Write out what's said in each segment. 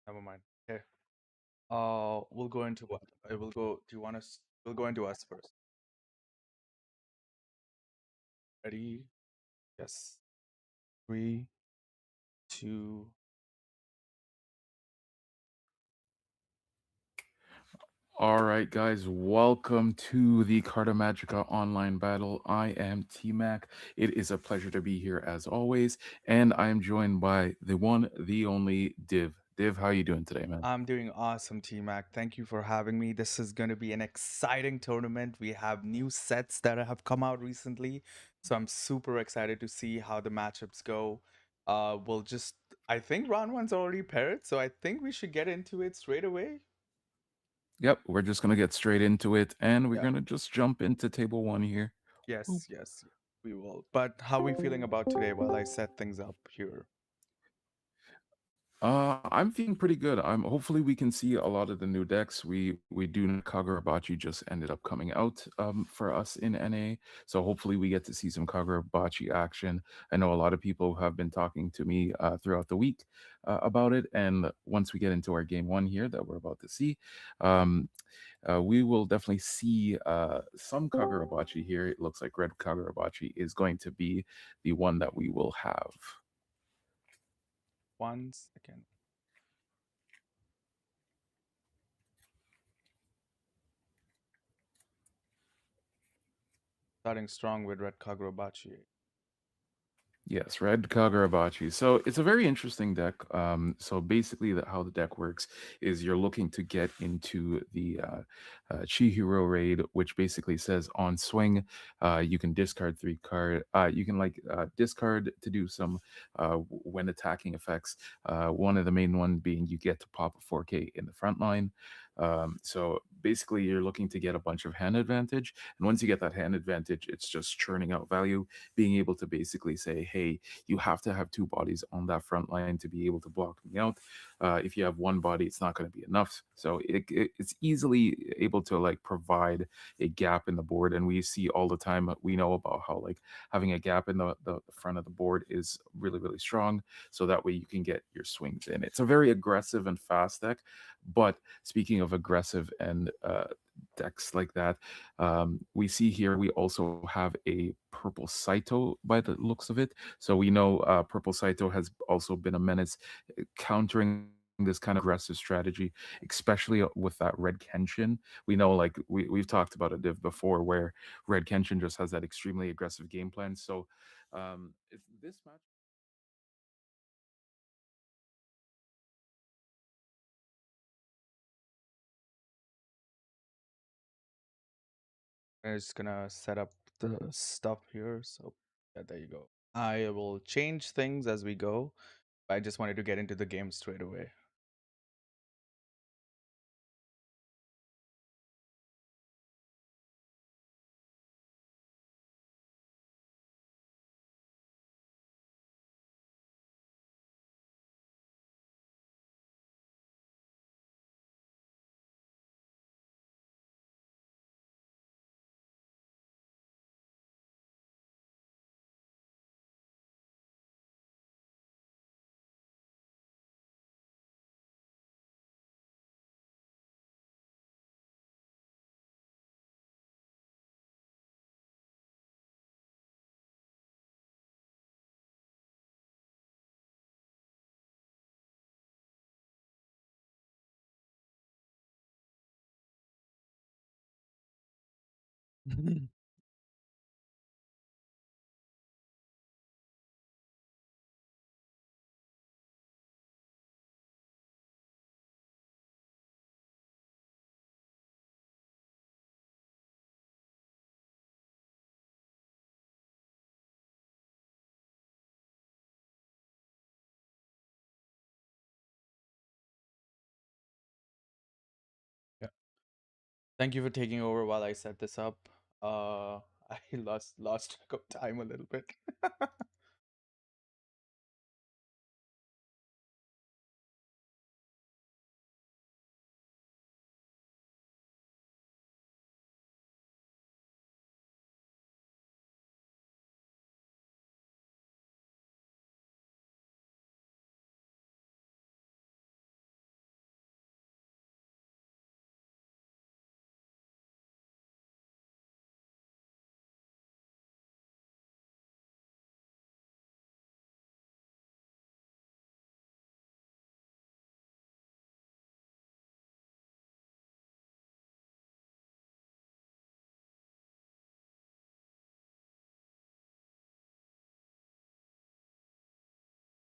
Never mind. Okay. We'll go into what? I will go. Do you want us? We'll go into us first. Ready? Yes. Three, two. All right, guys, welcome to the Carta Magica online battle. I am T-Mac. It is a pleasure to be here as always, and I am joined by the one, the only Div. Div, how you doing today, man? I'm doing awesome, T-Mac. Thank you for having me. This is going to be an exciting tournament. We have new sets that have come out recently, so I'm super excited to see how the matchups go. We'll just. I think round one's already paired, so I think we should get into it straight away. Yep, we're just gonna get straight into it, and we're Yeah. gonna just jump into table one here. Boop. Yes, we will. But how are we feeling about today while I set things up here? I'm feeling pretty good. I'm hopefully we can see a lot of the new decks. We do know Kagurabachi just ended up coming out for us in NA. So hopefully we get to see some Kagurabachi action. I know a lot of people have been talking to me throughout the week about it. And once we get into our game one here that we're about to see, um, we will definitely see some Kagurabachi here. It looks like red Kagurabachi is going to be the one that we will have. 1 second. Starting strong with Red Kagurabachi. Yes, red Kagurabachi. So it's a very interesting deck. So basically, how the deck works is you're looking to get into the Chihiro raid, which basically says on swing, you can discard 3 card. You can discard to do some when attacking effects. One of the main one being you get to pop a 4K in the front line. So basically, you're looking to get a bunch of hand advantage, and once you get that hand advantage, it's just churning out value, being able to basically say, hey, you have to have 2 bodies on that front line to be able to block me out. If you have 1 body, it's not going to be enough. So it's easily able to like provide a gap in the board. And we see all the time, we know about how like having a gap in the front of the board is really, really strong. So that way you can get your swings in. It's a very aggressive and fast deck. But speaking of aggressive and decks like that, we see here we also have a purple Saito by the looks of it. So we know purple Saito has also been a menace countering this kind of aggressive strategy, especially with that red Kenshin. We know, like we've talked about a div before, where red Kenshin just has that extremely aggressive game plan. So this match. I'm just gonna set up the stuff here. So yeah, there you go. I will change things as we go. I just wanted to get into the game straight away. Yeah. Thank you for taking over while I set this up. I lost track of time a little bit.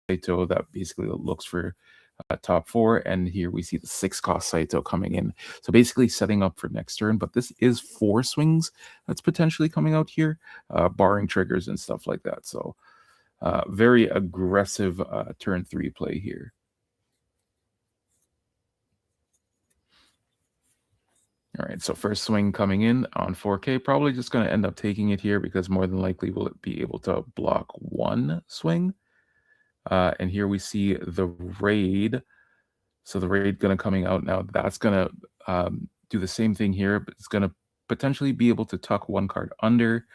Saito that basically looks for top four, and here we see the 6 cost Saito coming in. So basically setting up for next turn, but this is 4 swings that's potentially coming out here, barring triggers and stuff like that. So very aggressive turn 3 play here. All right, so first swing coming in on 4K, probably just going to end up taking it here because more than likely will it be able to block 1 swing. And here we see the raid. So the raid going to coming out now. That's going to do the same thing here, but it's going to potentially be able to tuck 1 card under.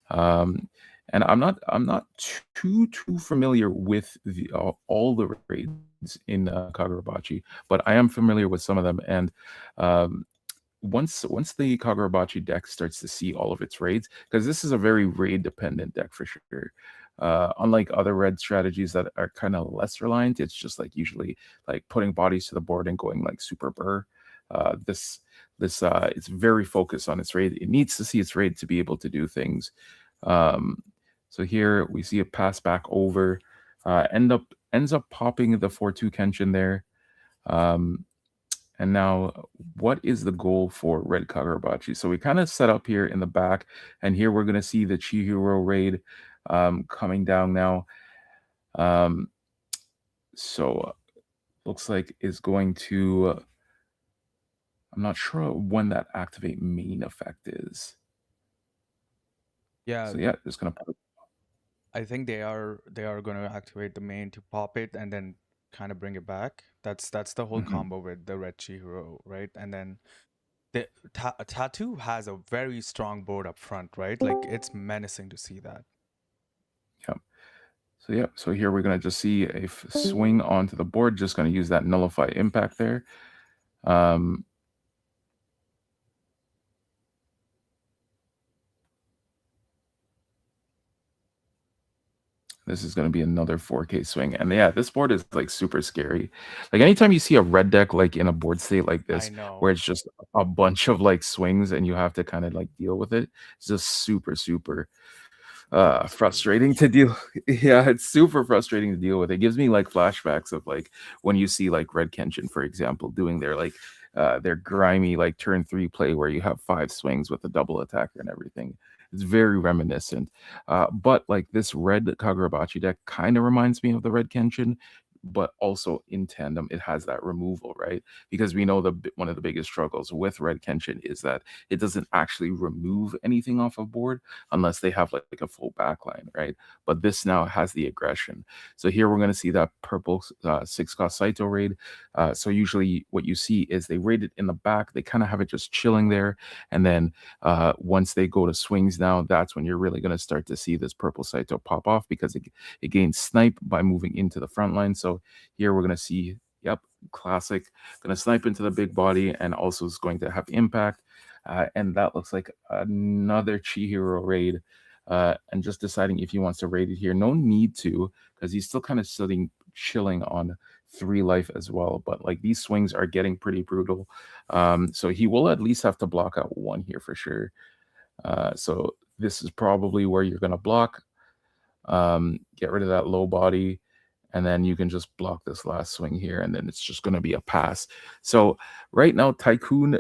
And I'm not too familiar with all the raids in Kagurabachi, but I am familiar with some of them. And um, once the Kagurabachi deck starts to see all of its raids, because this is a very raid dependent deck for sure. Unlike other red strategies that are kind of less reliant, it's just like usually like putting bodies to the board and going like super burr. This it's very focused on its raid. It needs to see its raid to be able to do things. Um, so here we see a pass back over. Ends up popping the 4-2 Kenshin there. And now, what is the goal for Red Kagurabachi? So we kind of set up here in the back, and here we're going to see the Chihiro raid coming down now. Um, so looks like is going to. I'm not sure when that activate main effect is. Yeah, So yeah, just gonna put. I think they are going to activate the main to pop it and then kind of bring it back. That's the whole Mhm. combo with the Red Chihiro, right? And then the Tattoo has a very strong board up front, right? Like it's menacing to see that. Yeah. So yeah, so here we're gonna just see a swing onto the board. Just gonna use that nullify impact there. Um, This is going to be another 4K swing. And yeah, this board is like super scary. Like anytime you see a red deck like in a board state like I this, know. where it's just a bunch of like swings and you have to kind of like deal with it, it's just super frustrating to deal. Yeah, it's super frustrating to deal with. It gives me like flashbacks of like when you see like Red Kenshin, for example, doing their grimy like turn 3 play where you have 5 swings with a double attacker and everything. It's very reminiscent. But like this red Kagurabachi deck kind of reminds me of the Red Kenshin, but also in tandem, it has that removal, right? Because we know one of the biggest struggles with Red Kenshin is that it doesn't actually remove anything off of board unless they have like a full backline, right? But this now has the aggression. So here we're going to see that purple 6 cost Saito raid. So usually what you see is they raid it in the back. They kind of have it just chilling there. And then once they go to swings now, that's when you're really going to start to see this purple Saito pop off because it gains snipe by moving into the front line. So here we're going to see, yep, classic. Going to snipe into the big body and also is going to have impact. And that looks like another Chihiro raid. And just deciding if he wants to raid it here. No need to, because he's still kind of sitting, chilling on 3 life as well. But like these swings are getting pretty brutal. So he will at least have to block out 1 here for sure. So this is probably where you're going to block. Get rid of that low body, and then you can just block this last swing here, and then it's just going to be a pass. So right now, Tycoon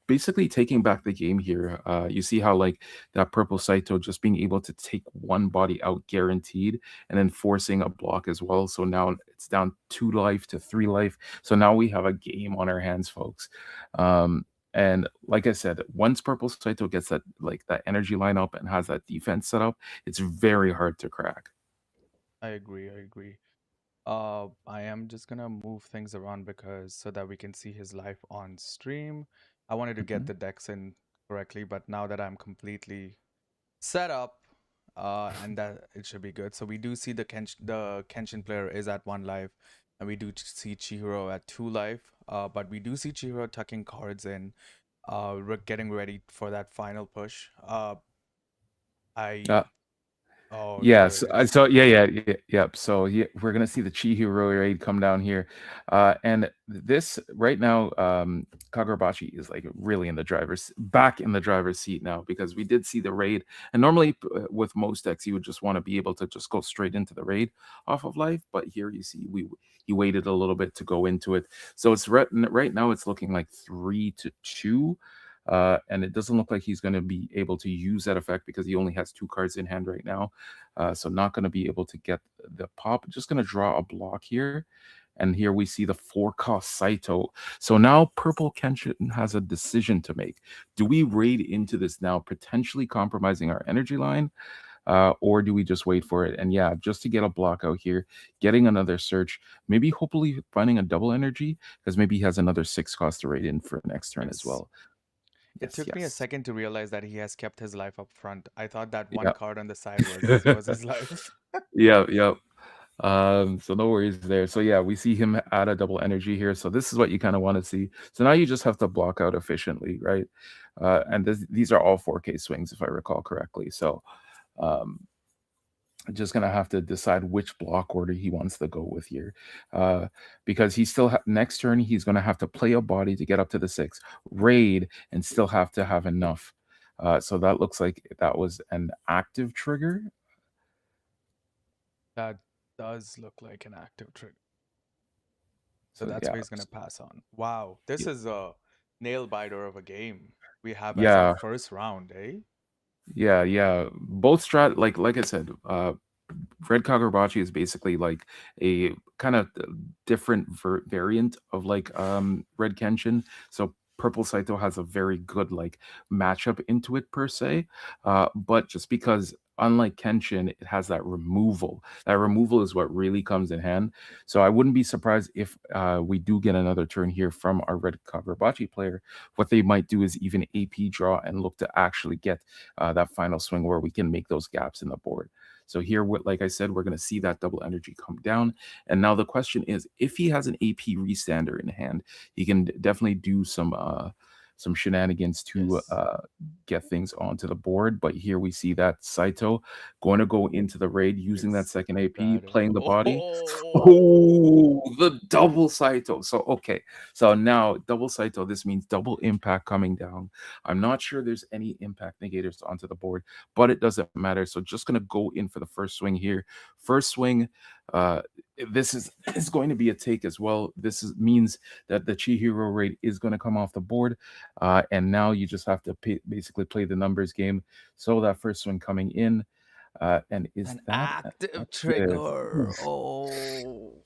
basically taking back the game here. You see how like that purple Saito just being able to take 1 body out guaranteed, and then forcing a block as well. So now it's down 2 life to 3 life. So now we have a game on our hands, folks. And like I said, once Purple Saito gets that energy lineup and has that defense set up, it's very hard to crack. I agree. I agree. I am just gonna move things around because so that we can see his life on stream. I wanted to get Mhm. the decks in correctly, but now that I'm completely set up, and that it should be good. So we do see the Kenshin player is at 1 life, and we do see Chihiro at 2 life. But we do see Chihiro tucking cards in, getting ready for that final push. I Uh, Oh, there Yes. it is. So yep. So we're gonna see the Chihiro raid come down here, and this right now. Kagurabachi is like really in the driver's back in the driver's seat now because we did see the raid, and normally with most decks you would just want to be able to just go straight into the raid off of life, but here you see we he waited a little bit to go into it, so it's right now it's looking like 3-2. And it doesn't look like he's going to be able to use that effect because he only has two cards in hand right now. So not going to be able to get the pop. Just going to draw a block here. And here we see the 4-cost Saito. So now Purple Kenshin has a decision to make. Do we raid into this now, potentially compromising our energy line? Or do we just wait for it? And yeah, just to get a block out here, getting another search, maybe hopefully finding a double energy, because maybe he has another 6 cost to raid in for next turn as Yes. well. It Yes, took me a yes. second to realize that he has kept his life up front. I thought that one Yeah. card on the side was his life. Yeah, yeah. So no worries there. So yeah, we see him add a double energy here. So this is what you kind of want to see. So now you just have to block out efficiently, right? And these are all 4K swings, if I recall correctly. So um, just gonna have to decide which block order he wants to go with here, uh, because he still next turn he's gonna have to play a body to get up to the 6, raid, and still have to have enough. So that looks like that was an active trigger. That does look like an active trick. So So that's yeah, where he's gonna pass on. Wow, this yeah, is a nail biter of a game we have as our yeah, first round, eh? yeah, yeah. Both like I said, Red Kagurabachi is basically like a kind of different variant of like Red Kenshin. So Purple Saito has a very good like matchup into it per se, but just because unlike Kenshin, it has that removal. That removal is what really comes in hand. So I wouldn't be surprised if we do get another turn here from our Red Kagurabachi player. What they might do is even AP draw and look to actually get that final swing where we can make those gaps in the board. So here, like I said, we're going to see that double energy come down. And now the question is, if he has an AP restander in hand, he can definitely do some shenanigans to Yes. get things onto the board. But here we see that Saito going to go into the raid using that Is second AP, that playing the body. oh Oh, the double Saito. So okay, so now double Saito. This means double impact coming down. I'm not sure there's any impact negators onto the board, but it doesn't matter. So just gonna go in for the first swing here. First swing. Uh, this is going to be a take as well. Means that the Chihiro raid is going to come off the board, and now you just have to basically play the numbers game. So that first swing coming in, and is an that active active? trigger. Oof. Oh.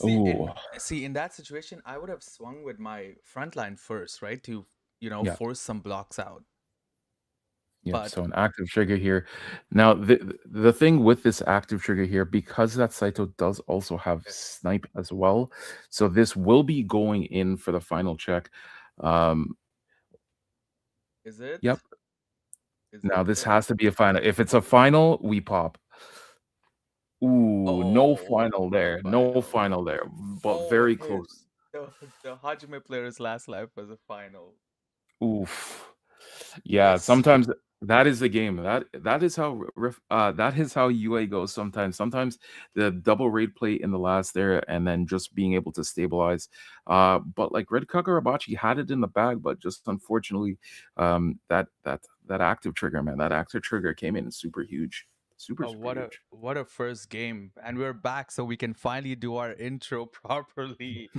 Oh, See in that situation, I would have swung with my front line first, right? To, yeah. force some blocks out. Yep. But So an active trigger here. Now the thing with this active trigger here, because that Saito does also have yes. snipe as well, so this will be going in for the final check. Um, Is it? yep. Is Now it this it? has to be a final. If it's a final, we pop. Ooh, no Oh, final no there. No final. final there, but Oh, very his close. the Hajime player's last life was a final. Oof. Yeah, Yes. sometimes that is the game. That is how that is how UA goes sometimes. Sometimes the double raid play in the last there and then just being able to stabilize. But like Red Kagurabachi had it in the bag, but just unfortunately, that active trigger, man, that active trigger came in super huge. Super, Oh, super huge. what a first game. And we're back so we can finally do our intro properly.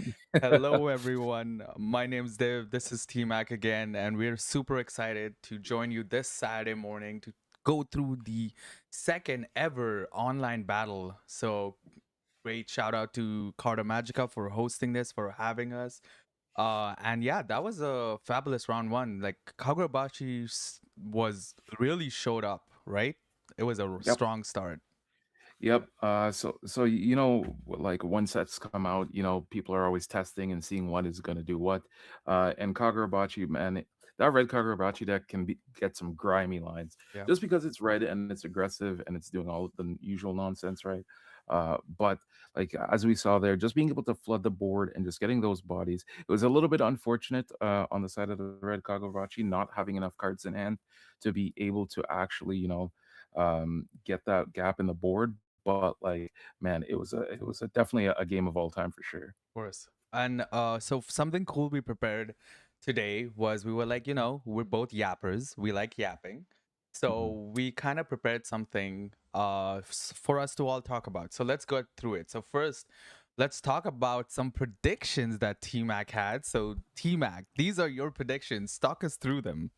Hello everyone. My name's Dev. This is T-Mac again, and we're super excited to join you this Saturday morning to go through the second ever online battle. So great shout out to Carta Magica for hosting this, for having us. And yeah, that was a fabulous round one. Like Kagurabachi was really showed up, right? It was a Yep. strong start. Yep. So like when sets come out, people are always testing and seeing what is going to do what. And Kagurabachi, man, that red Kagurabachi deck can get some grimy lines Yeah, just because it's red and it's aggressive and it's doing all the usual nonsense, right? But like as we saw there, just being able to flood the board and just getting those bodies, it was a little bit unfortunate on the side of the red Kagurabachi not having enough cards in hand to be able to actually, get that gap in the board, but like, man, it was a definitely a game of all time for sure. of course. And something cool we prepared today was we were like, we're both yappers. We like yapping. Mhm. So we kind of prepared something for us to all talk about. So let's go through it. So first, let's talk about some predictions that T-Mac had. So T-Mac, these are your predictions. Talk us through them.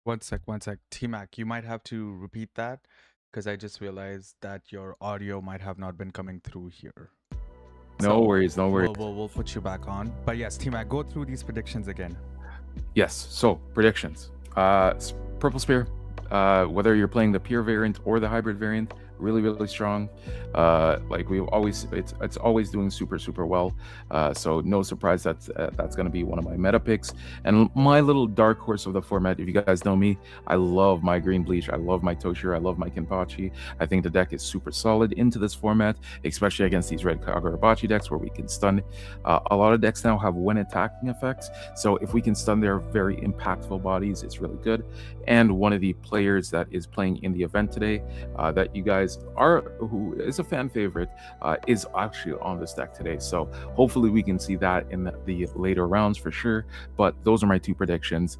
One sec. T-Mac, you might have to repeat that because I just realized that your audio might have not been coming through here. No So worries, no worries. we'll put you back on. But yes, T-Mac, go through these predictions again. Yes. So predictions. Purple Spear. Whether you're playing the pure variant or the hybrid variant, really strong. Like we always, it's always doing super well. So no surprise that's going to be one of my meta picks. And my little dark horse of the format. If you guys know me, I love my green bleach. I love my Toshiro. I love my Kenpachi. I think the deck is super solid into this format, especially against these red Kagurabachi decks where we can stun. A lot of decks now have when attacking effects. So if we can stun their very impactful bodies, it's really good. And one of the players that is playing in the event today, that you guys are, who is a fan favorite, is actually on this deck today. So hopefully we can see that in the later rounds for sure. But those are my two predictions.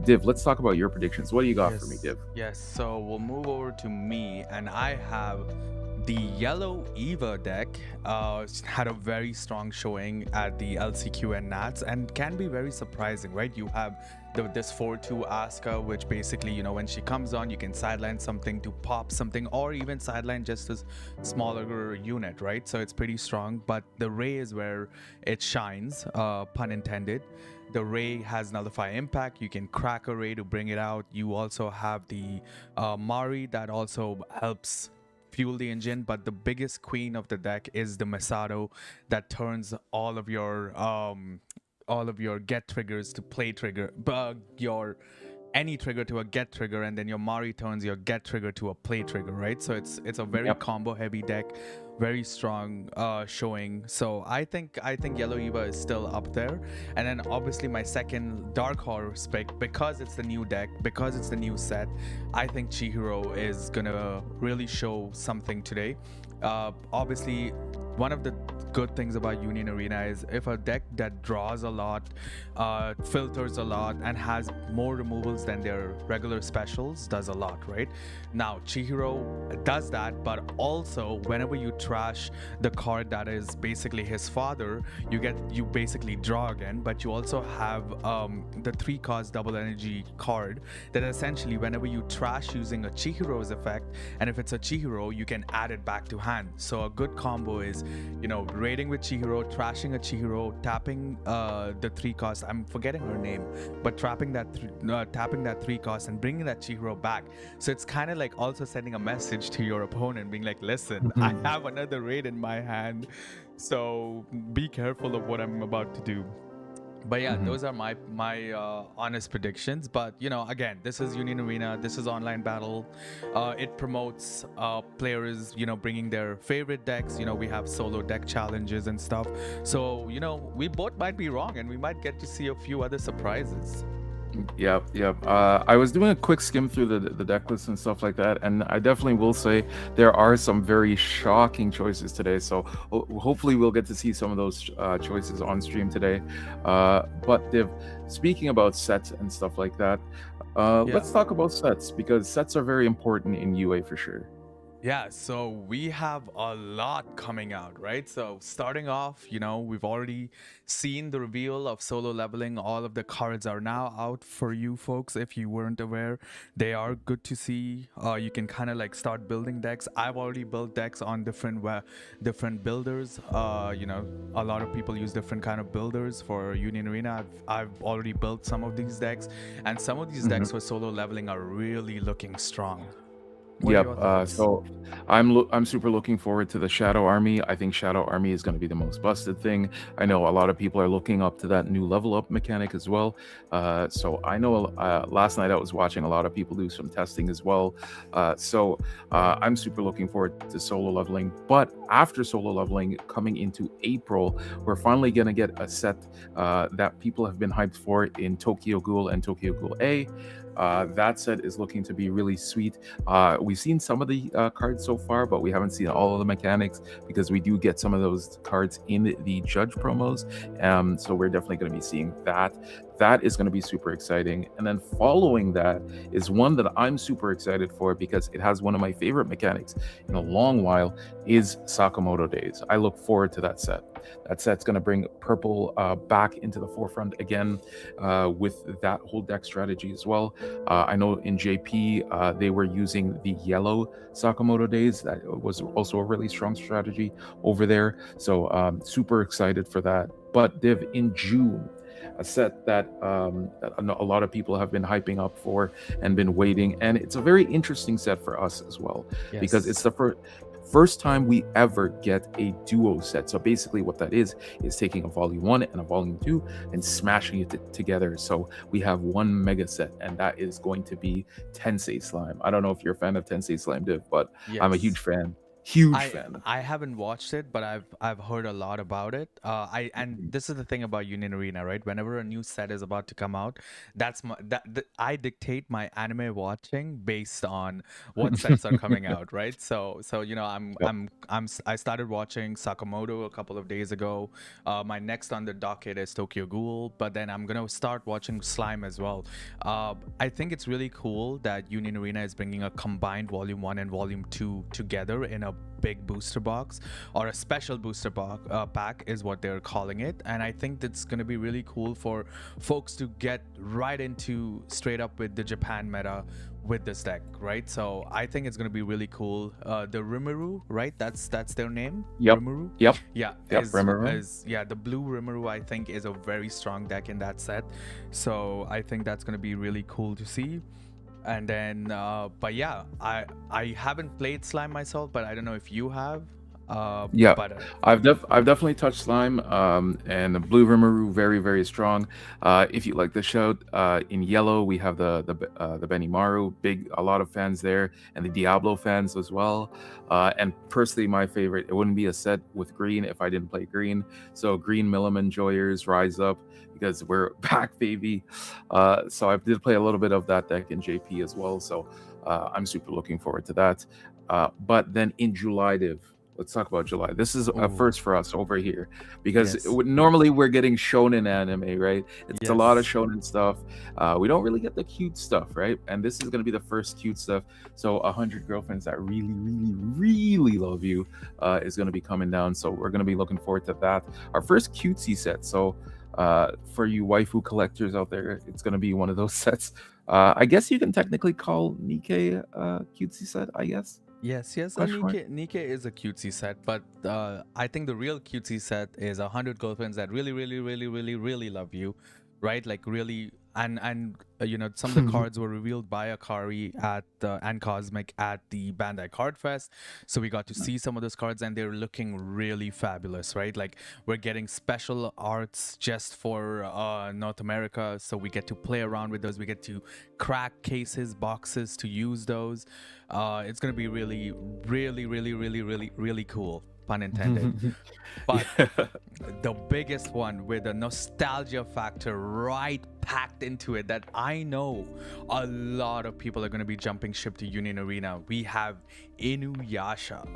Div, let's talk about your predictions. What do you got for me, Div? Yes. So we'll move over to me, and I have the yellow Eva deck. Had a very strong showing at the LCQ and Nats, and can be very surprising, right? You have this 4-2 Asuka, which basically, when she comes on, you can sideline something to pop something, or even sideline just a smaller unit, right? So it's pretty strong. But the Ray is where it shines, pun intended. The Ray has nullify impact. You can crack a Ray to bring it out. You also have the Mari that also helps fuel the engine, but the biggest queen of the deck is the Masato that turns all of your get triggers to play trigger, your any trigger to a get trigger, and then your Mari turns your get trigger to a play trigger, right? So it's a very Yep. combo heavy deck, very strong showing. So I think Yellow Eva is still up there. And then obviously my second Dark Horse pick, because it's the new deck, because it's the new set, I think Chihiro is gonna really show something today. Obviously, one of the good things about Union Arena is if a deck that draws a lot, filters a lot, and has more removals than their regular specials does a lot, right? Now, Chihiro does that, but also whenever you trash the card that is basically his father, you basically draw again, but you also have the 3-cost double energy card that essentially whenever you trash using a Chihiro's effect, and if it's a Chihiro, you can add it back to hand. So a good combo is, raiding with Chihiro, trashing a Chihiro, tapping the 3-cost. I'm forgetting her name, but tapping that 3-cost and bringing that Chihiro back. So it's kind of like also sending a message to your opponent, being like, "Listen, I have another raid in my hand, so be careful of what I'm about to do." But yeah, Mhm. those are my honest predictions. But again, this is Union Arena, this is online battle. It promotes players bringing their favorite decks. We have solo deck challenges and stuff, so we both might be wrong, and we might get to see a few other surprises. Yep. I was doing a quick skim through the deck list and stuff like that, and I definitely will say there are some very shocking choices today. So hopefully we'll get to see some of those choices on stream today. But Div, speaking about sets and stuff like that, Yeah. let's talk about sets because sets are very important in UA for sure. Yeah, so we have a lot coming out, right? So starting off, we've already seen the reveal of solo leveling. All of the cards are now out for you folks. If you weren't aware, they are good to see. You can kind of like start building decks. I've already built decks on different builders. A lot of people use different kind of builders for Union Arena. I've already built some of these decks, and some of these decks for solo leveling are really looking strong. What are Yep. your thoughts? So I'm super looking forward to the Shadow Army. I think Shadow Army is going to be the most busted thing. I know a lot of people are looking up to that new level up mechanic as well. So I know last night I was watching a lot of people do some testing as well. I'm super looking forward to solo leveling. But after solo leveling, coming into April, we're finally going to get a set that people have been hyped for in Tokyo Ghoul and Tokyo Ghoul A. That set is looking to be really sweet. We've seen some of the cards so far, but we haven't seen all of the mechanics because we do get some of those cards in the judge promos. So we're definitely going to be seeing that. That is going to be super exciting. And then following that is one that I'm super excited for because it has one of my favorite mechanics in a long while is Sakamoto Days. I look forward to that set. That set's going to bring purple back into the forefront again with that whole deck strategy as well. I know in JP they were using the yellow Sakamoto Days. That was also a really strong strategy over there. So super excited for that. But Div, in June, a set that I know a lot of people have been hyping up for and been waiting, and it's a very interesting set for us as well because it's Yes. the first time we ever get a duo set. So basically, what that is taking a volume 1 and a volume 2 and smashing it together. So we have one mega set, and that is going to be Tensei Slime. I don't know if you're a fan of Tensei Slime, Div, but I'm a huge Yes. fan. Huge I fan. I haven't watched it, but I've heard a lot about it. I and Mhm. this is the thing about Union Arena, right? Whenever a new set is about to come out, I dictate my anime watching based on what sets are coming out, right? So Yep. I started watching Sakamoto a couple of days ago. My next on the docket is Tokyo Ghoul, but then I'm gonna start watching Slime as well. I think it's really cool that Union Arena is bringing a combined Volume 1 and Volume 2 together in a big booster box, or a special booster box pack is what they're calling it. And I think that's going to be really cool for folks to get right into straight up with the Japan meta with this deck, right? So I think it's going to be really cool. The Rimuru, right? That's their name. Yep. Rimuru. Yep. Yeah, Yep. Remember? the blue Rimuru I think is a very strong deck in that set. So I think that's going to be really cool to see. And then but yeah, I haven't played Slime myself, but I don't know if you have. Yeah, But I've definitely touched Slime, and the Blue Rimuru very strong. If you like the show, in yellow we have the Benimaru, big a lot of fans there, and the Diablo fans as well. And personally, my favorite, it wouldn't be a set with green if I didn't play green. So green Milliman Joyers rise up because we're back, baby. So I did play a little bit of that deck in JP as well. So I'm super looking forward to that. But then in July, Div, let's talk about July. This is a ooh, first for us over here because yes, normally we're getting shonen anime, right? It's a lot of yes. shonen stuff. We don't really get the cute stuff, right? And this is going to be the first cute stuff. So 100 girlfriends that really love you is going to be coming down. So we're going to be looking forward to that. Our first cutesy set. So for you waifu collectors out there, it's going to be one of those sets. I guess you can technically call Nikkei a cutesy set, I guess. Yes, Question mark. Nikkei is a cutesy set, but I think the real cutesy set is 100 girlfriends that really love you, right? Like really, and some of the cards were revealed by Akari at and Cosmic at the Bandai Card Fest, so we got to see some of those cards, and they're looking really fabulous, right? Like we're getting special arts just for North America, so we get to play around with those. We get to crack cases, boxes to use those. It's gonna be really cool, pun intended. But Yeah. the biggest one with the nostalgia factor right packed into it that I know a lot of people are gonna be jumping ship to Union Arena. We have Inuyasha.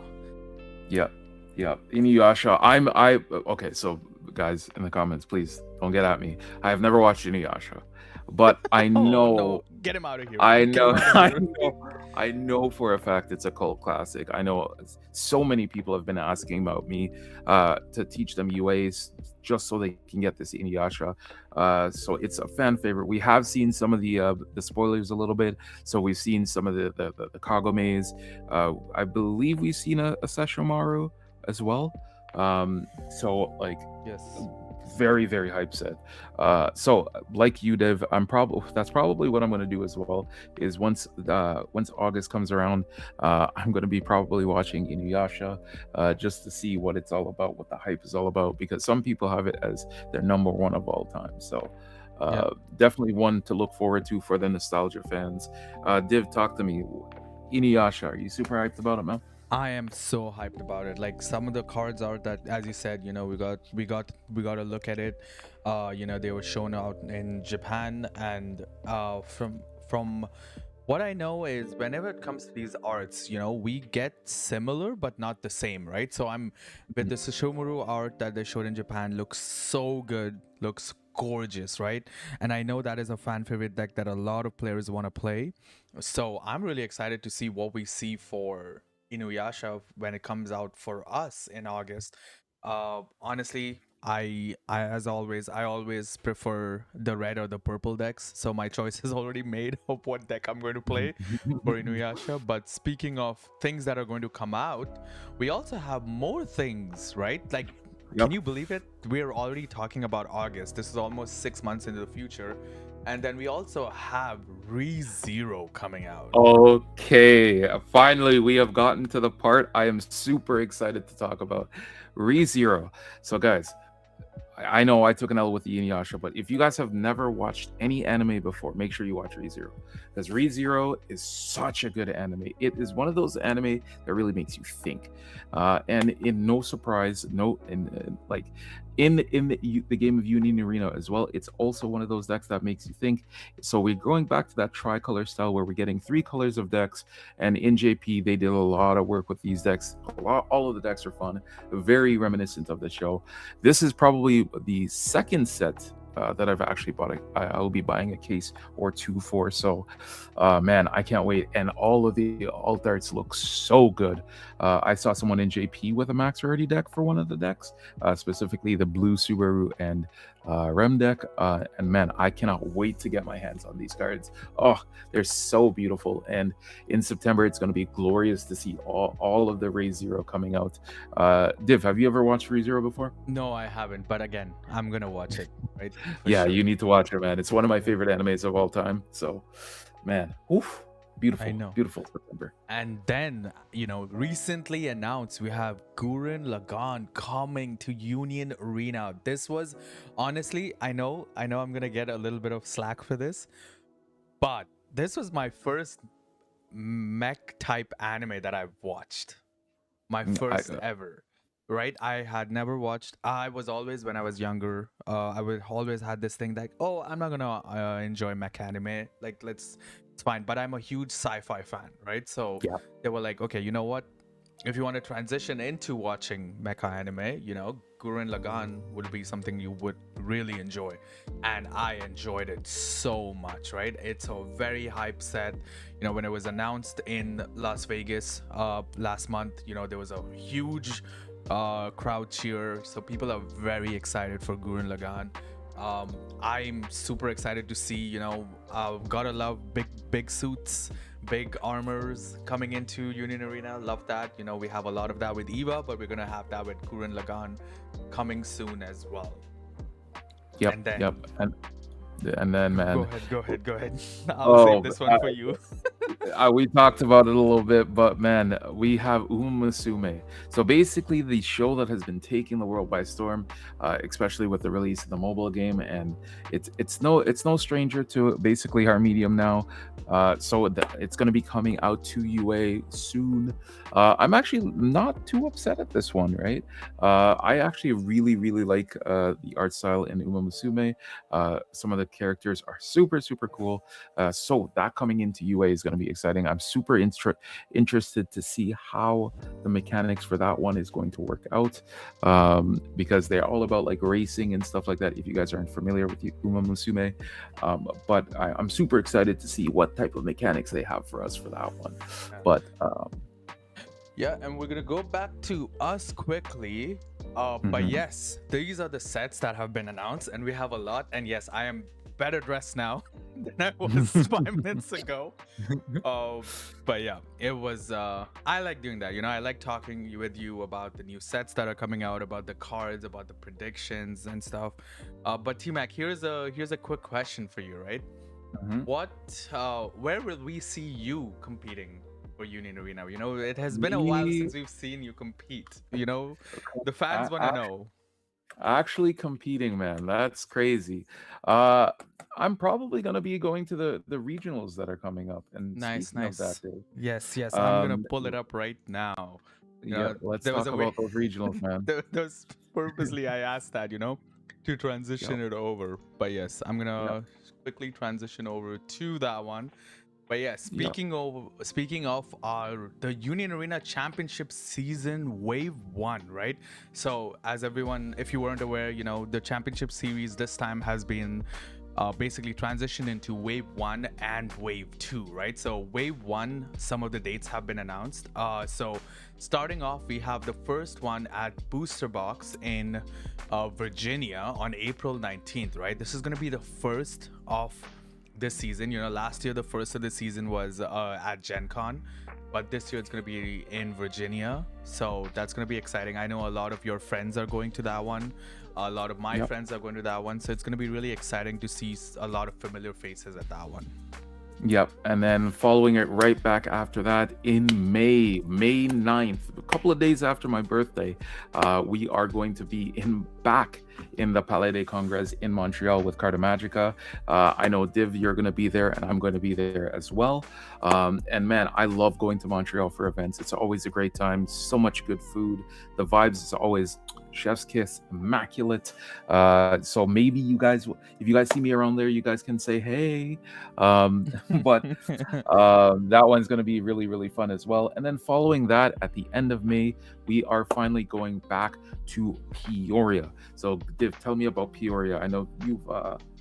Yeah, yeah. Inuyasha. I okay. So guys in the comments, please don't get at me. I have never watched Inuyasha, but I Oh no, know get him out of here. I Get him know, out of I here. know, I know for a fact it's a cult classic. I know so many people have been asking about me to teach them UAs just so they can get this Inuyasha. So it's a fan favorite. We have seen some of the spoilers a little bit. So we've seen some of the Kagomes. I believe we've seen a Sesshomaru as well. So like Yes. very very hype set. So like you, Dev, I'm probably that's probably what I'm going to do as well. Is once August comes around, I'm going to be probably watching Inuyasha, just to see what it's all about, what the hype is all about, because some people have it as their number one of all time. So Yep. definitely one to look forward to for the nostalgia fans. Div, talk to me. Inuyasha, are you super hyped about it, man? I am so hyped about it. Like some of the cards are that, as you said, we got to look at it. They were shown out in Japan, and from what I know is whenever it comes to these arts, we get similar but not the same, right? So I'm with the Sesshomaru art that they showed in Japan looks so good, looks gorgeous, right? And I know that is a fan favorite deck that a lot of players want to play. So I'm really excited to see what we see for Inuyasha when it comes out for us in August. Honestly, I always prefer the red or the purple decks. So my choice is already made of what deck I'm going to play for Inuyasha. But speaking of things that are going to come out, we also have more things, right? Like, can Yep. you believe it? We're already talking about August. This is almost 6 months into the future. And then we also have ReZero coming out. Okay, finally we have gotten to the part I am super excited to talk about. ReZero. So guys, I know I took an L with the Inuyasha, but if you guys have never watched any anime before, make sure you watch ReZero. Because ReZero is such a good anime. It is one of those anime that really makes you think. And in no surprise, no, in like in the game of Union Arena as well, it's also one of those decks that makes you think. So we're going back to that tricolor style where we're getting three colors of decks. And in JP, they did a lot of work with these decks. All of the decks are fun, very reminiscent of the show. This is probably the second set that I've actually bought. I'll be buying a case or two for. So, man, I can't wait. And all of the alt arts look so good. I saw someone in JP with a max rarity deck for one of the decks, specifically the blue Subaru and Rem deck. And man, I cannot wait to get my hands on these cards. Oh, they're so beautiful. And in September, it's going to be glorious to see all of the ReZero coming out. Div, have you ever watched ReZero before? No, I haven't, but again, I'm gonna watch it, right? For Yeah, sure. you need to watch it, man. It's one of my favorite animes of all time. So, man, oof, I beautiful, know. beautiful September. And then, recently announced we have Gurren Lagann coming to Union Arena. This was honestly, I know I'm gonna get a little bit of slack for this, but this was my first mech type anime that I've watched. My I first ever, right? I had never watched. I was always, when I was younger, I would always had this thing like, oh, I'm not gonna enjoy mech anime, like, it's fine, but I'm a huge sci-fi fan, right? So yeah, they were like, okay, you know what, if you want to transition into watching mecha anime, Gurren Lagann would be something you would really enjoy. And I enjoyed it so much, right? It's a very hype set. When it was announced in Las Vegas last month, there was a huge crowd cheer. So people are very excited for Gurren Lagann. I'm super excited to see, gotta love big suits, big armors coming into Union Arena. Love that. We have a lot of that with Eva, but we're gonna have that with Gurren Lagann coming soon as well. yep, And yep, then and then, go man, ahead, go ahead, go ahead. I'll save oh, this one for you. we talked about it a little bit, but man, we have Musume. So basically, the show that has been taking the world by storm, especially with the release of the mobile game, and it's no stranger to basically our medium now. So it's going to be coming out to UA soon. I'm actually not too upset at this one, right? I actually really like the art style in Uma Musume. Some of the characters are super cool. So that coming into UA is going to be exciting. I'm super interested to see how the mechanics for that one is going to work out, because they're all about like racing and stuff like that. If you guys aren't familiar with Uma Musume, but I'm super excited to see what type of mechanics they have for us for that one. Yeah. But Yeah, and we're gonna go back to us quickly. But mhm. yes, these are the sets that have been announced, and we have a lot. And yes, I am better dressed now than I was 5 minutes ago. Uh, but yeah, it was. I like doing that. I like talking with you about the new sets that are coming out, about the cards, about the predictions and stuff. But T Mac, here's a quick question for you, right? Mhm. Where will we see you competing for Union Arena? It has been a while Me, since we've seen you compete. The fans want to I, know. actually competing, man. That's crazy. Uh, I'm probably gonna be going to the regionals that are coming up. And Nice, speaking of that, nice. Dave, Yes, yes. I'm gonna um, pull it up right now. yeah, let's There was talk a way. about those regionals, man. There was purposely I asked that, to Yep, transition it over. But yes, I'm yep, gonna quickly transition over to that one. But yeah, yep. speaking of our the Union Arena Championship season wave 1, right? So as everyone, if you weren't aware, the championship series this time has been basically transitioned into wave 1 and wave 2, right? So wave 1, some of the dates have been announced. So starting off, we have the first one at Booster Box in Virginia on April 19th, right? This is going to be the first of this season. Last year the first of the season was at Gen Con, but this year it's going to be in Virginia. So that's going to be exciting. I know a lot of your friends are going to that one. A lot of my Yep. friends are going to that one. So it's going to be really exciting to see a lot of familiar faces at that one. Yep. And then following it right back after that in May 9th, a couple of days after my birthday, we are going to be back in the Palais des Congrès in Montreal with Carta Magica. I know, Div, you're going to be there, and I'm going to be there as well. And man, I love going to Montreal for events. It's always a great time. So much good food. The vibes is always chef's kiss, immaculate. So maybe you guys, if you guys see me around there, you guys can say hey. But that one's going to be really, really fun as well. And then following that, at the end of May, we are finally going back to Peoria. So, Div, tell me about Peoria. I know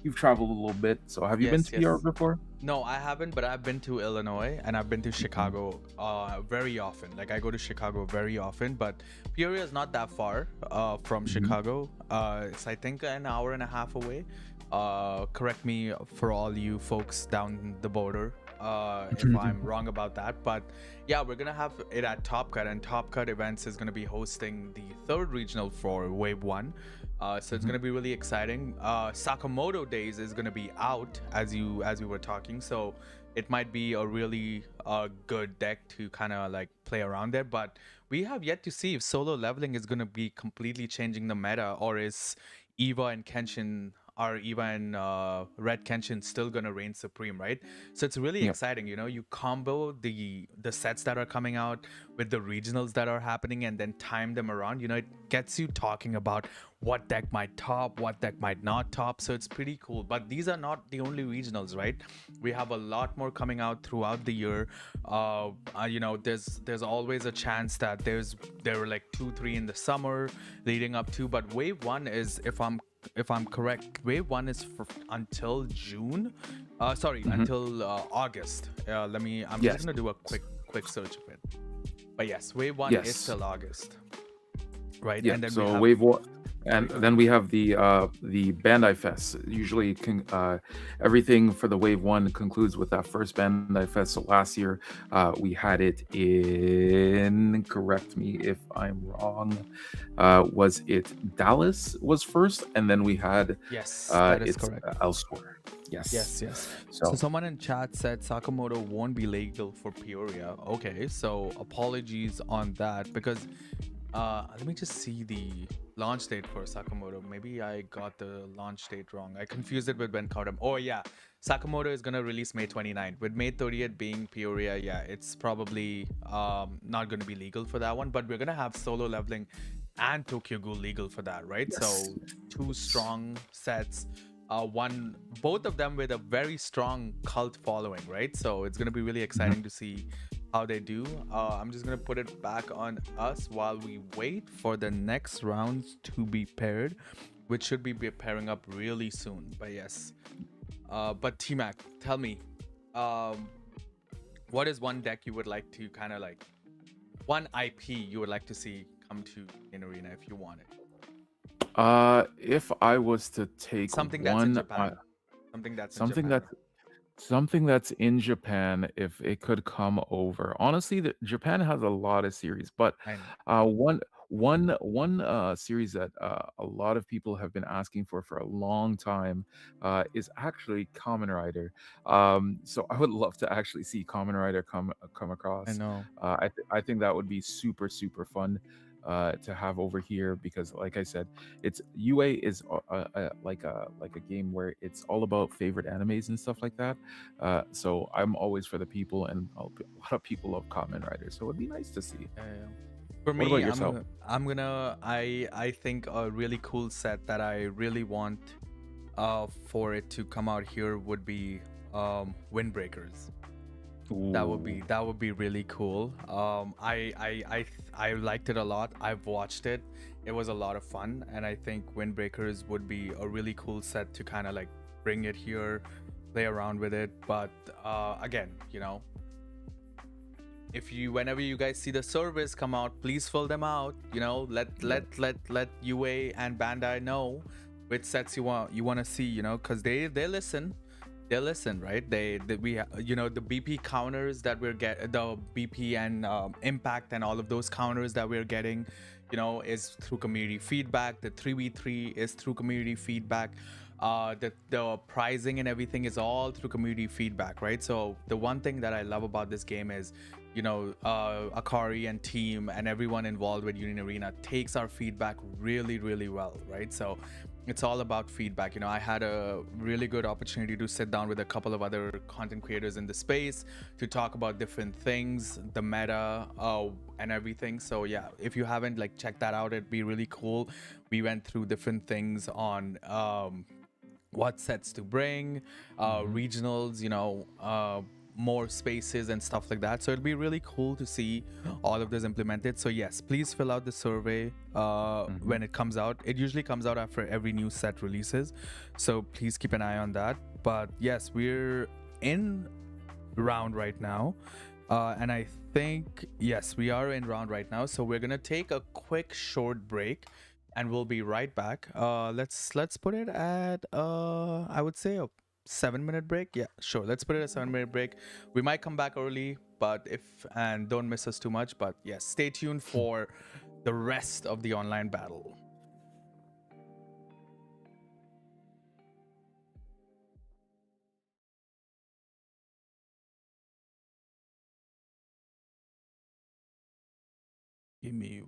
you've traveled a little bit. So, have you been Yes, to Peoria yes. before? No, I haven't, but I've been to Illinois and I've been to Mhm. Chicago very often. Like I go to Chicago very often, but Peoria is not that far from Mhm. Chicago. It's I think an hour and a half away. Correct me for all you folks down the border if I'm wrong about that. But yeah, we're gonna have it at Top Cut, and Top Cut Events is gonna be hosting the third regional for Wave One. So it's Mhm. gonna be really exciting. Sakamoto Days is gonna be out as we were talking, so it might be a really good deck to kind of like play around there. But we have yet to see if solo leveling is gonna be completely changing the meta, or is Eva and Kenshin are Eva and Red Kenshin still gonna reign supreme, right? So it's really Yep. exciting. You combo the sets that are coming out with the regionals that are happening, and then time them around. It gets you talking about what deck might top, what deck might not top. So it's pretty cool. But these are not the only regionals, right? We have a lot more coming out throughout the year. There's always a chance that there were like 2, 3 in the summer leading up to. But wave one is, if I'm correct, wave one is until June. Sorry, Mhm. until August. I'm just Yes. gonna do a quick search of it. But yes, wave one is Yes. till August, right? And Yep. then we So have. wave one, and Sorry, go then ahead. we have the Bandai Fest. Usually, everything for the wave one concludes with that first Bandai Fest. So last year, we had it in. Correct me if I'm wrong. Was it Dallas was first, and then we had Yes, that is it's correct. elsewhere. Yes. Yes, yes. So So someone in chat said Sakamoto won't be legal for Peoria. Okay, so apologies on that, because let me just see the launch date for Sakamoto. Maybe I got the launch date wrong. I confused it with Ben Cardam. Oh yeah, Sakamoto is gonna release May 29th. With May 30th being Peoria, yeah, it's probably not gonna be legal for that one. But we're gonna have solo leveling and Tokyo Ghoul legal for that, right? yes. So two strong sets. one both of them with a very strong cult following, right? So it's gonna be really Mhm. exciting to see how they do. I'm just gonna put it back on us while we wait for the next rounds to be paired, which should be pairing up really soon. But yes, but T-Mac, tell me, um, what is one deck you would like to kind of like one IP you would like to see come to in arena if you want it? If I was to take Something that's in one, Japan. Something that's in something Japan. that's in Japan, if it could come over. Honestly, Japan has a lot of series, but I know. one series that a lot of people have been asking for a long time is actually Kamen Rider. So I would love to actually see Kamen Rider come I across. know. I think that would be super fun. To have over here because like I said it's UA is like a game where it's all about favorite animes and stuff like that. So I'm always for the people, and a lot of people love Kamen Rider, so it'd be nice to see. Yeah. For What about me, yourself? I think a really cool set that I really want for it to come out here would be Windbreakers. Ooh. That would be really cool. I liked it a lot. I've watched it. It was a lot of fun, and I think Windbreakers would be a really cool set to kind of like bring it here, play around with it. But again, you know, if you whenever you guys see the service come out, please fill them out. You know, Yeah. let UA and Bandai know which sets you want to see. You know, because they listen. They listen, right? You know, the BP counters that we're get the BP and impact and all of those counters that we're getting, you know, is through community feedback. The 3v3 is through community feedback. The pricing and everything is all through community feedback, right? So the one thing that I love about this game is, you know, Akari and team and everyone involved with Union Arena takes our feedback really well, right? So it's all about feedback. You know, I had a really good opportunity to sit down with a couple of other content creators in the space to talk about different things, the meta, and everything. So yeah, if you haven't like checked that out, it'd be really cool. We went through different things on what sets to bring, Hmm. regionals, you know, more spaces and stuff like that. So it'll be really cool to see all of this implemented. So yes, please fill out the survey Hmm. when it comes out. It usually comes out after every new set releases. So please keep an eye on that. But yes, we're in round right now. And I think, yes, we are in round right now. So we're going to take a quick short break and we'll be right back. Let's put it at I would say a 7 minute break. Yeah, sure. Let's put it at 7 minute break. We might come back early, but if and don't miss us too much. But yes, stay tuned for the rest of the online battle. Give me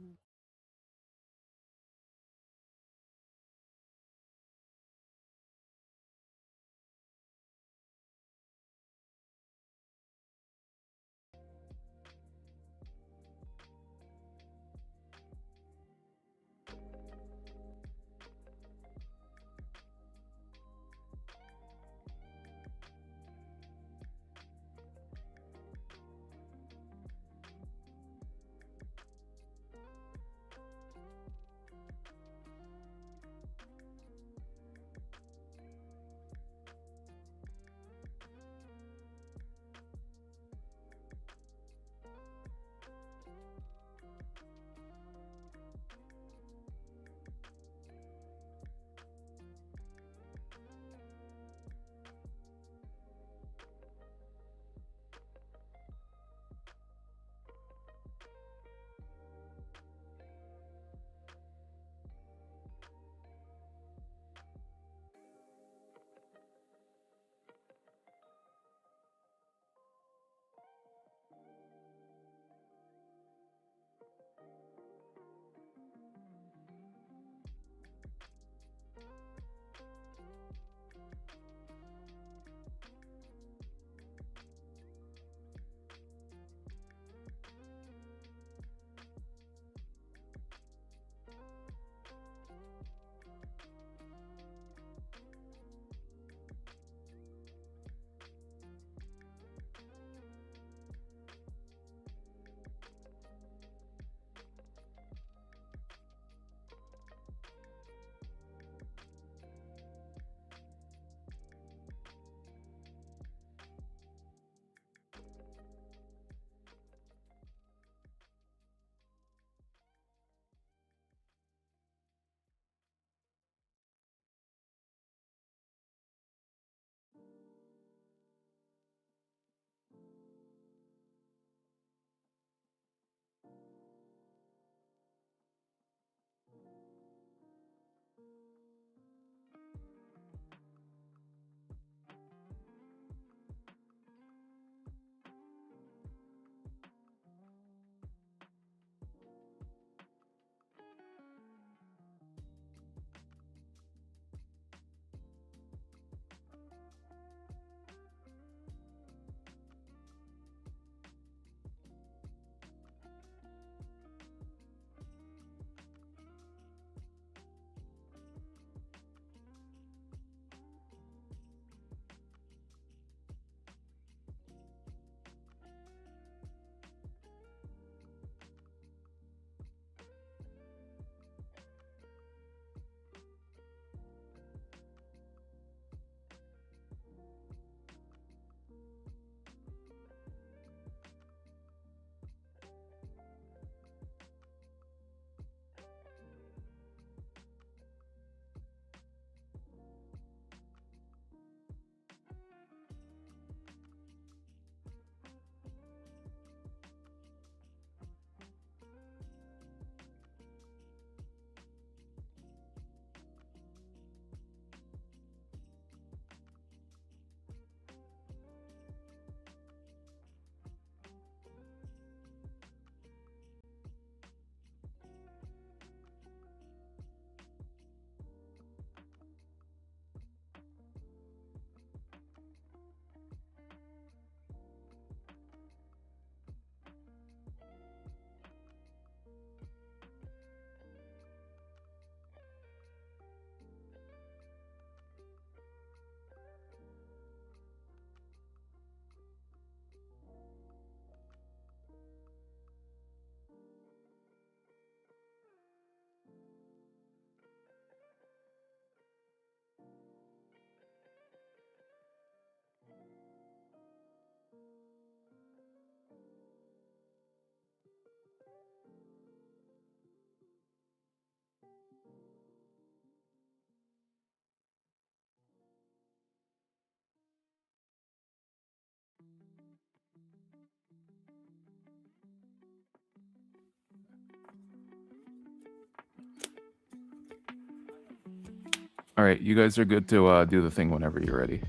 All right, you guys are good to do the thing whenever you're ready.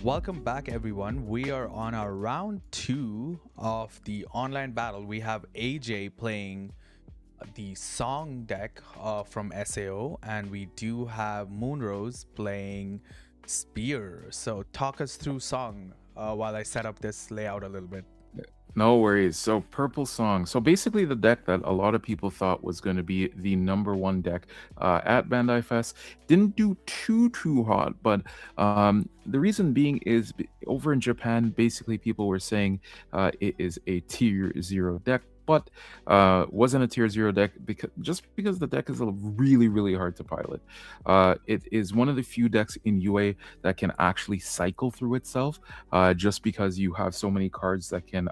Welcome back, everyone. We are on our round two of the online battle. We have AJ playing the song deck from SAO, and we do have Moonrose playing Spear. So, talk us through song while I set up this layout a little bit. No worries. So, Purple Song. So, basically, the deck that a lot of people thought was going to be the number one deck at Bandai Fest didn't do too hot. But the reason being is over in Japan, basically, people were saying it is a tier zero deck. But wasn't a tier zero deck because the deck is really hard to pilot. It is one of the few decks in UA that can actually cycle through itself, just because you have so many cards that can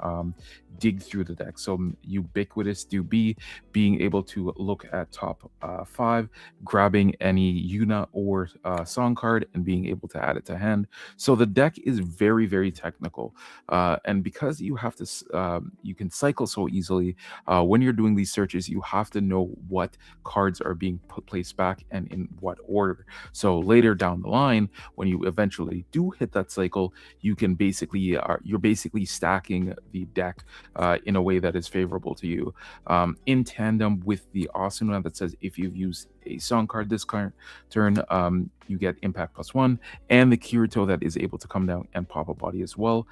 dig through the deck. So ubiquitous do be being able to look at top five, grabbing any Yuna or song card, and being able to add it to hand. So the deck is very technical, and because you have to, you can cycle so easily. When you're doing these searches, you have to know what cards are being placed back and in what order. So later down the line, when you eventually do hit that cycle, you can basically you're basically stacking the deck in a way that is favorable to you, in tandem with the awesome one that says if you've used a song card this turn, you get impact +1, and the Kirito that is able to come down and pop a body as well.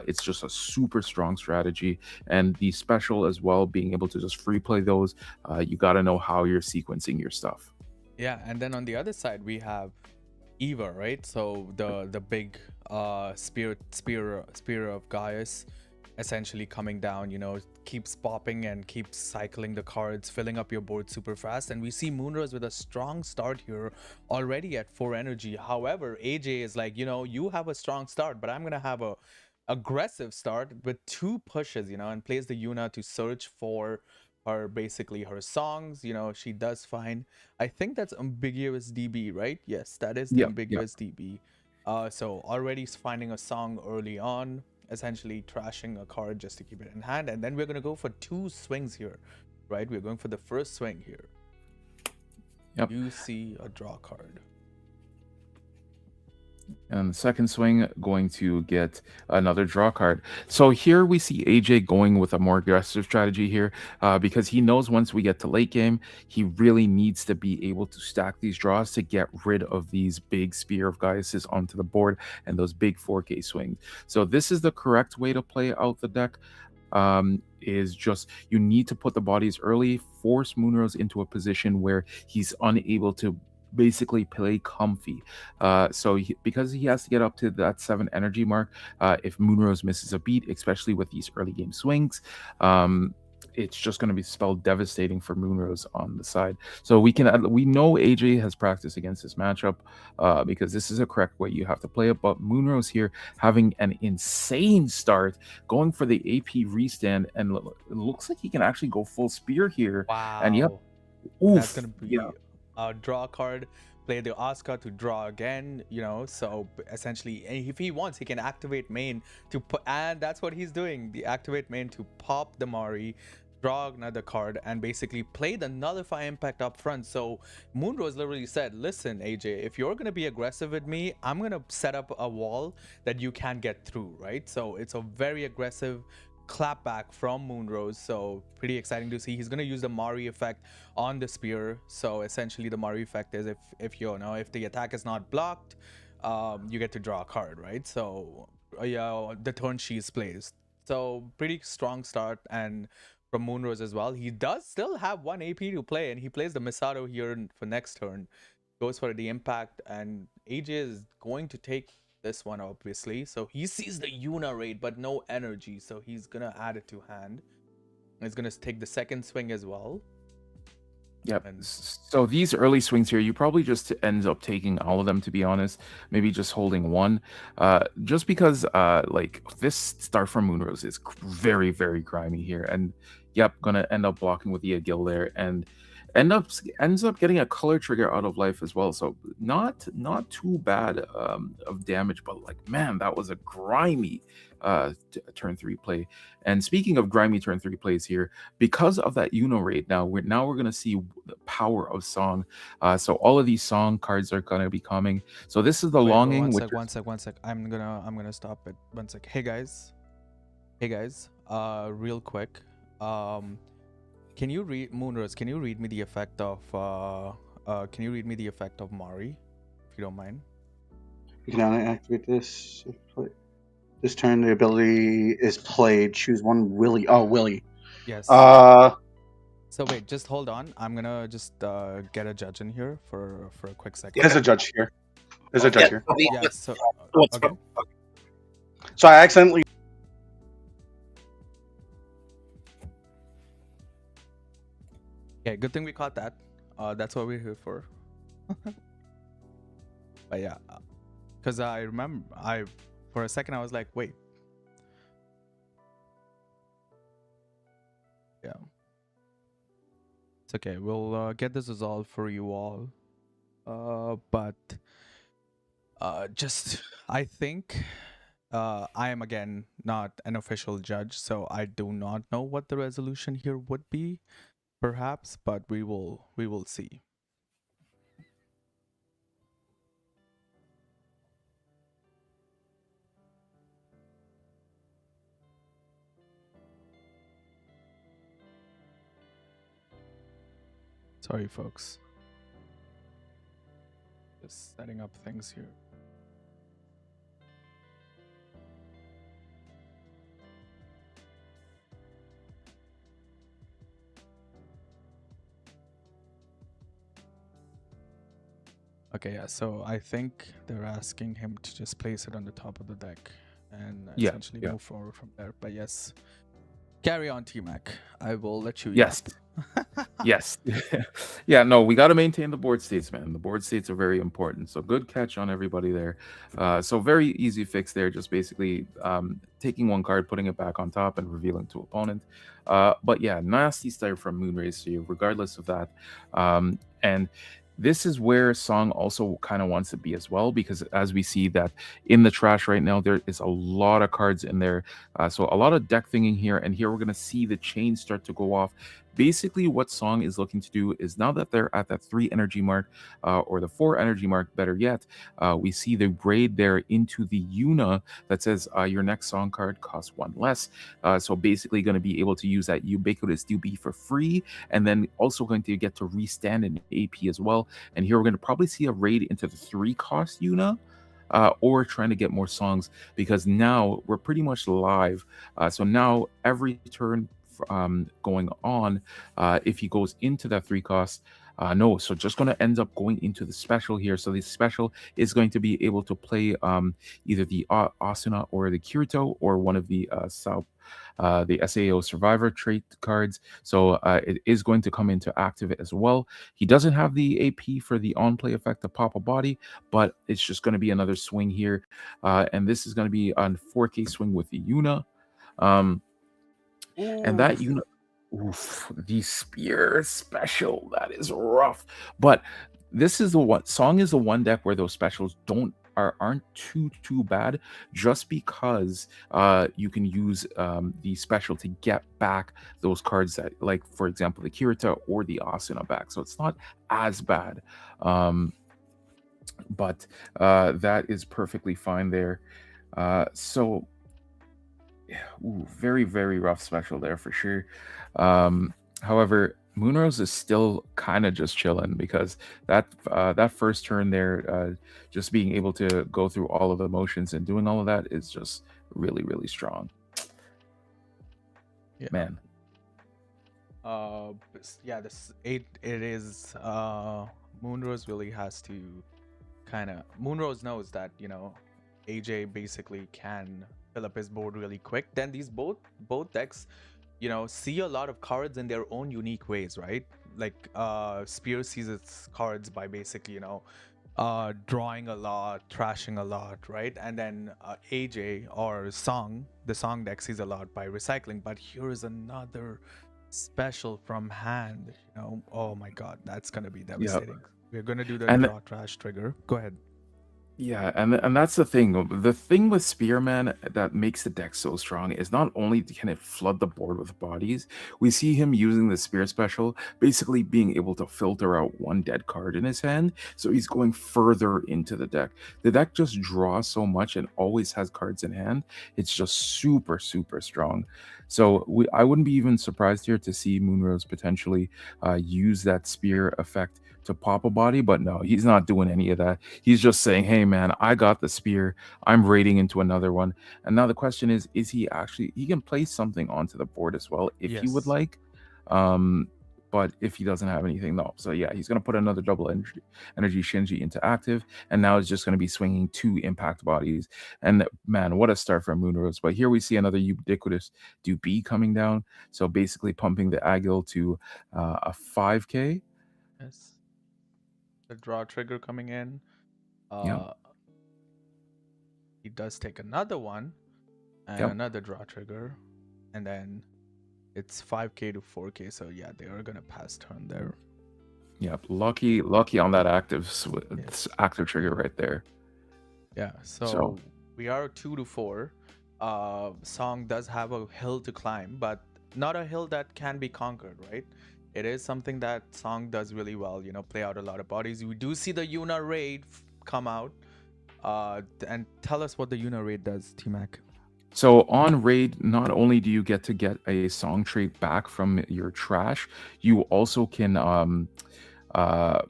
It's just a super strong strategy, and the special as well, being able to just free play those. You got to know how you're sequencing your stuff. Yeah, and then on the other side, we have Eva, right? So the big spear of Gaius essentially coming down, keeps popping and keeps cycling the cards, filling up your board super fast. And we see Moonrose with a strong start here already at 4 energy. However, AJ is like, you have a strong start, but I'm gonna have a aggressive start with 2 pushes, and plays the Yuna to search for her, basically her songs. She does find, I think that's ambiguous DB, right? Yes, that is the Yep. ambiguous DB. So already finding a song early on, essentially trashing a card just to keep it in hand. And then we're going to go for 2 swings here, right? We're going for the first swing here. Yep. You see a draw card. And the second swing, going to get another draw card. So here we see AJ going with a more aggressive strategy here, because he knows once we get to late game, he really needs to be able to stack these draws to get rid of these big Spear of Gaiuses onto the board and those big 4K swings. So this is the correct way to play out the deck. Is just you need to put the bodies early, force Moonrose into a position where he's unable to basically play comfy. Because he has to get up to that 7 energy mark, if Moonrose misses a beat, especially with these early game swings, it's just going to be spelled devastating for Moonrose on the side. So we know AJ has practiced against this matchup, because this is a correct way you have to play it. But Moonrose here having an insane start, going for the AP restand, and it looks like he can actually go full spear here. And yep, Wow. That's oof, going to yeah. be a draw card. Play the Oscar to draw again, so essentially if he wants, he can activate main to put, and that's what he's doing, the activate main to pop the Mari, draw another card, and basically play the nullify impact up front. So Moonrose literally said, listen AJ, if you're going to be aggressive with me, I'm going to set up a wall that you can't get through, right? So it's a very aggressive clapback from Moonrose. So pretty exciting to see. He's going to use the Mari effect on the spear. So essentially the Mari effect is if the attack is not blocked, you get to draw a card, right? So yeah, the turn she's placed. So pretty strong start, and from Moonrose as well. He does still have 1 AP to play, and he plays the Misato here for next turn. Goes for the impact, and AJ is going to take this one, obviously. So he sees the Yuna raid, but no energy. So he's gonna add it to hand. He's gonna take the second swing as well. Yep. And So these early swings here, you probably just ends up taking all of them, to be honest. Maybe just holding one, just because like this start from Moonrose is very grimy here, and yep, gonna end up blocking with the Agil there, and ends up getting a color trigger out of life as well. So not too bad of damage, but like man, that was a grimy turn three play. And speaking of grimy turn three plays here, because of that Uno raid, now we're gonna see the power of song. So all of these song cards are gonna be coming. So this is the Wait, longing, which is one sec. I'm gonna stop it. One sec. Hey guys. Real quick. Can you read Moonrose? Can you read me the effect of can you read me the effect of Mari, if you don't mind? You can only activate this. This turn, the ability is played. Choose one Willy. Oh, Willy. Yes. Uh, So wait, just hold on. I'm gonna just get a judge in here for a quick second. there's a judge here. There's a judge here. Yeah. So okay. So I accidentally. Okay. Good thing we caught that. That's what we're here for. But yeah, because I remember for a second I was like, wait. Yeah. It's okay. We'll get this resolved for you all. But just I think I am again not an official judge, so I do not know what the resolution here would be, perhaps, but we will see. Sorry, folks. Just setting up things here. Okay, yeah, so I think they're asking him to just place it on the top of the deck and yeah, essentially yeah. move forward from there. But yes, carry on, T-Mac. I will let you Yes. Yes. Yeah, no, we got to maintain the board states, man. The board states are very important. So good catch on everybody there. So very easy fix there. Just basically taking one card, putting it back on top, and revealing to opponent. But yeah, nasty start from Moonrace to you, regardless of that. And this is where Song also kind of wants to be as well, because as we see that in the trash right now, there is a lot of cards in there. So a lot of deck thinking here. And here we're going to see the chain start to go off. Basically, what Song is looking to do is now that they're at that 3 energy mark, or the 4 energy mark, better yet, we see the braid there into the Yuna that says your next Song card costs 1 less. So basically, going to be able to use that ubiquitous DB for free, and then also going to get to restand in AP as well. And here we're going to probably see a raid into the 3 cost Yuna. Or trying to get more songs, because now we're pretty much live. So now every turn going on, if he goes into that 3 cost, no, so just going to end up going into the special here. So the special is going to be able to play either the Asuna or the Kirito, or one of the the SAO survivor trait cards. So it is going to come into active as well. He doesn't have the AP for the on play effect of Pop a Body, but it's just going to be another swing here. And this is going to be on 4K swing with the Yuna. And that Yuna, oof, the spear special, that is rough. But this is the one Song is the one deck where those specials aren't too bad, just because you can use the special to get back those cards that, like for example the Kirita or the Asuna back, so it's not as bad. But that is perfectly fine there. So ooh, very very rough special there for sure. However, Moonrose is still kind of just chilling, because that first turn there, just being able to go through all of the motions and doing all of that is just really really strong. Yeah. Man. Yeah, it is Moonrose really has to Moonrose knows that, AJ basically can fill up his board really quick. Then these both decks, see a lot of cards in their own unique ways, right? Like Spear sees its cards by basically, drawing a lot, trashing a lot, right? And then AJ or the Song deck sees a lot by recycling. But here is another Special from hand, Oh my god, that's gonna be Yeah, devastating. We're gonna do the and draw trash trigger. Go ahead. yeah, and that's the thing. The thing with Spearman that makes the deck so strong is not only can it flood the board with bodies, we see him using the Spear special, basically being able to filter out one dead card in his hand. So he's going further into the deck. The deck just draws so much and always has cards in hand. It's just super, super strong. So I wouldn't be even surprised here to see Moonrose potentially use that Spear effect to pop a body, but no, he's not doing any of that. He's just saying, "Hey, man, I got the spear. I'm raiding into another one." And now the question is he actually he can place something onto the board as well if he would Yes. like. Um, but if he doesn't have anything, no. So yeah, he's gonna put another double energy Shinji into active, and now it's just gonna be swinging two impact bodies. And man, what a start from Moonrose! But here we see another ubiquitous Dubi coming down. So basically pumping the Agil to a 5K. Yes. The draw trigger coming in. Yep, Uh, he does take another one and yep. another draw trigger, and then it's 5k to 4k. So yeah, they are gonna pass turn there. Yep, lucky on that Yes. active trigger right there. Yeah. So So we are 2 to 4. Song does have a hill to climb, but not a hill that can be conquered, right? It is something that Song does really well. Play out a lot of bodies. We do see the Yuna raid come out. And tell us what the Yuna raid does, T-Mac. so on raid, not only do you get a song trait back from your trash, you also can uh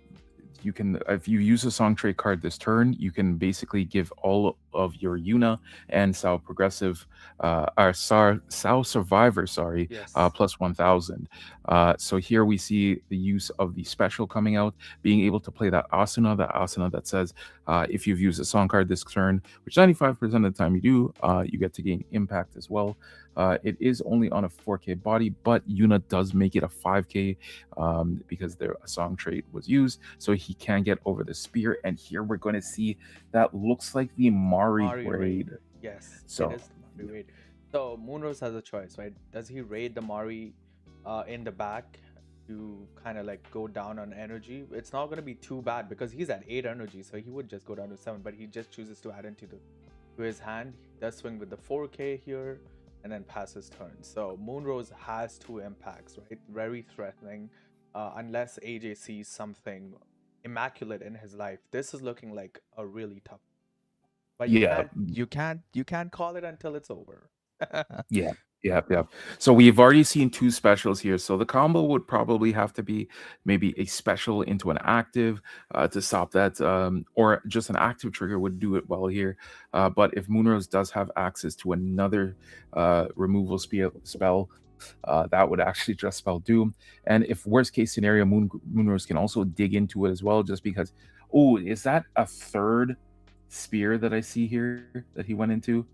you can if you use a song trait card this turn, you can basically give all of your Yuna and Sao Progressive or Sao Survivor, sorry, Yes. plus 1000. So here we see the use of the special coming out, being able to play that asuna that says if you've used a song card this turn, which 95% of the time you do, you get to gain impact as well. It is only on a 4K body, but Yuna does make it a 5K because their song trait was used, so he can get over the spear. And here we're going to see that looks like the Mari Mari raid. raid. Yes, it So is the Mari raid. So Moonrose has a choice, right? Does he raid the Mari in the back to kind of like go down on energy? It's not going to be too bad because he's at 8 energy, so he would just go down to 7, but he just chooses to add into to his hand. He does swing with the 4K here and then passes turn. So Moonrose has 2 impacts, right? Very threatening. Unless AJ sees something immaculate in his life, this is looking like a really tough. But you yeah, can't call it until it's over. yeah, yeah. So we've already seen two specials here. So the combo would probably have to be maybe a special into an active to stop that, or just an active trigger would do it well here. But if Moonrose does have access to another removal spell, that would actually just spell Doom. And if worst case scenario, Moonrose can also dig into it as well, just because. Oh, is that a third spear that I see here that he went into?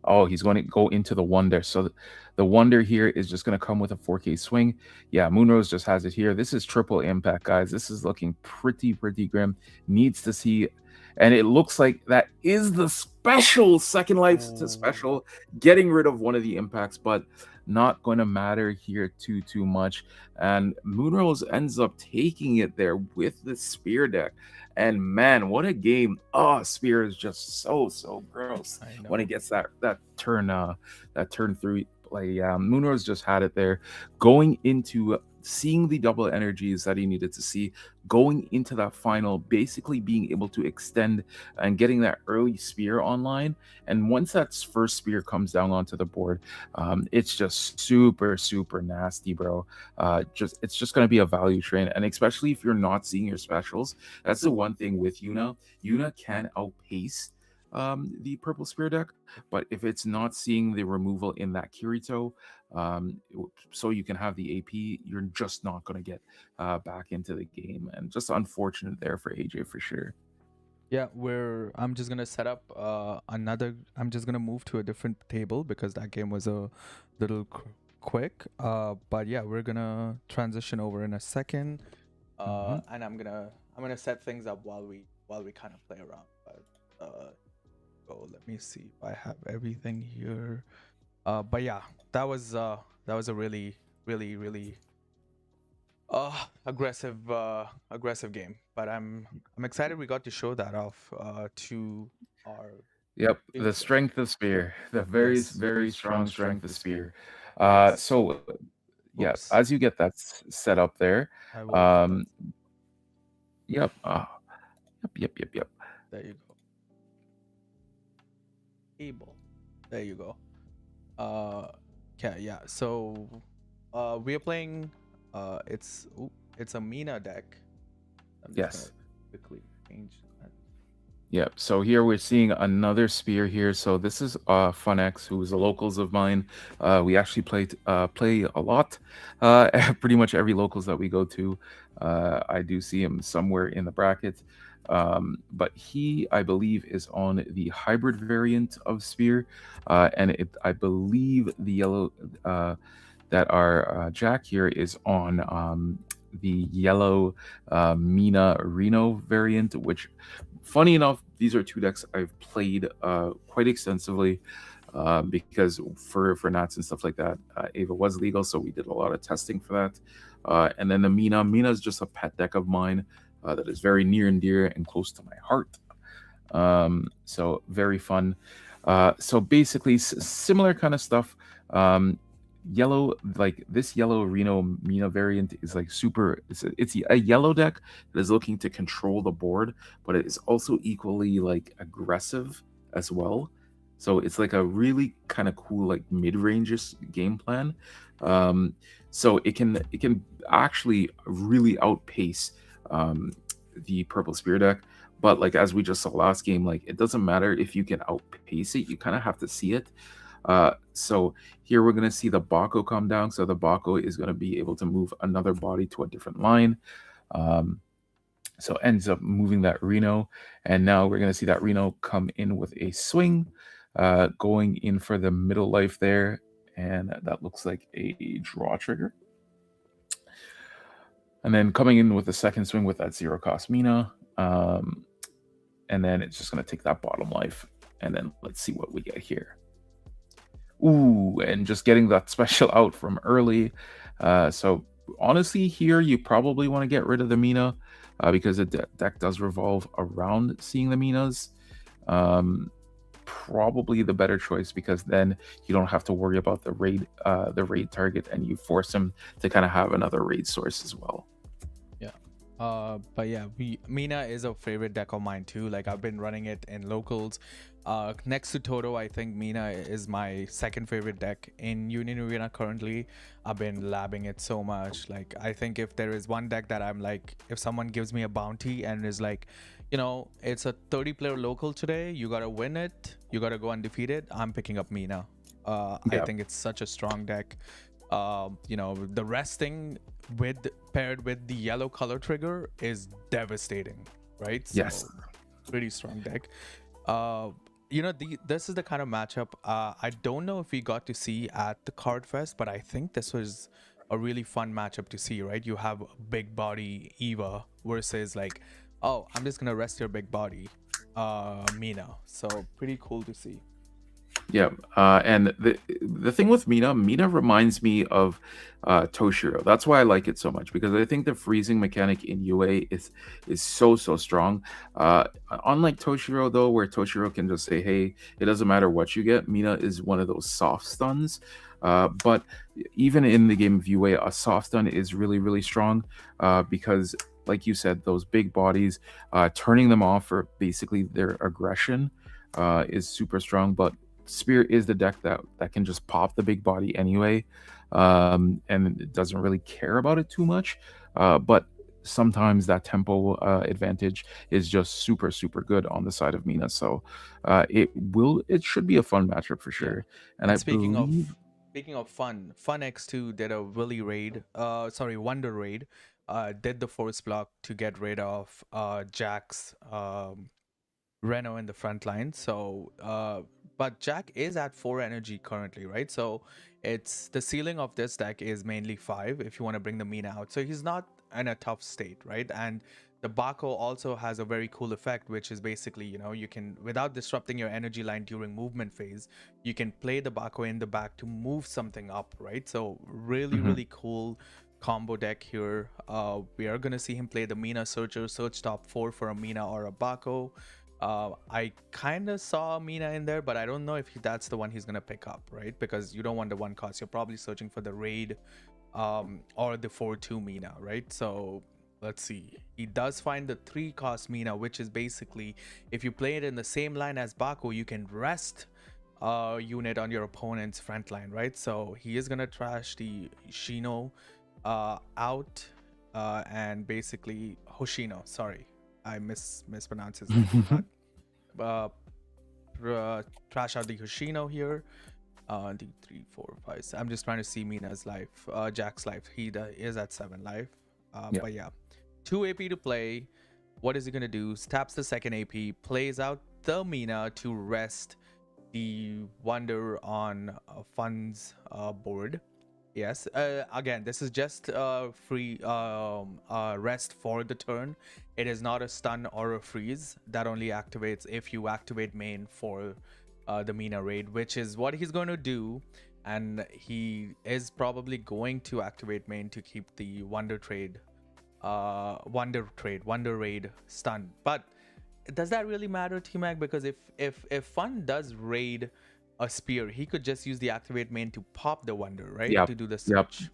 Oh, he's going to go into the Wonder. So the Wonder here is just going to come with a 4K swing. Yeah, Moonrose just has it here. This is triple impact, guys. This is looking pretty grim. Needs to see. And it looks like that is the special second life Oh, special, getting rid of one of the impacts, but not going to matter here too much. And Moonrose ends up taking it there with the spear deck. And man, what a game! Oh, spear is just so gross I when it know. gets that turn through play. Yeah, Moonrose just had it there, going into seeing the double energies that he needed to see, going into that final, basically being able to extend and getting that early spear online. And once that first spear comes down onto the board, it's just super nasty, bro. Just it's just going to be a value train, and especially if you're not seeing your specials. That's the one thing with Yuna. Yuna can outpace the purple spear deck, but if it's not seeing the removal in that Kirito, so you can have the AP, you're just not going to get back into the game, and just unfortunate there for AJ for sure. Yeah, I'm just gonna set up another. I'm just gonna move to a different table because that game was a little quick. But yeah, we're gonna transition over in a second. Hmm. And I'm gonna set things up while we kind of play around. But let me see if I have everything here. But yeah, that was a really really aggressive game. But I'm excited we got to show that off to our Yep, the viewers. strength of spear, the very Yes. very strong strength of spear. Yes. So yeah, Oops. as you get that set up there, I will get that. um, yep, yep. There you go. Able. There you go. Uh, okay, yeah. So, we are playing. It's a Mina deck. I'm just gonna Yes. quickly change that. Yep. So here we're seeing another spear here. So this is FunX, who is a locals of mine. We actually play a lot. Pretty much every locals that we go to, I do see him somewhere in the bracket. But he, I believe, is on the hybrid variant of spear, and I believe the yellow that our Jack here is on the yellow Mina Reno variant, which, funny enough, these are two decks I've played quite extensively because for Nats and stuff like that, Ava was legal, so we did a lot of testing for that. And then the Mina is just a pet deck of mine that is very near and dear and close to my heart. So very fun. So basically, similar kind of stuff. Yellow, like this yellow Reno Mina variant is like super. It's a yellow deck that is looking to control the board, but it is also equally like aggressive as well. So it's like a really kind of cool like mid-range game plan. Um, so it can actually really outpace um, the purple spear deck. But like as we just saw last game, like it doesn't matter if you can outpace it, you kind of have to see it. So here we're going to see the Baco come down. So the Baco is going to be able to move another body to a different line. Um, so ends up moving that Reno. And now we're going to see that Reno come in with a swing, going in for the middle life there. And that looks like a draw trigger. And then coming in with a second swing with that zero cost Mina. And then it's just going to take that bottom life. And then let's see what we get here. Ooh, and just getting that special out from early. So honestly, here you probably want to get rid of the Mina because the deck does revolve around seeing the Minas. Probably the better choice because then you don't have to worry about the raid target, and you force him to kind of have another raid source as well. Yeah. But yeah, Mina is a favorite deck of mine too. Like I've been running it in locals. Next to Toto, I think Mina is my second favorite deck in Union Arena currently. I've been labbing it so much. Like I think if there is one deck that I'm like, if someone gives me a bounty and is like, it's a 30-player local today, you gotta win it, you gotta go undefeated, I'm picking up Mina. I Yeah. think it's such a strong deck. The resting paired with the yellow color trigger is devastating, right? So Yes. pretty strong deck. This is the kind of matchup I don't know if we got to see at the Card Fest, but I think this was a really fun matchup to see, right? You have big body Eva versus like, oh, I'm just gonna rest your big body, Mina. So pretty cool to see. Yeah, and the thing with Mina reminds me of Toshiro. That's why I like it so much because I think the freezing mechanic in UA is so strong. Unlike Toshiro though, where Toshiro can just say, "Hey, it doesn't matter what you get." Mina is one of those soft stuns. But even in the game of UA, a soft stun is really strong because, like you said, those big bodies, turning them off for basically their aggression is super strong. But Spear is the deck that can just pop the big body anyway, and it doesn't really care about it too much. But sometimes that tempo advantage is just super good on the side of Mina. So it should be a fun matchup for Yeah. sure. And And I speaking believe of Fun X2 did a Willy raid, Wonder raid, did the force block to get rid of Jack's Reno in the front line. So but Jack is at 4 energy currently, right? So it's the ceiling of this deck is mainly 5 if you want to bring the Mina out. So he's not in a tough state, right? And The Bako also has a very cool effect, which is basically, you can, without disrupting your energy line during movement phase, you can play the Bako in the back to move something up, right? So really, Hmm. really cool combo deck here. We are gonna see him play the Mina Searcher, search top 4 for a Mina or a Bako. I kind of saw Mina in there, but I don't know if that's the one he's gonna pick up, right? Because you don't want the one cost. You're probably searching for the raid, or the 4/2 Mina, right? So let's see. He does find the 3 cost Mina, which is basically, if you play it in the same line as Baku, you can rest a unit on your opponent's front line, right? So he is gonna trash the Shino out, and basically Hoshino. Sorry, I mispronounced his name. Uh, Trash out the Hoshino here. The 3, 4, 5. I'm just trying to see Mina's life. Jack's life. He is at 7 life. Yeah. But yeah, 2 AP to play. What is he gonna do? Taps the second AP, plays out the Mina to rest the Wonder on Fun's board. Yes. Again, this is just free rest for the turn. It is not a stun or a freeze. That only activates if you activate main for the Mina raid, which is what he's going to do. And he is probably going to activate main to keep the Wonder raid stun. But does that really matter, T-Mac? Because if Fun does raid a spear, he could just use the activate main to pop the Wonder, right? Yep. To do the Yep. search.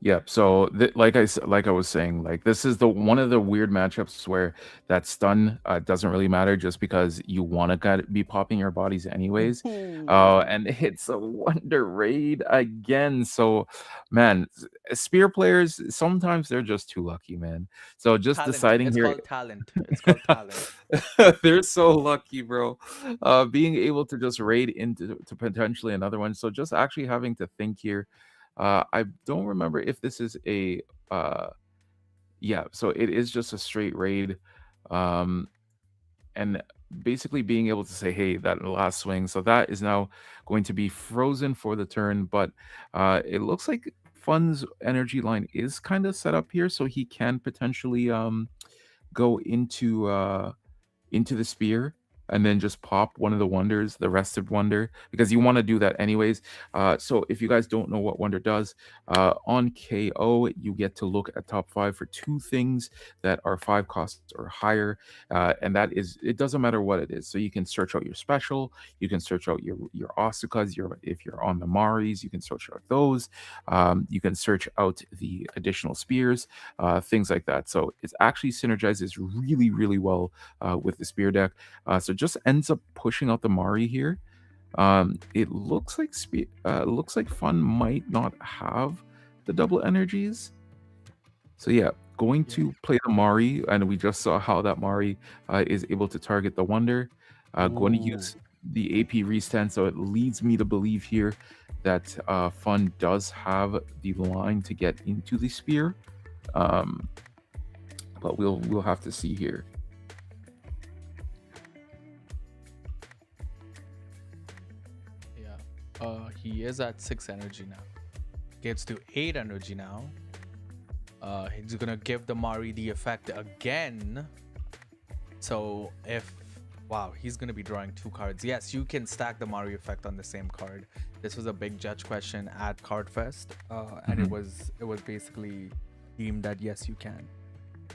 Yep. So, like I was saying, like this is the one of the weird matchups where that stun doesn't really matter, just because you want to be popping your bodies anyways. Ooh. And it's a Wonder Raid again. So, man, spear players sometimes they're just too lucky, man. So just Talent. deciding It's here, called talent. It's called talent. they're so lucky, bro. Being able to just raid into to potentially another one. So just actually having to think here. I don't remember if this is a yeah, so it is just a straight raid. Um and basically being able to say, hey, that last swing, so that is now going to be frozen for the turn, but it looks like Fun's energy line is kind of set up here, so he can potentially go into the spear and then just pop one of the wonders, the rested wonder, because you want to do that anyways. So if you guys don't know what wonder does, on KO, you get to look at top 5 for 2 things that are 5 costs or higher. And that is, it doesn't matter what it is. So you can search out your special, you can search out your Asukas, if you're on the Maris, you can search out those. You can search out the additional spears, things like that. So it actually synergizes really, really well with the spear deck. So just ends up pushing out the Mari here. It looks like Fun might not have the double energies. So yeah, going to play the Mari, and we just saw how that Mari is able to target the Wonder. Going to use the AP restand, so it leads me to believe here that Fun does have the line to get into the spear. But we'll have to see here. He is at 6 energy now. Gets to 8 energy now. He's gonna give the Mari the effect again. So wow, he's gonna be drawing 2 cards. Yes, you can stack the Mari effect on the same card. This was a big judge question at Cardfest, and it was basically deemed that yes, you can.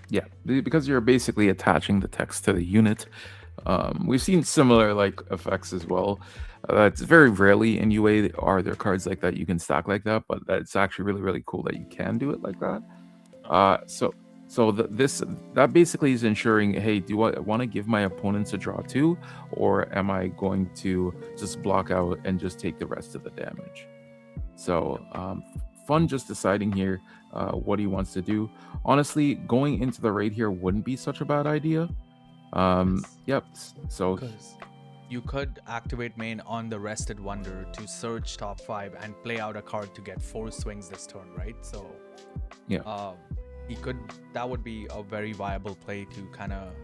Yeah, because you're basically attaching the text to the unit. We've seen similar like effects as well. It's very rarely in UA are there cards like that you can stack like that, but it's actually really, really cool that you can do it like that. That basically is ensuring, hey, do I want to give my opponents a draw too, or am I going to just block out and just take the rest of the damage? So Fun just deciding here what he wants to do. Honestly, going into the raid here wouldn't be such a bad idea. Yep. So because you could activate main on the rested wonder to search top 5 and play out a card to get 4 swings this turn, right? So yeah, that would be a very viable play to kind of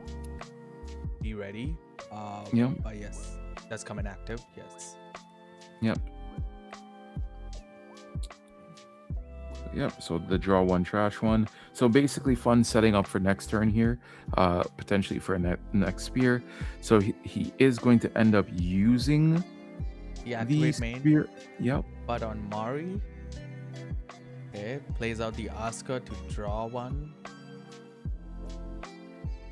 be ready. Yeah. But yes, that's coming active. Yes. Yep. Yep. So the draw 1, trash 1. So basically, fun setting up for next turn here, potentially for a next spear. So he is going to end up using He the activate main, spear. Yep. but on Mari, okay, plays out the Asker to draw one.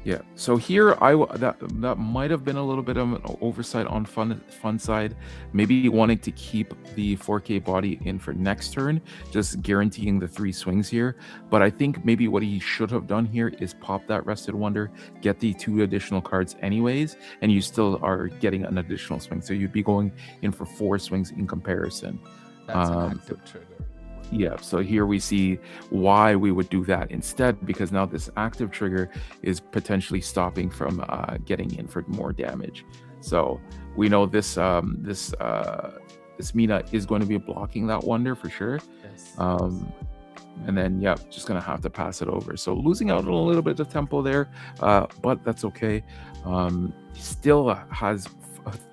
Yeah. So here, that might have been a little bit of an oversight on fun side. Maybe wanting to keep the 4K body in for next turn, just guaranteeing the 3 swings here. But I think maybe what he should have done here is pop that Rested Wonder, get the 2 additional cards anyways, and you still are getting an additional swing. So you'd be going in for 4 swings in comparison. That's an active trigger. Yeah, so here we see why we would do that instead, because now this active trigger is potentially stopping from getting in for more damage. So we know this Mina is going to be blocking that Wonder for sure. Yes. And then, yeah, just going to have to pass it over. So losing out on a little bit of tempo there, but that's okay. Still has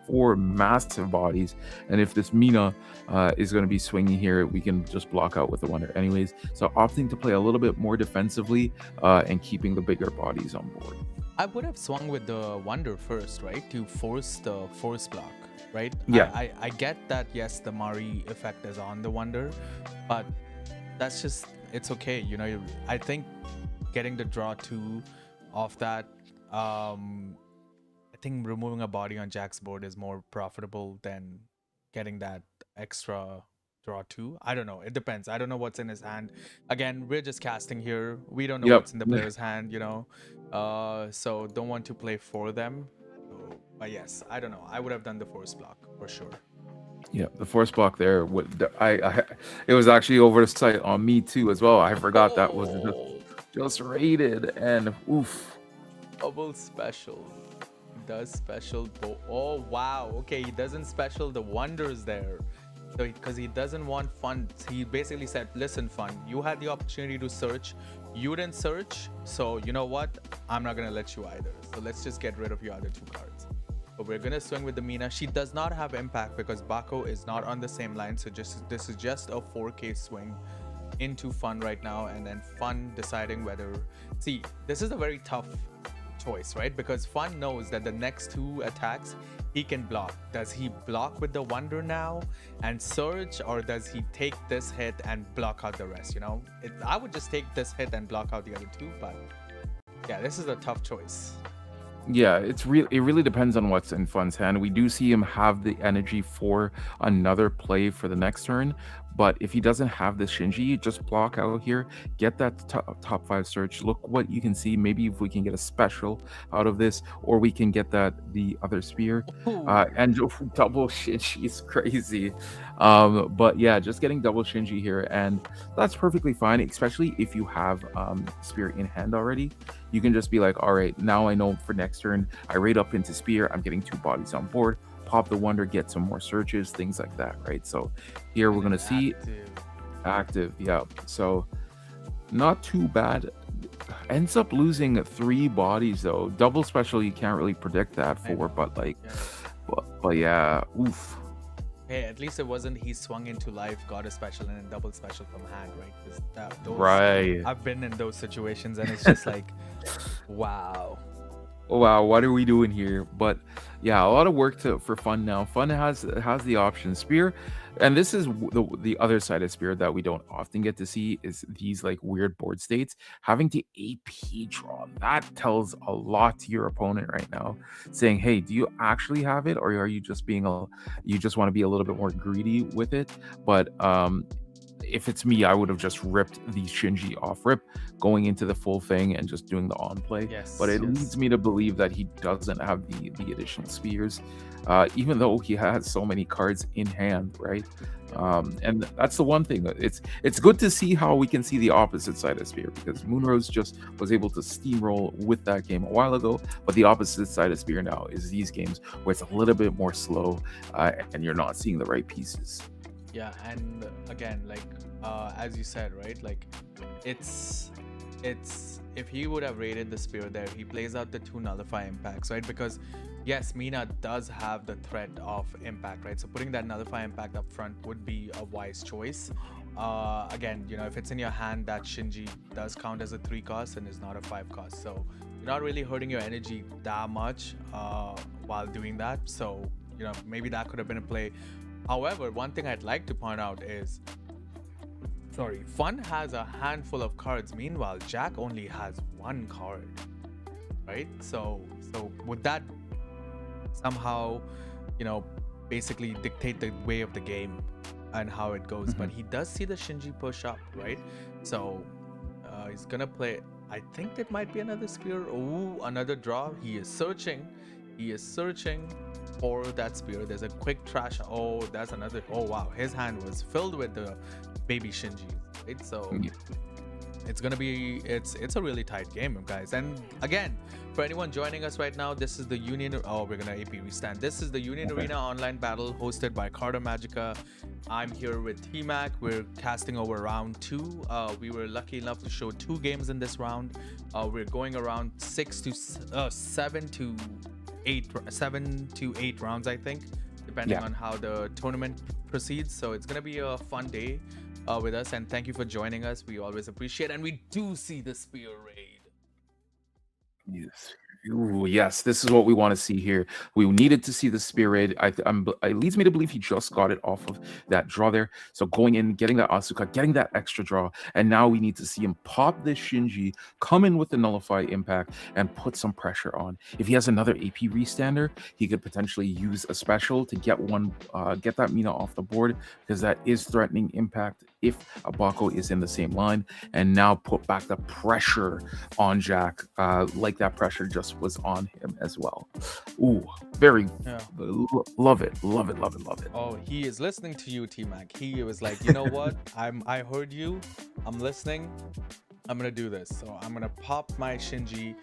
4 massive bodies, and if this Mina is going to be swinging here, we can just block out with the Wonder anyways. So opting to play a little bit more defensively and keeping the bigger bodies on board. I would have swung with the Wonder first, right, to force the force block, right? Yeah. I get that, yes, the Mari effect is on the Wonder, but that's just, it's okay, you know. I think getting the draw 2 off that, I think removing a body on Jack's board is more profitable than getting that extra draw 2. I don't know. It depends. I don't know what's in his hand. Again, we're just casting here. We don't know Yep. what's in the player's hand, you know. So don't want to play for them. So, but yes, I don't know. I would have done the force block for sure. Yeah, the force block there. It was actually oversight on me too as well. I forgot that was just rated, and oof. Double special. Does special. Oh wow. Okay, he doesn't special the Wonders there. So because he doesn't want fun, he basically said, listen, fun, you had the opportunity to search, you didn't search, so you know what, I'm not gonna let you either, so let's just get rid of your other 2 cards. But we're gonna swing with the Mina. She does not have impact because Bako is not on the same line, so this is just a 4K swing into fun right now, and then fun deciding whether, see, this is a very tough choice, right? Because fun knows that the next 2 attacks he can block. Does he block with the Wonder now and surge, or does he take this hit and block out the rest? You know, I would just take this hit and block out the other 2, but yeah, this is a tough choice. Yeah, it really depends on what's in Fun's hand. We do see him have the energy for another play for the next turn, but if he doesn't have the Shinji, just block out here, get that top 5 search. Look what you can see. Maybe if we can get a special out of this, or we can get the other spear, and double Shinji is crazy. But yeah, just getting double Shinji here, and that's perfectly fine, especially if you have spear in hand already. You can just be like, all right, now I know for next turn, I raid up into spear, I'm getting 2 bodies on board, pop the Wonder, get some more searches, things like that, right? So here we're going to see active. Yeah. So not too bad. Ends up losing 3 bodies though. Double special, you can't really predict that for, but like, but yeah, oof. Hey, at least it wasn't he swung into life, got a special, and then double special from hand, right? Right. I've been in those situations, and it's just like, wow. Wow, what are we doing here? But yeah, a lot of work for Fun now. Fun has the option spear, and this is the other side of spear that we don't often get to see, is these like weird board states. Having to AP draw, that tells a lot to your opponent right now, saying, hey, do you actually have it, or are you just you just want to be a little bit more greedy with it? But if it's me, I would have just ripped the Shinji off rip, going into the full thing and just doing the on play. Yes, but it leads me to believe that he doesn't have the additional spears, even though he has so many cards in hand, right? And that's the one thing. It's good to see how we can see the opposite side of spear, because Moonrose just was able to steamroll with that game a while ago, but the opposite side of spear now is these games where it's a little bit more slow, and you're not seeing the right pieces. Yeah, and again, like as you said, right, like it's if he would have raided the spear there, he plays out the 2 nullify impacts, right? Because yes, Mina does have the threat of impact, right? So putting that nullify impact up front would be a wise choice. Again, if it's in your hand, that Shinji does count as a 3 cost and is not a 5 cost. So you're not really hurting your energy that much while doing that. So, maybe that could have been a play. However, one thing I'd like to point out is, sorry, Fun has a handful of cards. Meanwhile, Jack only has 1 card, right? So would that somehow, you know, basically dictate the way of the game and how it goes? But he does see the Shinji push up, right? So he's gonna play. I think that might be another spear. Oh, another draw. He is searching. He is searching for that spear. There's a quick trash. Oh, that's another. Oh wow, his hand was filled with the baby Shinji. Right? So it's gonna be it's a really tight game, guys. And again, for anyone joining us right now, this is the Union. Oh, we're gonna AP restand. This is the Union Arena online battle hosted by Carta Magica. I'm here with TMac. We're casting over round 2. We were lucky enough to show 2 games in this round. We're going around 7 to 8 rounds, I think, depending on how the tournament proceeds. So it's gonna be a fun day with us, and thank you for joining us. We always appreciate, and we do see the spear raid. Yes. Ooh, yes, this is what we want to see here. We needed to see the spirit. It leads me to believe he just got it off of that draw there. So going in, getting that Asuka, getting that extra draw, and now we need to see him pop this Shinji, come in with the nullify impact, and put some pressure on. If he has another AP restander, he could potentially use a special to get that Mina off the board, because that is threatening impact if Abako is in the same line, and now put back the pressure on Jack, like that pressure just was on him as well. Ooh, very love it. Oh, he is listening to you, T-Mac. He was like, you know what? I heard you. I'm listening. I'm gonna do this. So I'm gonna pop my Shinji,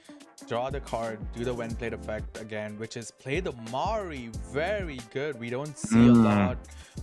draw the card, do the when played effect again, which is play the Mari. Very good. We don't see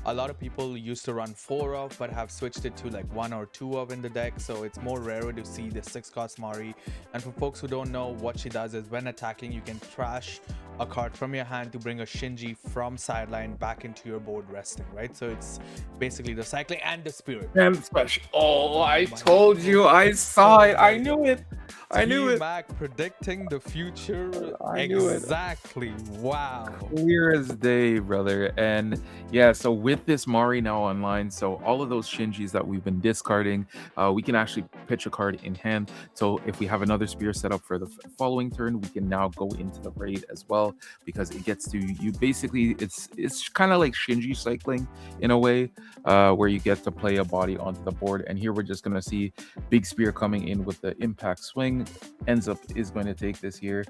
a lot of people used to run 4 of, but have switched it to like 1 or 2 of in the deck. So it's more rarer to see the 6 cost Mari. And for folks who don't know, what she does is when attacking, you can trash a card from your hand to bring a Shinji from sideline back into your board resting, right? So it's basically the cycling and the spirit. And special. Oh, I told you. I saw it. I knew it. I knew it. Mac predicting the future. I knew it. Exactly. Wow. Clear as day, brother. And yeah, so with this Mari now online, so all of those Shinjis that we've been discarding, we can actually pitch a card in hand. So if we have another spear set up for the following turn, we can now go into the raid as well, because it gets to you. Basically, it's kind of like Shinji cycling in a way, where you get to play a body onto the board. And here we're just gonna see big spear coming in with the impact swing. Is going to take this here.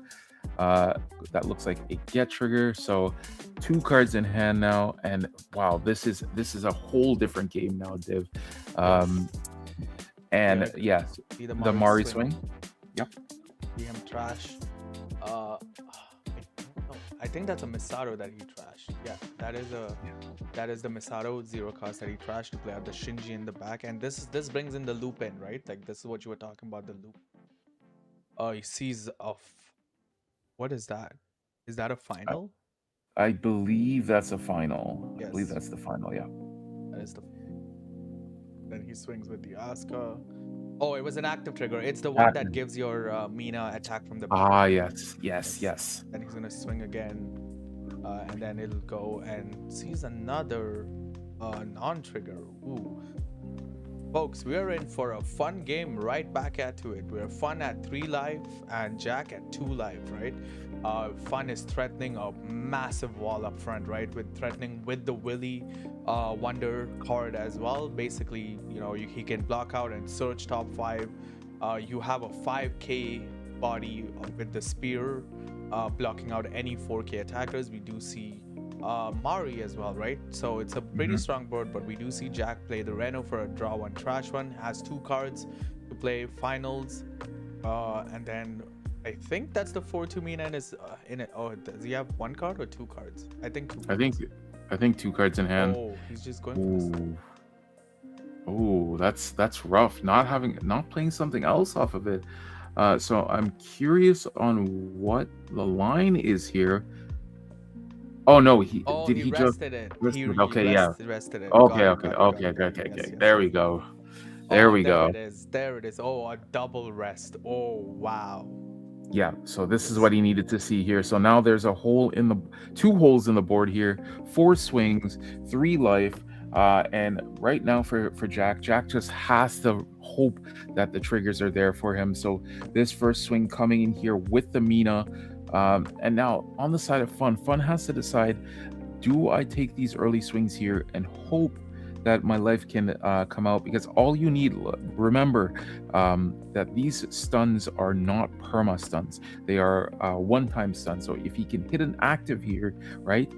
That looks like a get trigger. So 2 cards in hand now, and wow, this is a whole different game now, Div. And yes, the Mari swing. Yep. See him trash. I think that's a Misato that he trashed. Yeah, that is the Misato 0 cost that he trashed to play out the Shinji in the back. And this brings in the loop in, right? Like this is what you were talking about, the loop. He sees what is that? Is that a final? I believe that's a final. Yes. I believe that's the final, yeah. That is the. Then he swings with the Asuka. Oh, it was an active trigger. It's the one that gives your Mina attack from the back. Ah, yes. Then he's gonna swing again, and then it'll go and sees another non-trigger. Ooh. Folks, we are in for a fun game right back at it. We're Fun at 3 life and Jack at 2 life, right? Fun is threatening a massive wall up front, right? Threatening with the Willy Wonder card as well. Basically, he can block out and search top 5. You have a 5k body with the spear, blocking out any 4k attackers. We do see Mari as well, right? So it's a pretty strong board, but we do see Jack play the Reno for a draw 1 trash 1, has 2 cards to play finals, and then I think that's the 4-2 Mina is in it. Oh, does he have 1 card or 2 cards? I think 2 cards. I think 2 cards in hand. Oh, he's just going for this. Oh, that's rough. Not playing something else off of it. So I'm curious on what the line is here. Oh no, Oh, did he he just rested it. He listed? Okay, yeah. rested it. Got Okay, it. okay, Got it. Got okay, it. okay, Got it. okay, Yes. okay. Yes. There Yes. we go. There Oh, we there go. it is. There it is. Oh, a double rest. Oh, wow. Yeah, so this is Yes. what he needed to see here. So now there's a hole in the two holes in the board here, 4 swings, 3 life. And right now for Jack just has to hope that the triggers are there for him. So this first swing coming in here with the Mina. And now on the side of Fun has to decide, do I take these early swings here and hope that my life can come out? Because all you need, remember that these stuns are not perma stuns. They are one-time stuns. So if he can hit an active here, right,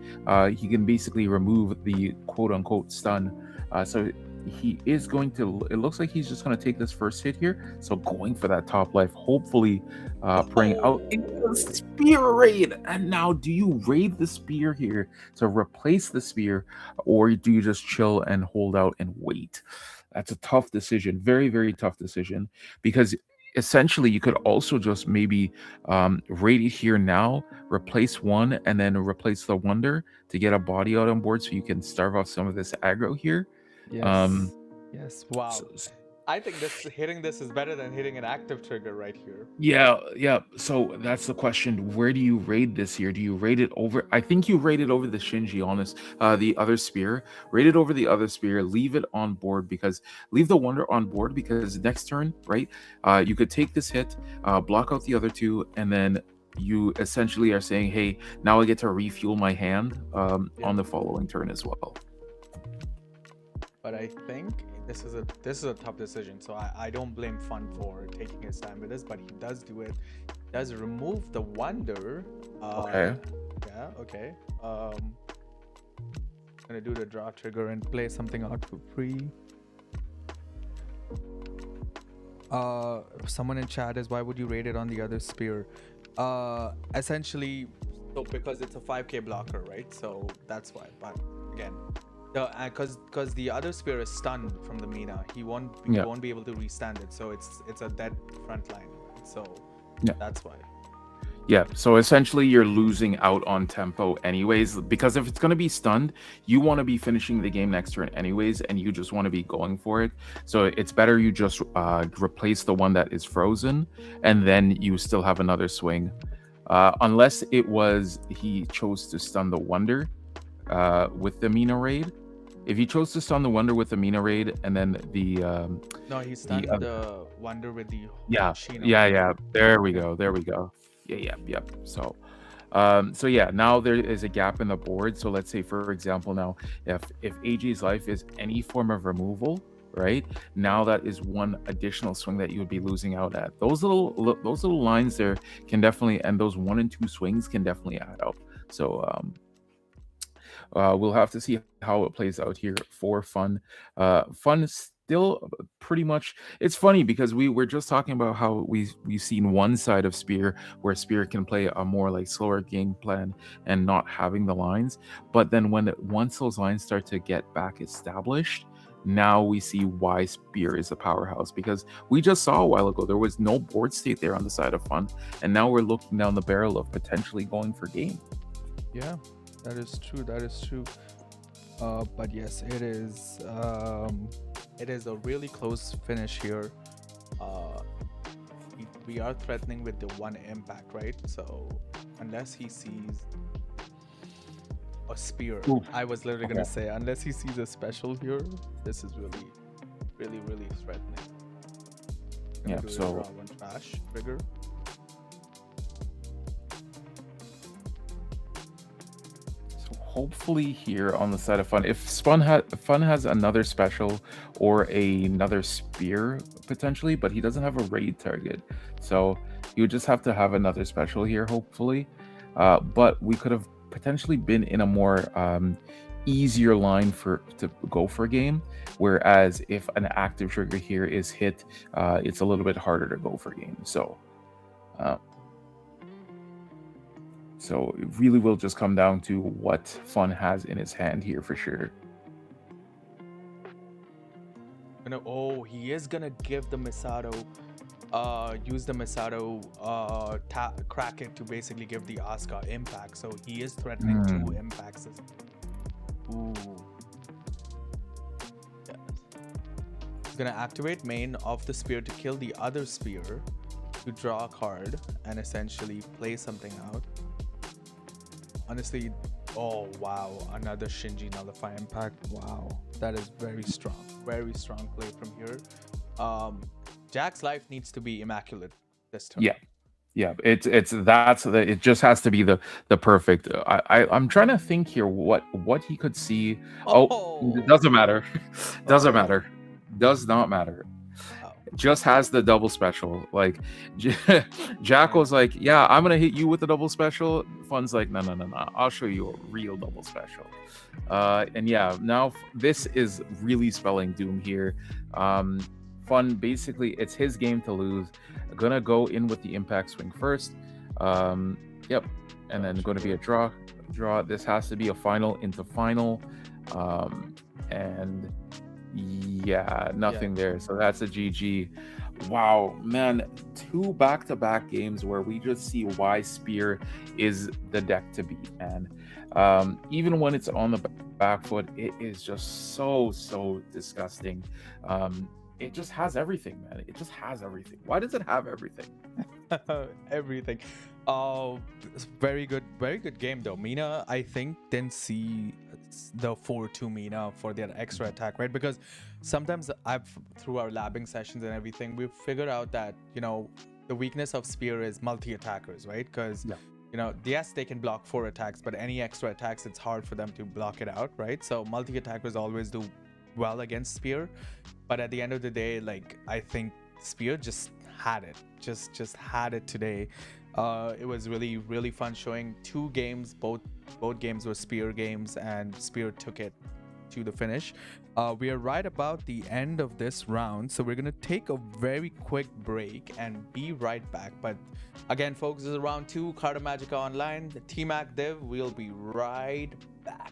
he can basically remove the quote-unquote stun. So he is going to, it looks like he's just going to take this first hit here. So going for that top life, hopefully praying out into the Oh. spear raid. And now do you raid the spear here to replace the spear, or do you just chill and hold out and wait? That's a tough decision, very, very tough decision, because essentially you could also just maybe raid it here now, replace one, and then replace the wonder to get a body out on board so you can starve off some of this aggro here. Um, Yes. Yes. Wow. s- I think hitting this is better than hitting an active trigger right here. Yeah, yeah. So that's the question. Where do you raid this here? Do you raid it over? I think you raid it over the Shinji, honest. The other spear. Raid it over the other spear. Leave it on board because leave the wonder on board because next turn, right? You could take this hit, block out the other two, and then you essentially are saying, "Hey, now I get to refuel my hand Yeah. on the following turn as well." But I think this is a tough decision. So I don't blame Fun for taking his time with this, but he does do it. He does remove the wonder. Okay. Yeah. Okay. Gonna do the draw trigger and play something out for free. Someone in chat is, why would you raid it on the other spear? Essentially, so because it's a 5k blocker, right? So that's why. But again, because the other spear is stunned from the Mina, he won't be able to restand it. So it's a dead front line. So that's why. Yeah, so essentially you're losing out on tempo anyways, because if it's going to be stunned, you want to be finishing the game next turn anyways, and you just want to be going for it. So it's better you just replace the one that is frozen, and then you still have another swing. Unless it was he chose to stun the Wonder with the Mina Raid. If he chose to stun the Wonder with the Mina Raid, and then the... no, he stunned the Wonder with the Shino. Yeah. There we go. Yeah. So yeah, now there is a gap in the board. So let's say, for example, now if AJ's life is any form of removal, right? Now that is one additional swing that you would be losing out at. Those little lines there can definitely, and those 1 and 2 swings can definitely add up. So we'll have to see how it plays out here for Fun. Fun still pretty much, it's funny because we were just talking about how we've seen one side of Spear where Spear can play a more like slower game plan and not having the lines, but then once those lines start to get back established, now we see why Spear is a powerhouse, because we just saw a while ago there was no board state there on the side of Fun, and now we're looking down the barrel of potentially going for game. Yeah, that is true. But yes, it is a really close finish here. We are threatening with the 1 impact, right? So unless he sees a spear, I was literally gonna say, unless he sees a special here, this is really threatening. Yeah, so one trash trigger. Hopefully here on the side of Fun, if Fun has another special or another spear potentially, but he doesn't have a raid target, so you would just have to have another special here, hopefully. But we could have potentially been in a more easier line to go for a game, whereas if an active trigger here is hit, it's a little bit harder to go for a game. So it really will just come down to what Fun has in his hand here for sure. He is gonna give the Misato use the Misato crack it to basically give the Asuka impact. So he is threatening two Mm. impacts. Ooh. Yes. He's gonna activate main of the spear to kill the other spear, to draw a card and essentially play something out. Honestly, oh wow, another Shinji nullify impact. Wow, that is very strong play from here. Jack's life needs to be immaculate this turn. Yeah. Yeah, it just has to be the perfect. I'm trying to think here what he could see. Oh, it Oh, doesn't matter. all Doesn't right. matter. Does not matter. Wow. Just has the double special. Like Jack Right. was like, "Yeah, I'm gonna hit you with the double special." Fun's like, "No, no, no, no. I'll show you a real double special." And yeah, now this is really spelling doom here. Um, Fun, basically, it's his game to lose. Gonna go in with the impact swing first. Um, yep, and then going to be a draw. Draw. This has to be a final into final. And yeah, Yeah. nothing there. So that's a GG. Wow, man, two back-to-back games where we just see why Spear is the deck to beat, man. Even when it's on the back foot, it is just so disgusting. It just has everything, man. It just has everything. Why does it have everything? Everything. Very good game though. Mina, I think, didn't see the 4-2 Mina for their extra attack, right? Because sometimes through our labbing sessions and everything, we've figured out that, the weakness of Spear is multi-attackers, right? Because, Yeah. yes, they can block 4 attacks, but any extra attacks, it's hard for them to block it out, right? So multi-attackers always do well against Spear. But at the end of the day, like, I think Spear just had it, just had it today. It was really fun showing 2 games. Both games were Spear games, and Spear took it to the finish. We are right about the end of this round, so we're gonna take a very quick break and be right back. But again, folks, this is round 2, Carta Magica Online, the TMac Div. We'll be right back.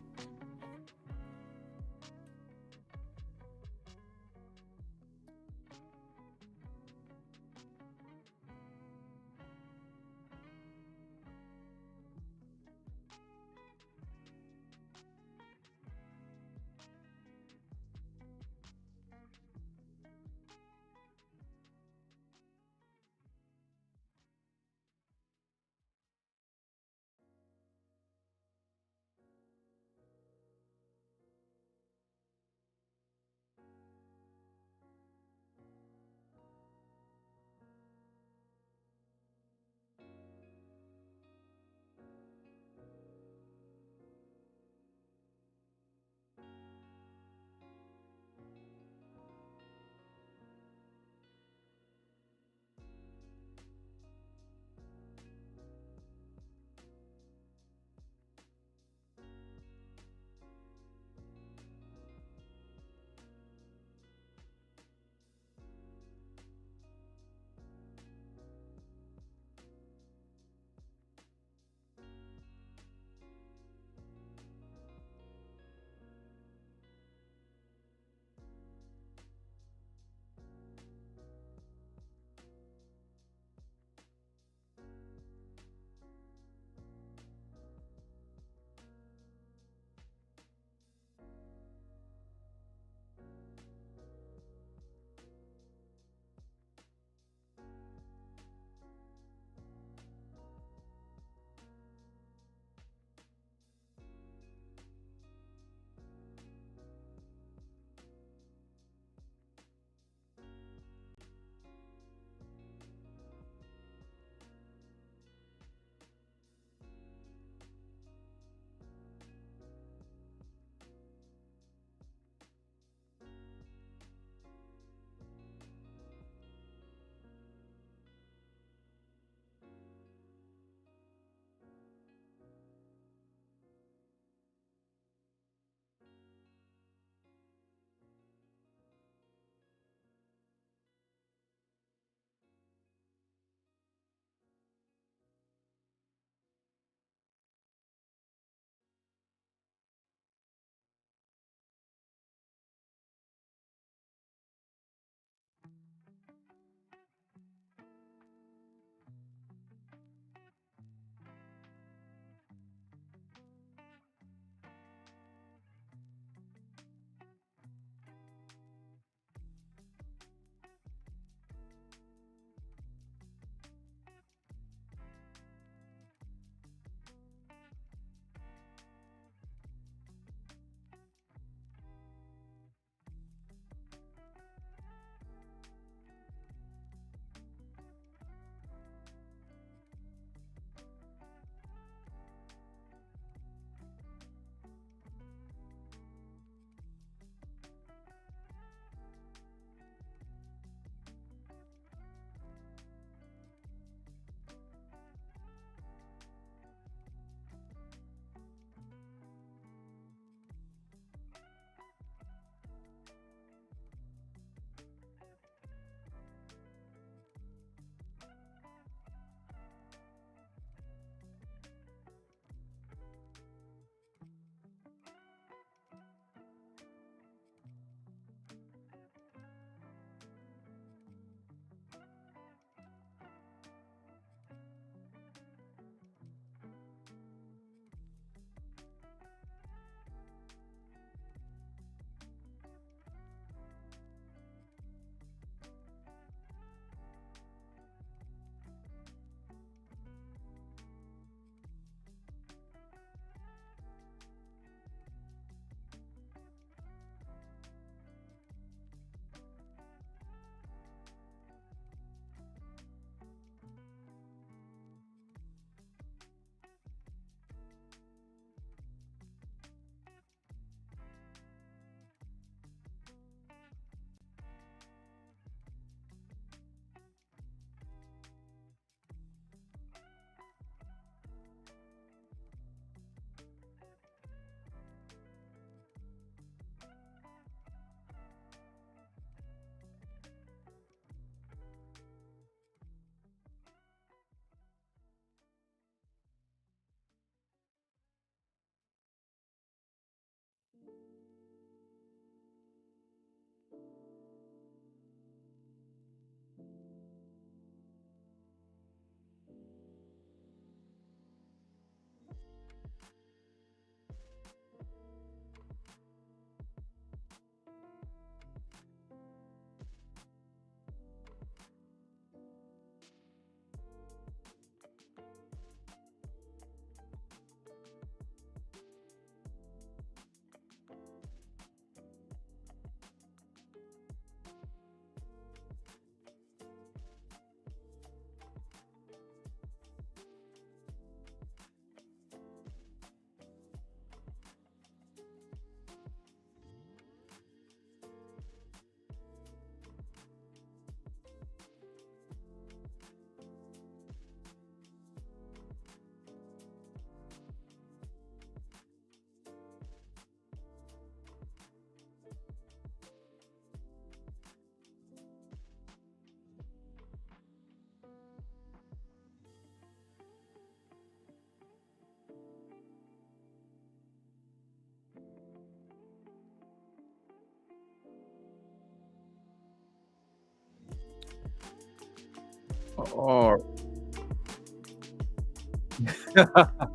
Oh,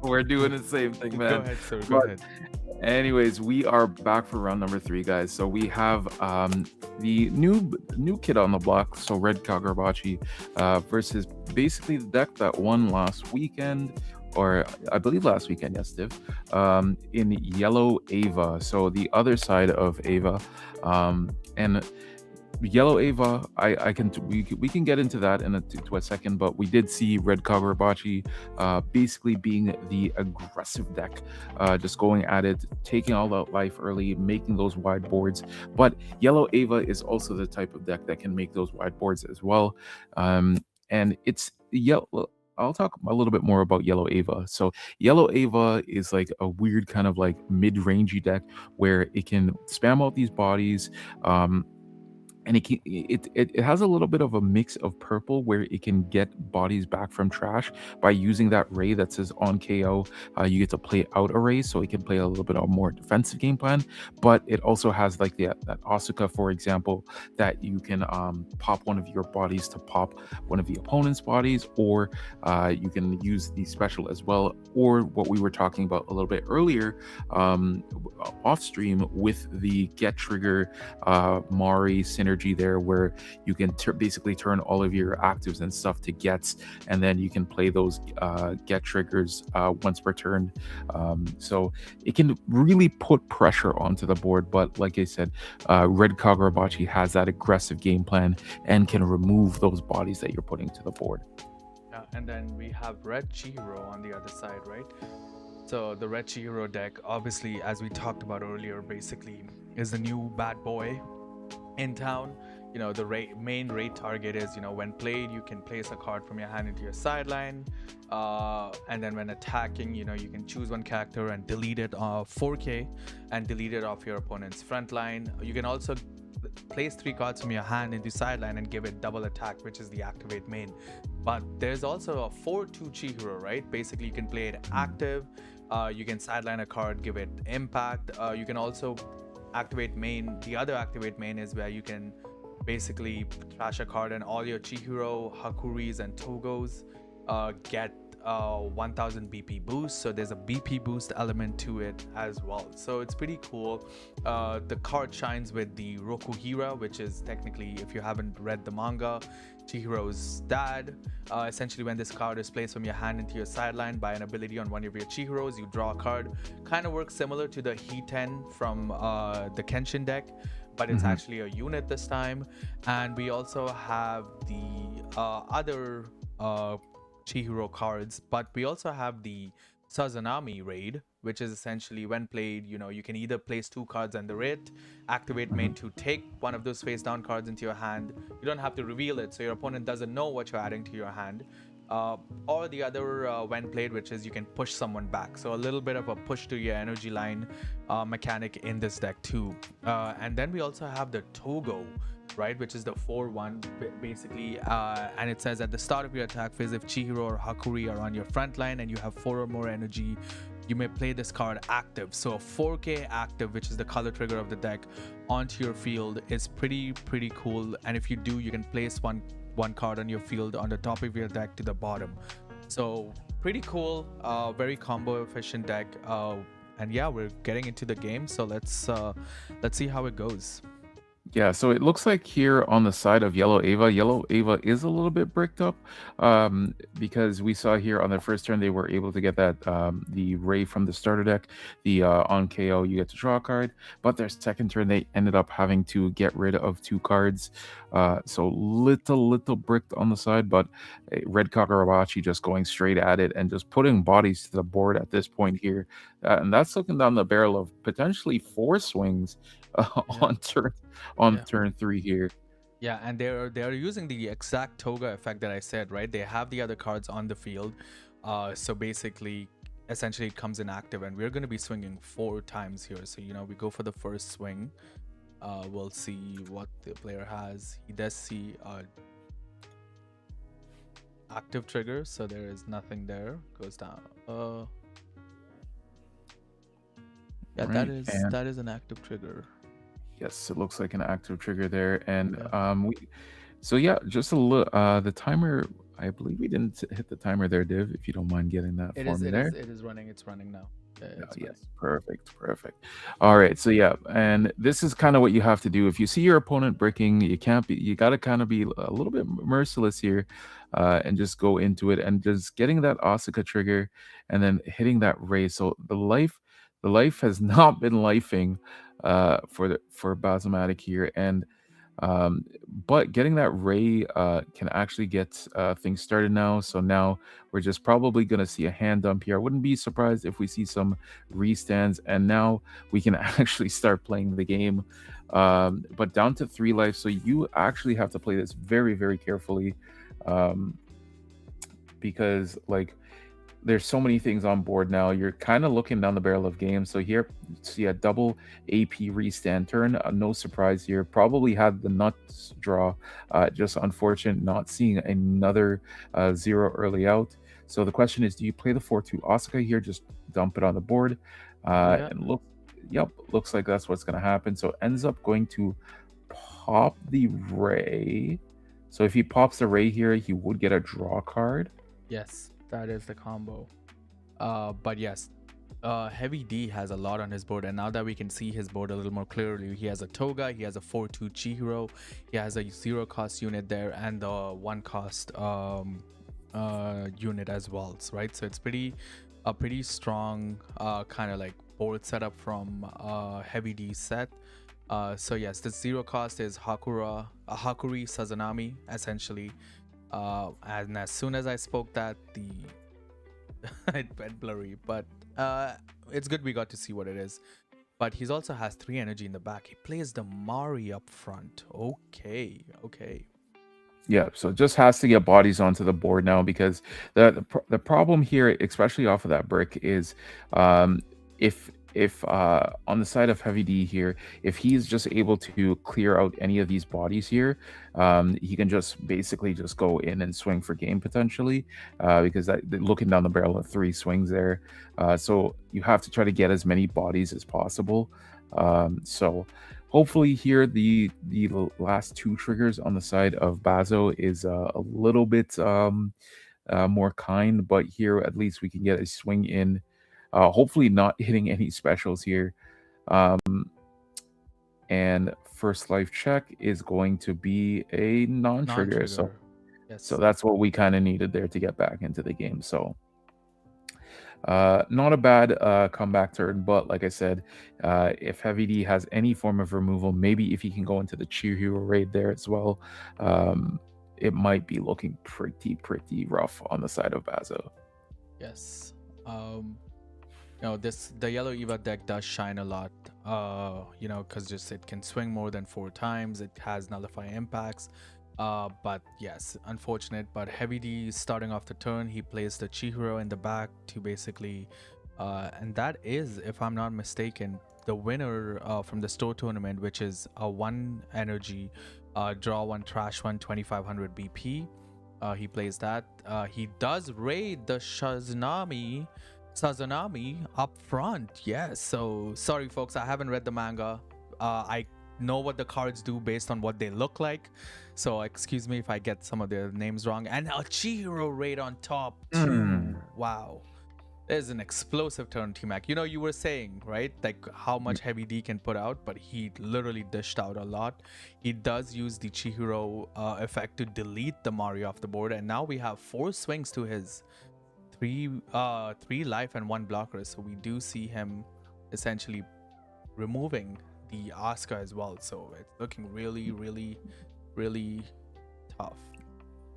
we're doing the same thing, Go man. ahead, sir. Go But ahead. anyways, we are back for round number 3, guys. So we have the new kid on the block, so Red Kagurabachi, versus basically the deck that won last weekend, or I believe last weekend, yes, Div, in Yellow Ava. So the other side of Ava, and Yellow Ava, we can get into that in to a second, but we did see Red Kagurabachi basically being the aggressive deck, just going at it, taking all out life early, making those wide boards. But Yellow Ava is also the type of deck that can make those wide boards as well. And it's yellow. I'll talk a little bit more about Yellow Ava. So Yellow Ava is like a weird kind of like mid-rangey deck where it can spam out these bodies. And it has a little bit of a mix of purple where it can get bodies back from trash by using that ray that says on KO. You get to play out a ray, so it can play a little bit of more defensive game plan. But it also has like that Asuka, for example, that you can pop one of your bodies to pop one of the opponent's bodies, or you can use the special as well, or what we were talking about a little bit earlier, off stream with the get trigger Mari synergy there, where you can basically turn all of your actives and stuff to gets, and then you can play those get triggers once per turn. So it can really put pressure onto the board. But like I said, Red Kagurabachi has that aggressive game plan and can remove those bodies that you're putting to the board. Yeah, and then we have Red Chihiro on the other side, right? So the Red Chihiro deck, obviously, as we talked about earlier, basically is the new bad boy in town. The main raid target is, when played, you can place a card from your hand into your sideline, and then when attacking, you can choose one character and delete it 4K and delete it off your opponent's front line. You can also place 3 cards from your hand into sideline and give it double attack, which is the activate main. But there's also a 4/2 Chihiro, right? Basically, you can play it active. You can sideline a card, give it impact. You can also activate main. The other activate main is where you can basically trash a card, and all your Chihiro, Hakuris, and Togos get 1000 BP boost. So there's a BP boost element to it as well. So it's pretty cool. The card shines with the Rokuhira, which is technically, if you haven't read the manga, Chihiro's dad. Essentially, when this card is placed from your hand into your sideline by an ability on one of your Chihiros, you draw a card. Kind of works similar to the He-10 from the Kenshin deck, but it's actually a unit this time. And we also have the other Chihiro cards, but we also have the Sazanami raid, which is essentially, when played, you can either place 2 cards under it, activate main to take one of those face down cards into your hand. You don't have to reveal it, so your opponent doesn't know what you're adding to your hand. Or the other, when played, which is you can push someone back. So a little bit of a push to your energy line mechanic in this deck too. And then we also have the Togo, right, which is the 4/1 basically, and it says, at the start of your attack phase, if Chihiro or Hakuri are on your front line and you have 4 or more energy, you may play this card active. So a 4K active, which is the color trigger of the deck, onto your field is pretty cool. And if you do, you can place one card on your field on the top of your deck to the bottom. So pretty cool, very combo efficient deck. And yeah, we're getting into the game, so let's see how it goes. Yeah, so it looks like here on the side of Yellow Ava is a little bit bricked up, because we saw here on the first turn they were able to get that the Ray from the starter deck, the on KO you get to draw a card, but their second turn they ended up having to get rid of 2 cards, so little bricked on the side, but Red Kagurabachi just going straight at it and just putting bodies to the board at this point here, and that's looking down the barrel of potentially 4 swings Yeah. on Yeah. turn 3 here. Yeah, and they're using the exact toga effect that I said, right? They have the other cards on the field, so basically, essentially, it comes in active, and we're going to be swinging 4 times here. So we go for the first swing. We'll see what the player has. He does see active trigger, so there is nothing there. Goes down. Yeah, Right, and that is an active trigger. yes, it looks like an active trigger there, and Yeah. so yeah, just a little. The timer I believe we didn't hit the timer there, Div. If you don't mind getting that It for is, me it is, there. it is running. It's running now. Yeah, Oh, it's running. yes, perfect, perfect. All right, so yeah, and this is kind of what you have to do. If you see your opponent bricking, you can't be. You got to kind of be a little bit merciless here, and just go into it and just getting that Asuka trigger, and then hitting that Ray. So the life has not been lifing, for Basmatic here, and but getting that ray can actually get things started now. So now we're just probably going to see a hand dump here. I wouldn't be surprised if we see some restands, and now we can actually start playing the game. But down to 3 life, so you actually have to play this very, very carefully, um, because like there's so many things on board now. You're kind of looking down the barrel of games. So here, see a double AP restand turn. No surprise here. Probably had the nuts draw. Just unfortunate not seeing another zero early out. So the question is, do you play the 4-2 Asuka here? Just dump it on the board. Yeah. And look, yep, looks like that's what's going to happen. So ends up going to pop the Ray. So if he pops the Ray here, he would get a draw card. Yes, that is the combo. But yes, Heavy D has a lot on his board, and now that we can see his board a little more clearly, he has a Toga, he has a 4-2 Chihiro, he has a 0 cost unit there, and a 1 cost unit as well, right? So it's pretty strong kind of like board setup from Heavy D set. So yes, the 0 cost is Hakuri Sazanami essentially. And as soon as I spoke that, the it went blurry, but uh, it's good we got to see what it is. But he's also has 3 energy in the back. He plays the Mari up front. Okay, okay. Yeah, so it just has to get bodies onto the board now, because the problem here, especially off of that brick, is um, if on the side of Heavy D here, if he's just able to clear out any of these bodies here, he can just basically just go in and swing for game potentially, because looking down the barrel of 3 swings there, so you have to try to get as many bodies as possible. So hopefully here the last 2 triggers on the side of Bazo is a little bit more kind, but here at least we can get a swing in. Hopefully not hitting any specials here. Um, and first life check is going to be a non-trigger. So Non-trigger. so Yes. that's what we kind of needed there to get back into the game. So not a bad comeback turn, but like I said, if Heavy D has any form of removal, maybe if he can go into the Cheer Hero raid there as well, um, it might be looking pretty rough on the side of Bazo. Yes. This the yellow Eva deck does shine a lot. Because just it can swing more than 4 times. It has nullify impacts. But yes, unfortunate. But Heavy D starting off the turn, he plays the Chihiro in the back to basically, and that is, if I'm not mistaken, the winner from the store tournament, which is a 1 energy, draw 1, trash 1, 2500 BP. He plays that. He does raid the Sazanami up front. Yes. So sorry, folks. I haven't read the manga. I know what the cards do based on what they look like. So excuse me if I get some of their names wrong. And a Chihiro raid on top too. Mm. Wow. There's an explosive turn, T-Mac. You were saying, right? Like how much Heavy D can put out, but he literally dished out a lot. He does use the Chihiro effect to delete the Mario off the board. And now we have 4 swings to his three life and 1 blocker. So we do see him essentially removing the Asuka as well. So it's looking really tough.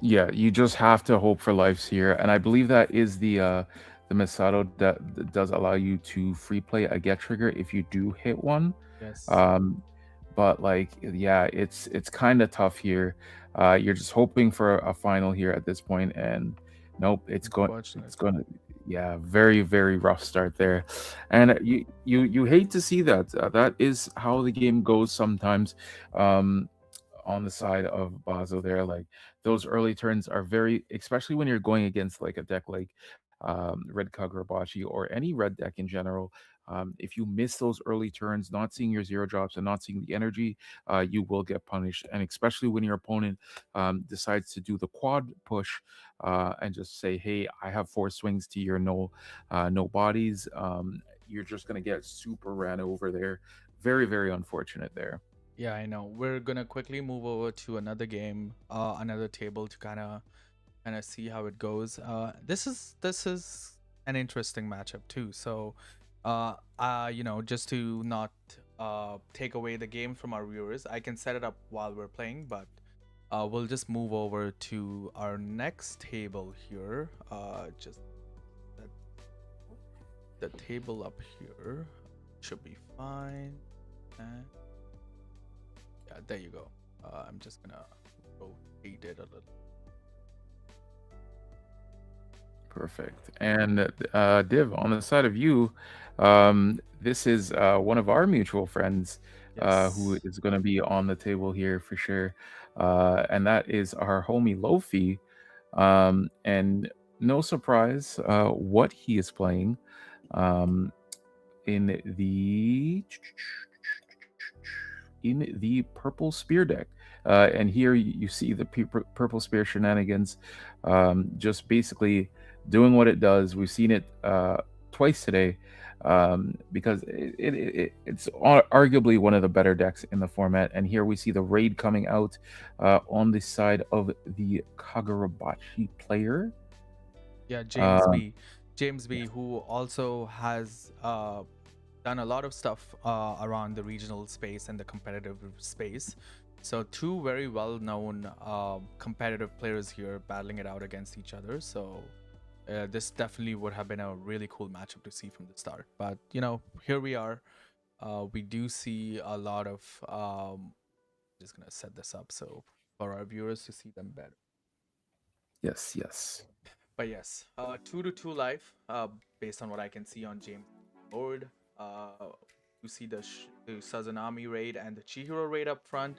Yeah, you just have to hope for lives here, and I believe that is the Misato that does allow you to free play a get trigger if you do hit one. Yes. Um, but like, yeah, it's kind of tough here. You're just hoping for a final here at this point, and nope, it's Unfortunate. going to, yeah, very rough start there, and you hate to see that. That is how the game goes sometimes. Um, on the side of Bazo there. Like those early turns are very, especially when you're going against like a deck like Red Kagurabachi or any red deck in general. If you miss those early turns, not seeing your zero drops and not seeing the energy, you will get punished. And especially when your opponent decides to do the quad push and just say, "Hey, I have four swings to your no bodies." You're just gonna get super ran over there. Very, very unfortunate there. Yeah, I know. We're gonna quickly move over to another game, another table to kind of see how it goes. This is an interesting matchup too. So, just to not take away the game from our viewers, I can set it up while we're playing, but we'll just move over to our next table here. Just that the table up here should be fine. And yeah, there you go. I'm just gonna rotate it a little. Perfect. And Div, on the side of you, this is one of our mutual friends who Yes. is going to be on the table here for sure. And that is our homie Lofi. And no surprise what he is playing um, in the purple spear deck. And here you see the purple spear shenanigans, just basically doing what it does. We've seen it twice today, because it's arguably one of the better decks in the format. And here we see the raid coming out on the side of the Kagurabachi player. Yeah, James Uh, B. James B, who also has done a lot of stuff around the regional space and the competitive space. So two very well-known competitive players here battling it out against each other. So this definitely would have been a really cool matchup to see from the start. But here we are. We do see a lot of. Just gonna set this up so for our viewers to see them better. yes, yes. But yes, 2-2 life, based on what I can see on James' board. You see the Sazanami raid and the Chihiro raid up front,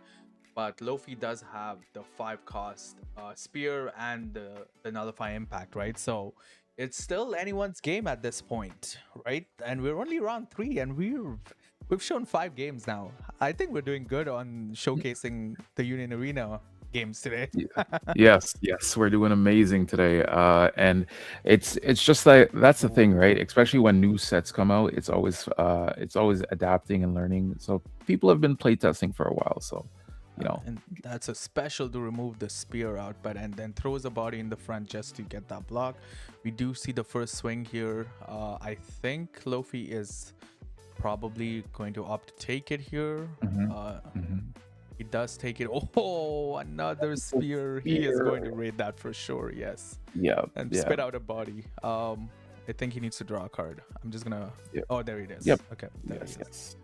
but Lofi does have the 5 cost spear and the nullify impact, right? So it's still anyone's game at this point, right? And we're only round 3, and we've shown 5 games now. I think we're doing good on showcasing the Union Arena games today. Yes, yes, we're doing amazing today. And it's just like that's the thing, right? Especially when new sets come out, it's always adapting and learning. So people have been playtesting for a while, so you know. And that's a special to remove the spear out, but and then throws a body in the front just to get that block. We do see the first swing here. I think Lofi is probably going to opt to take it here. Mhm, Uh, mhm. he does take it. Oh, another spear. He is going to raid that for sure. Yes, Yeah, and yeah, spit out a body. I think he needs to draw a card. I'm just gonna. yeah. Oh, there it is. Yep. Okay, there he Yes, is. yes.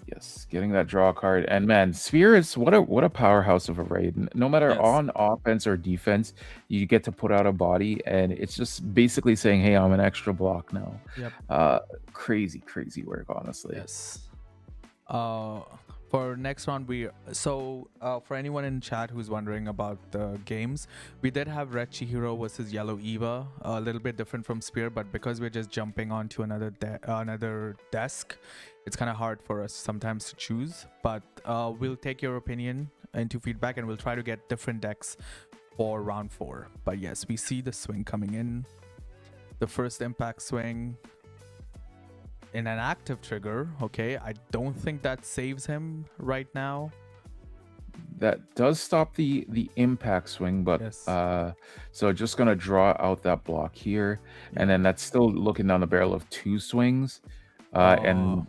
Yes, getting that draw card. And man, Sphere is what a powerhouse of a raid. No matter Yes. on offense or defense, you get to put out a body and it's just basically saying, "Hey, I'm an extra block now." Yep. Uh crazy, crazy work, honestly. Yes. Uh, for next round, for anyone in chat who's wondering about the games, we did have Red Chihiro versus Yellow Eva, a little bit different from Spear, but because we're just jumping onto another desk, it's kind of hard for us sometimes to choose. But we'll take your opinion into feedback, and we'll try to get different decks for round 4. But yes, we see the swing coming in, the first impact swing in an active trigger. Okay, I don't think that saves him right now. That does stop the impact swing, but Yes. so just gonna draw out that block here, and then that's still looking down the barrel of 2 swings. Oh, And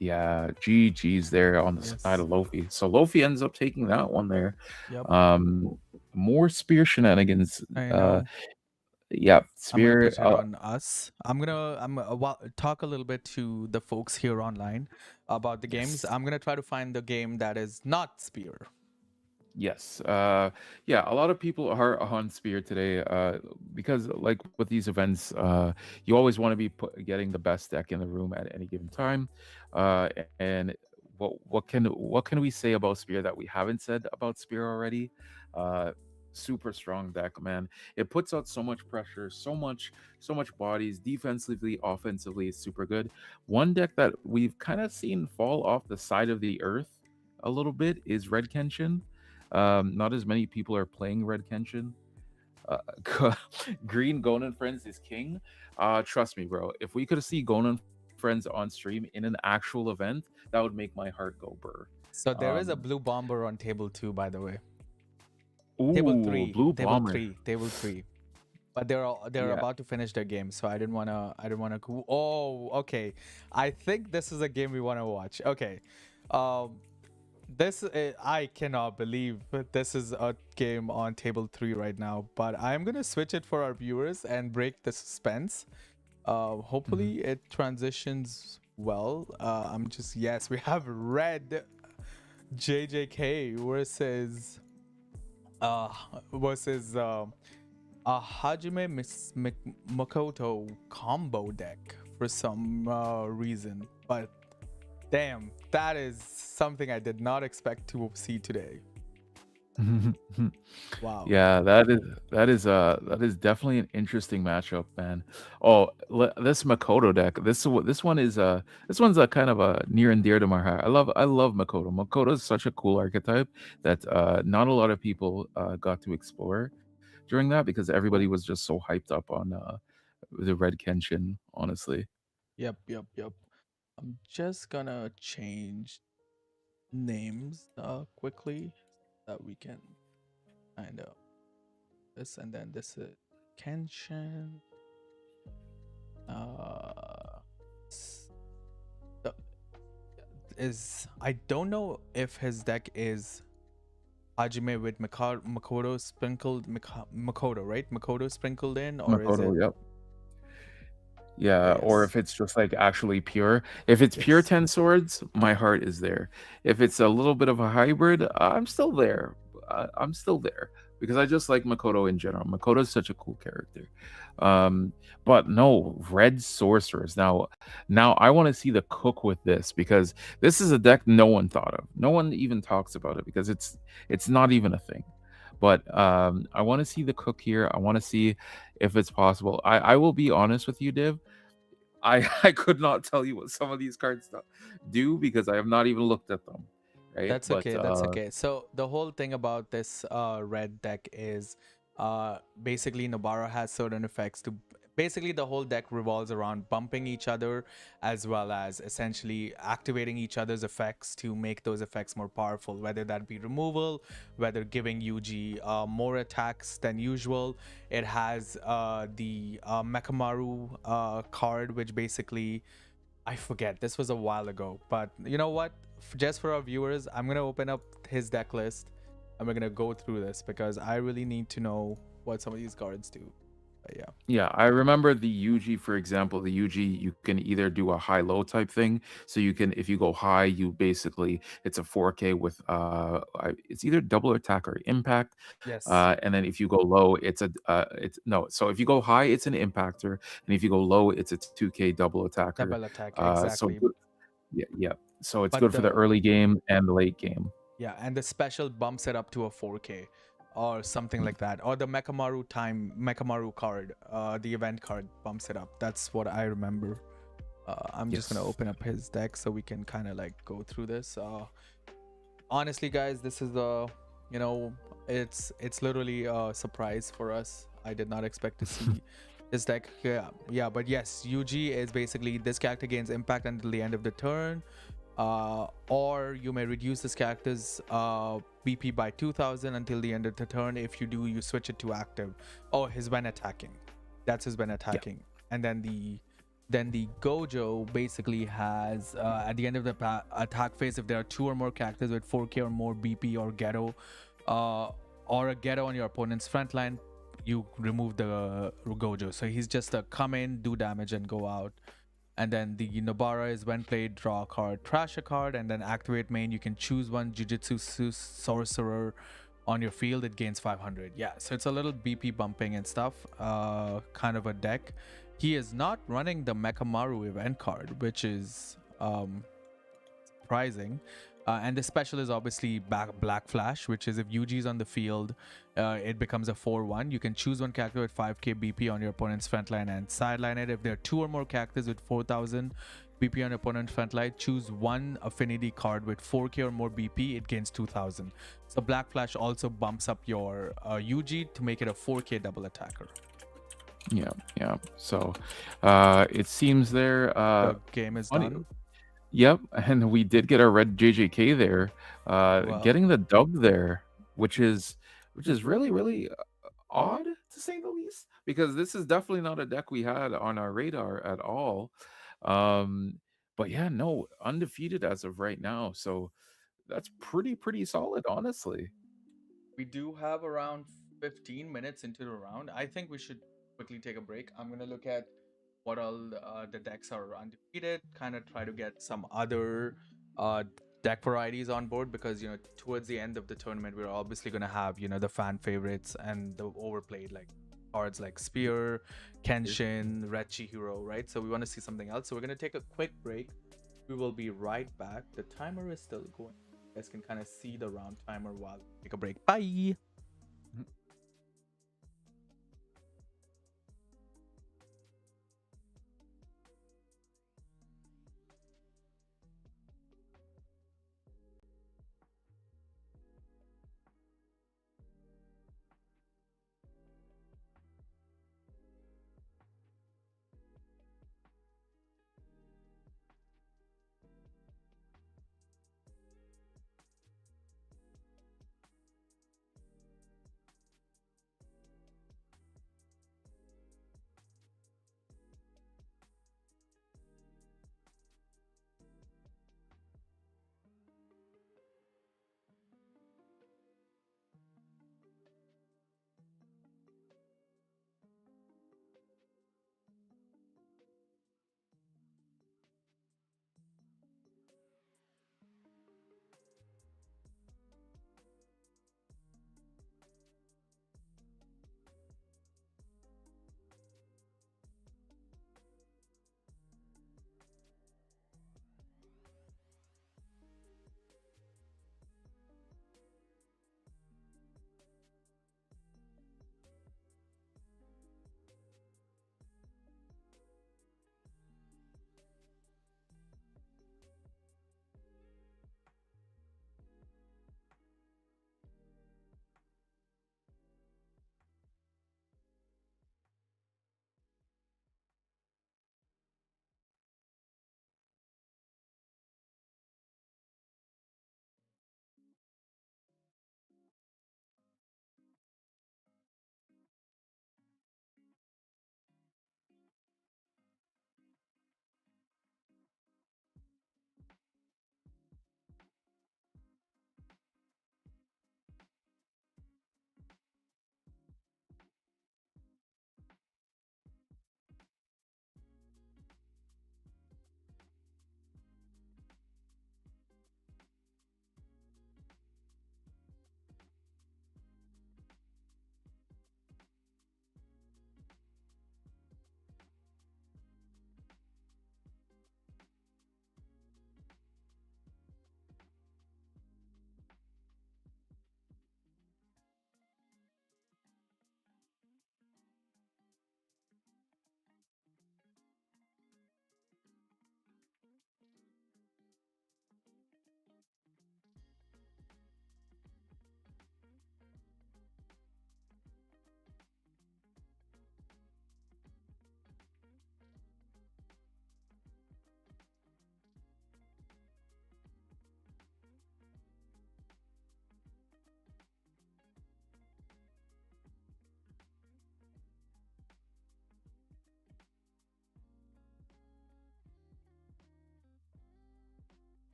yeah, GG's there on the side yes. of Lofi. So Lofi ends up taking that one there. Yep. More spear shenanigans. I know. Yeah, I'm gonna spear. put it on us. Talk a little bit to the folks here online about the games. Yes, I'm gonna try to find the game that is not Spear. yes. Yeah, a lot of people are on spear today. Because like with these events, you always want to be getting the best deck in the room at any given time. And what can we say about spear that we haven't said about spear already? super strong deck, man. It puts out so much pressure, so much bodies. Defensively, offensively, it's super good. One deck that we've kind of seen fall off the side of the earth a little bit is Red Kenshin. Not as many people are playing Red Kenshin. Uh, Green Gonan Friends is king. Trust me, bro. If we could see Gonan Friends on stream in an actual event, that would make my heart go burr. So there is Um, a blue bomber on table 2, by the way. Table ooh, 3, Blue table Bomber. 3, table 3. But they're Yeah. about to finish their game, so I didn't wanna oh, okay. I think this is a game we want to watch. Okay. Um I cannot believe this is a game on table 3 right now, but I'm gonna switch it for our viewers and break the suspense. Mhm. Hopefully it transitions well. I'm just Yes, we have red JJK uh versus a Hajime Makoto combo deck for some reason. But damn, that is something I did not expect to see today. Wow. Yeah, that is definitely an interesting matchup, man. Oh, this Makoto deck. This one's a kind of a near and dear to my heart. I love Makoto. Makoto is such a cool archetype that not a lot of people got to explore during that because everybody was just so hyped up on the Red Kenshin. Honestly, Yep. I'm just gonna change names quickly so that we can kind of this, and then this is Kenshin. Uh, s- the- I don't know if his deck is Hajime with Makoto sprinkled Makoto, right? Makoto sprinkled in, or is Makoto. it? Yep. Yeah, or Yes. if it's just like actually pure. If it's pure Yes. 10 swords, my heart is there. If it's a little bit of a hybrid, I'm still there. I'm still there because I just like Makoto in general. Makoto is such a cool character. Um, but no, red sorcerers. Now I want to see the cook with this because this is a deck no one thought of. No one even talks about it because it's not even a thing. But I want to see the cook here. I want to see if it's possible. I will be honest with you, Div. I could not tell you what some of these cards do because I have not even looked at them, right? That's But okay. That's okay. So the whole thing about this red deck is basically Nobara has certain effects to basically the whole deck revolves around bumping each other as well as essentially activating each other's effects to make those effects more powerful, whether that be removal, whether giving UG more attacks than usual. It has the Mekamaru card, which basically I forget. This was a while ago, but you know what? Just for our viewers, I'm gonna open up his deck list and we're gonna go through this because I really need to know what some of these cards do. But yeah, yeah, I remember the UG, for example, the UG, you can either do a high-low type thing. So you can, if you go high, you basically, it's a 4K with, it's either double attack or impact. yes, And then if you go low, it's no. So if you go high, it's an impactor. And if you go low, it's a 2K double attacker. double attack So exactly. good. Yeah, yeah. So it's But good for the the early game and the late game. Yeah, and the special bumps it up to a 4K or something like that. Or the Mekamaru card, the event card bumps it up. That's what I remember. I'm just gonna Yes. open up his deck so we can kind of like go through this. Honestly, guys, this is you know, it's literally a surprise for us. I did not expect to see this deck. Yeah, but yes, UG is basically this character gains impact until the end of the turn. Or you may reduce this character's BP by 2000 until the end of the turn. If you do, you switch it to active. Oh, his when attacking. That's his when Yeah. attacking. And then the Gojo basically has at the end of the attack phase, if there are two or more characters with 4K or more BP uh, or a ghetto on your opponent's front line, you remove the Gojo. So he's just a come in, do damage, and go out. And then the Nobara is when played, draw a card, trash a card, and then activate main. You can choose one Jujutsu Sorcerer on your field. It gains 500. Yeah, so it's a little BP bumping and stuff. Kind of a deck. He is not running the Mekamaru event card, which is surprising. And the special is obviously Black Flash, which is if UG is on the field, it becomes a 4-1. You can choose one character with 5k BP on your opponent's front line and sideline it. If there are two or more characters with 4000 BP on your opponent's front line, choose one affinity card with 4k or more BP, it gains 2000. So Black Flash also bumps up your UG to make it a 4k double attacker. Yeah, yeah. So it seems there. The game is Funny. done. Yep, and we did get our red JJK there, Well, getting the dub there, which is really odd to say the least, because this is definitely not a deck we had on our radar at all. But yeah, no, undefeated as of right now, so that's pretty solid, honestly. we do have around 15 minutes into the round. I think we should quickly take a break. I'm going to look at what all the decks are undefeated, kind of try to get some other uh, deck varieties on board because, towards the end of the tournament, we're obviously going to have, the fan favorites and the overplayed, like cards like Spear, Kenshin, Red Chihiro, right? So we want to see something else. So we're going to take a quick break. We will be right back. The timer is still going. You guys can kind of see the round timer while we take a break. Bye.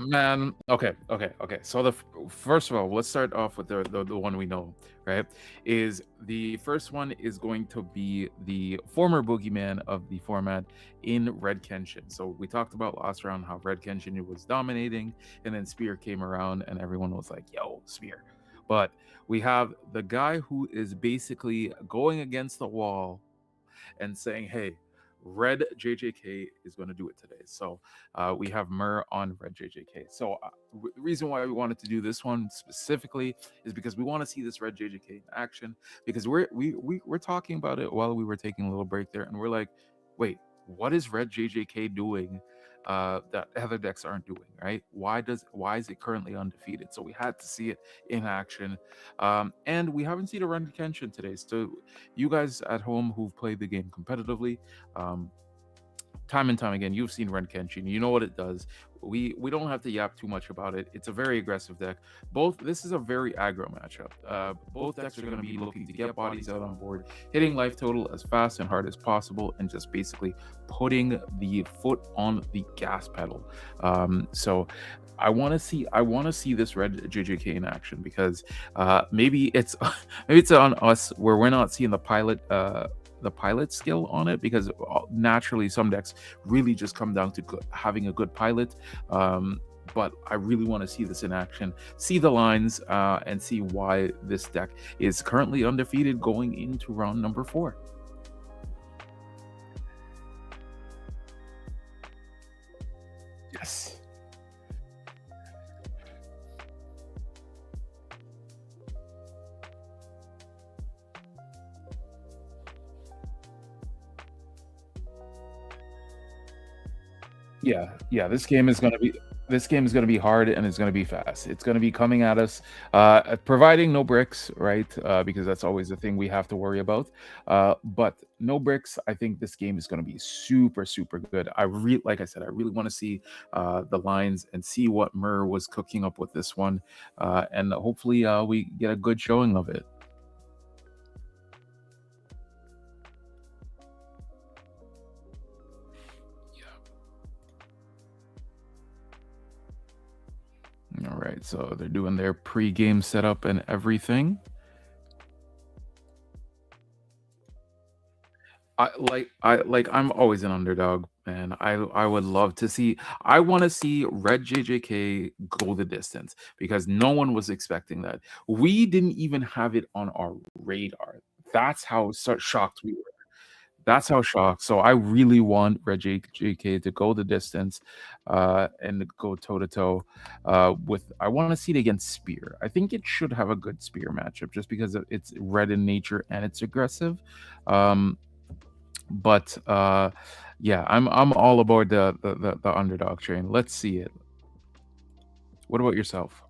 Man, okay. So first of all, let's start off with the one we know, right? Is the first one is going to be the former boogeyman of the format in Red Kenshin. So we talked about last round how Red Kenshin was dominating, and then Spear came around, and everyone was like, "Yo, Spear." But we have the guy who is basically going against the wall and saying, "Hey, Red JJK is going to do it today." So we have Mur on Red JJK. So the reason why we wanted to do this one specifically is because we want to see this Red JJK in action. Because we're talking about it while we were taking a little break there, and we're like, wait, what is Red JJK doing? That other decks aren't doing, right? Why is it currently undefeated? So we had to see it in action, and we haven't seen a Red Kenshin today. So you guys at home who've played the game competitively, um, time and time again, you've seen Ren Kenshin. You know what it does. We don't have to yap too much about it. It's a very aggressive deck. This is a very aggro matchup. Both decks are going to be looking to get bodies out on board, hitting life total as fast and hard as possible, and just basically putting the foot on the gas pedal. So I want to see this Red JJK in action because maybe it's maybe it's on us where we're not seeing the pilot skill on it, because naturally some decks really just come down to having a good pilot. But I really want to see this in action, see the lines, and see why this deck is currently undefeated going into round number 4. Yes. Yeah. This game is gonna be hard, and it's gonna be fast. It's gonna be coming at us, providing no bricks, right? Because that's always the thing we have to worry about. But no bricks. I think this game is gonna be super, super good. Like I said, I really want to see the lines and see what Mur was cooking up with this one, and hopefully we get a good showing of it. All right, so they're doing their pre-game setup and everything. I'm always an underdog, man. I would love to see. I want to see Red JJK go the distance because no one was expecting that. We didn't even have it on our radar. That's how shocked we were. That's how shocked. So I really want Red JJK to go the distance, and go toe to toe with. I want to see it against Spear. I think it should have a good Spear matchup just because it's red in nature and it's aggressive. Um, but yeah, I'm all aboard the underdog train. Let's see it. What about yourself?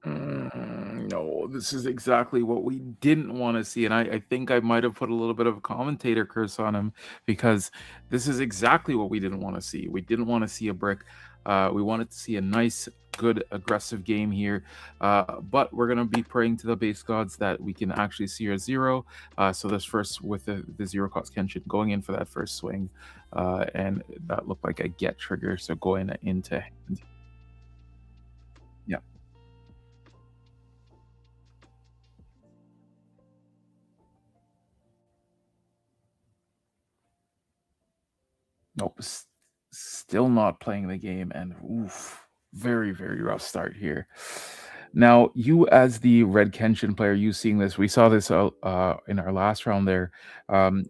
No, this is exactly what we didn't want to see. And I think I might have put a little bit of a commentator curse on him because this is exactly what we didn't want to see. We didn't want to see a brick. We wanted to see a nice, good, aggressive game here. But we're going to be praying to the base gods that we can actually see a zero. So this first, with the zero cost Kenshin going in for that first swing. And that looked like a get trigger. So going into. Yeah. Nope. Still not playing the game, and oof, very, very rough start here. Now, you as the Red Kenshin player, you seeing this? We saw this in our last round there. Um,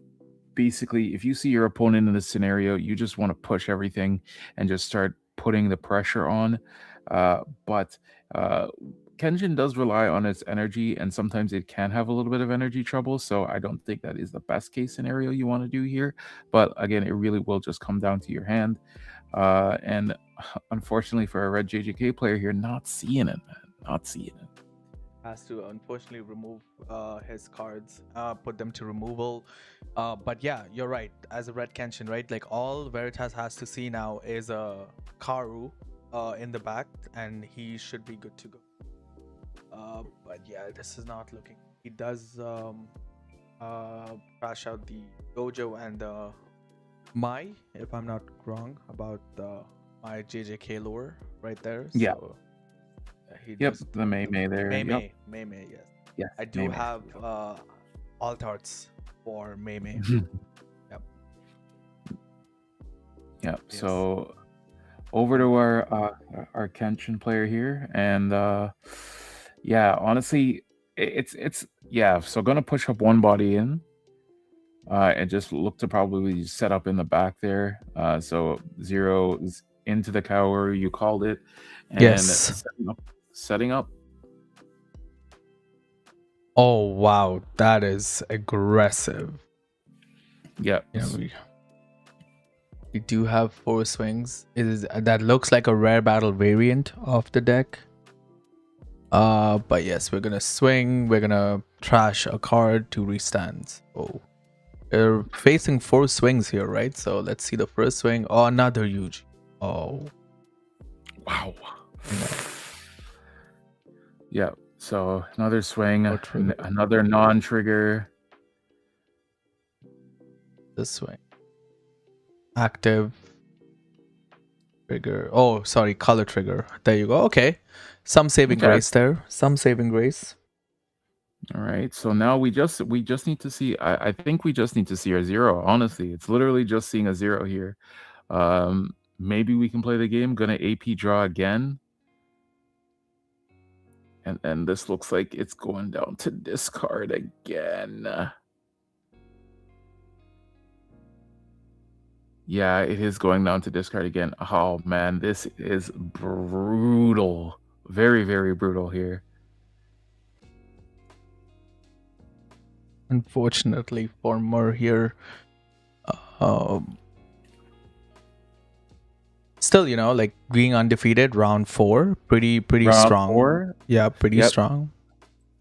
basically, if you see your opponent in this scenario, you just want to push everything and just start putting the pressure on. But Kenshin does rely on its energy, and sometimes it can have a little bit of energy trouble. So I don't think that is the best case scenario you want to do here. But again, it really will just come down to your hand. And unfortunately for a red JJK player here, not seeing it, man. Not seeing it. Has to unfortunately remove his cards, put them to removal. But yeah, you're right. As a red Kenshin, right? Like all Veritas has to see now is a Karu in the back, and he should be good to go. But yeah, this is not looking. He does crash out the Gojo and Mai, if I'm not wrong, about my JJK lore right there. Yeah. So he Yep, does the Mei there. Mei Yep. Mei, yes. Yes, I do have alt arts for Mei. Yep. Yep. Yes. So over to our Kenshin player here, and yeah, honestly, it's yeah. So gonna push up one body in, and just look to probably set up in the back there. So zero is into the cower, you called it, and Yes. setting up. Oh wow, that is aggressive. Yep. Yeah, we do have 4 swings. It is that looks like a rare battle variant of the deck. But yes, we're gonna swing. We're gonna trash a card to restands. Oh, we're facing 4 swings here, right? So let's see the first swing. Oh, another huge. Oh, Wow. I know. Yeah. So another swing, No trigger. another non-trigger. This swing. Active trigger. Oh, sorry, color trigger. There you go. Okay, some saving Okay. grace there. Some saving grace. All right. So now we just need to see. I think we just need to see our zero. Honestly, it's literally just seeing a zero here. Maybe we can play the game. Gonna AP draw again. And this looks like it's going down to discard again. Yeah, it is going down to discard again. Oh man, this is brutal. Very, very brutal here. Unfortunately for Mur here, still, you know, like being undefeated, round 4, pretty Round strong. 4. Yeah, pretty Yep. strong.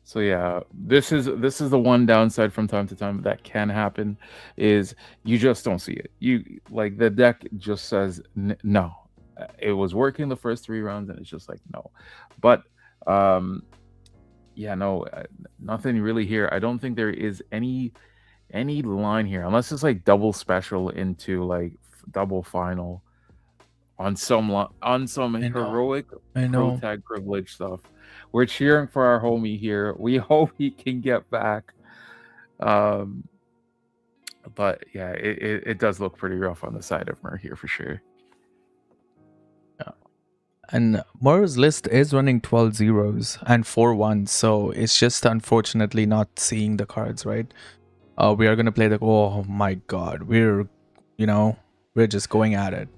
So yeah, this is the one downside from time to time that can happen is you just don't see it. You like the deck just says no. It was working the first 3 rounds and it's just like no. But yeah, no, nothing really here. I don't think there is any line here unless it's like double special into like double final on some heroic pro tag privilege stuff. We're cheering for our homie here. We hope he can get back. But yeah, it does look pretty rough on the side of Mur here for sure. Yeah. And Mur's list is running 12 zeros and 4 ones, so it's just unfortunately not seeing the cards, right? We are gonna play the oh my god, we're just going at it.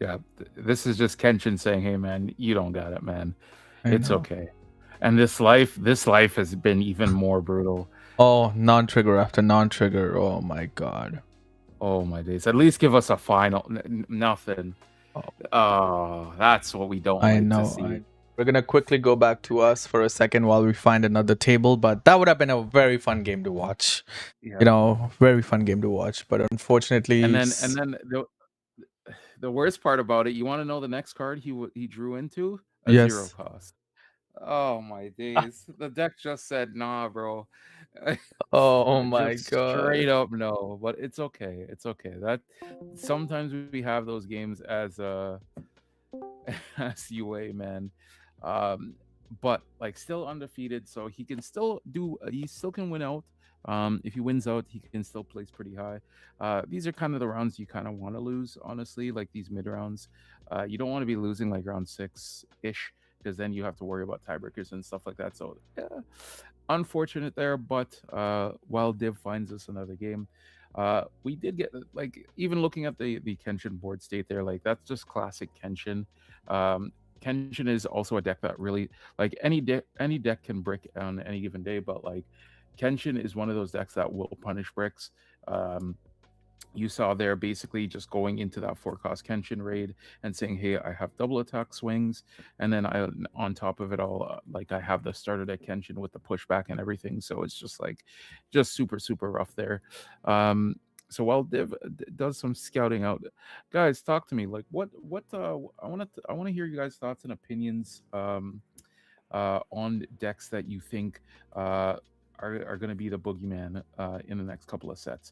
Yeah, this is just Kenshin saying, "Hey man, you don't got it, man. It's know. okay." And this life has been even more brutal. Oh, non-trigger after non-trigger. Oh my god. Oh my days. At least give us a final. Nothing. Oh, that's what we don't like to see. We're gonna quickly go back to us for a second while we find another table, but that would have been a very fun game to watch. Yeah. Very fun game to watch. But unfortunately, and then the worst part about it, you want to know the next card he drew into? A yes. 0 cost. Oh my days. The deck just said, nah, bro. Oh my Just god. straight up no. But it's okay. It's okay. That sometimes we have those games as as UA, man. But like still undefeated, so he can still he still can win out. If he wins out, he can still place pretty high. These are kind of the rounds you kind of want to lose, honestly, like these mid rounds. You don't want to be losing like round 6-ish, because then you have to worry about tiebreakers and stuff like that. So yeah, unfortunate there, but while Div finds us another game, We did get like even looking at the Kenshin board state there, like that's just classic Kenshin. Kenshin is also a deck that really like any deck can brick on any given day, but like Kenshin is one of those decks that will punish bricks. Um, you saw there basically just going into that 4 cost Kenshin raid and saying, "Hey, I have double attack swings," and then I on top of it all, like I have the starter deck Kenshin with the pushback and everything. So it's just like, just super rough there. So while does some scouting out, guys, talk to me. Like, what I want to hear you guys' thoughts and opinions. On decks that you think are going to be the boogeyman in the next couple of sets.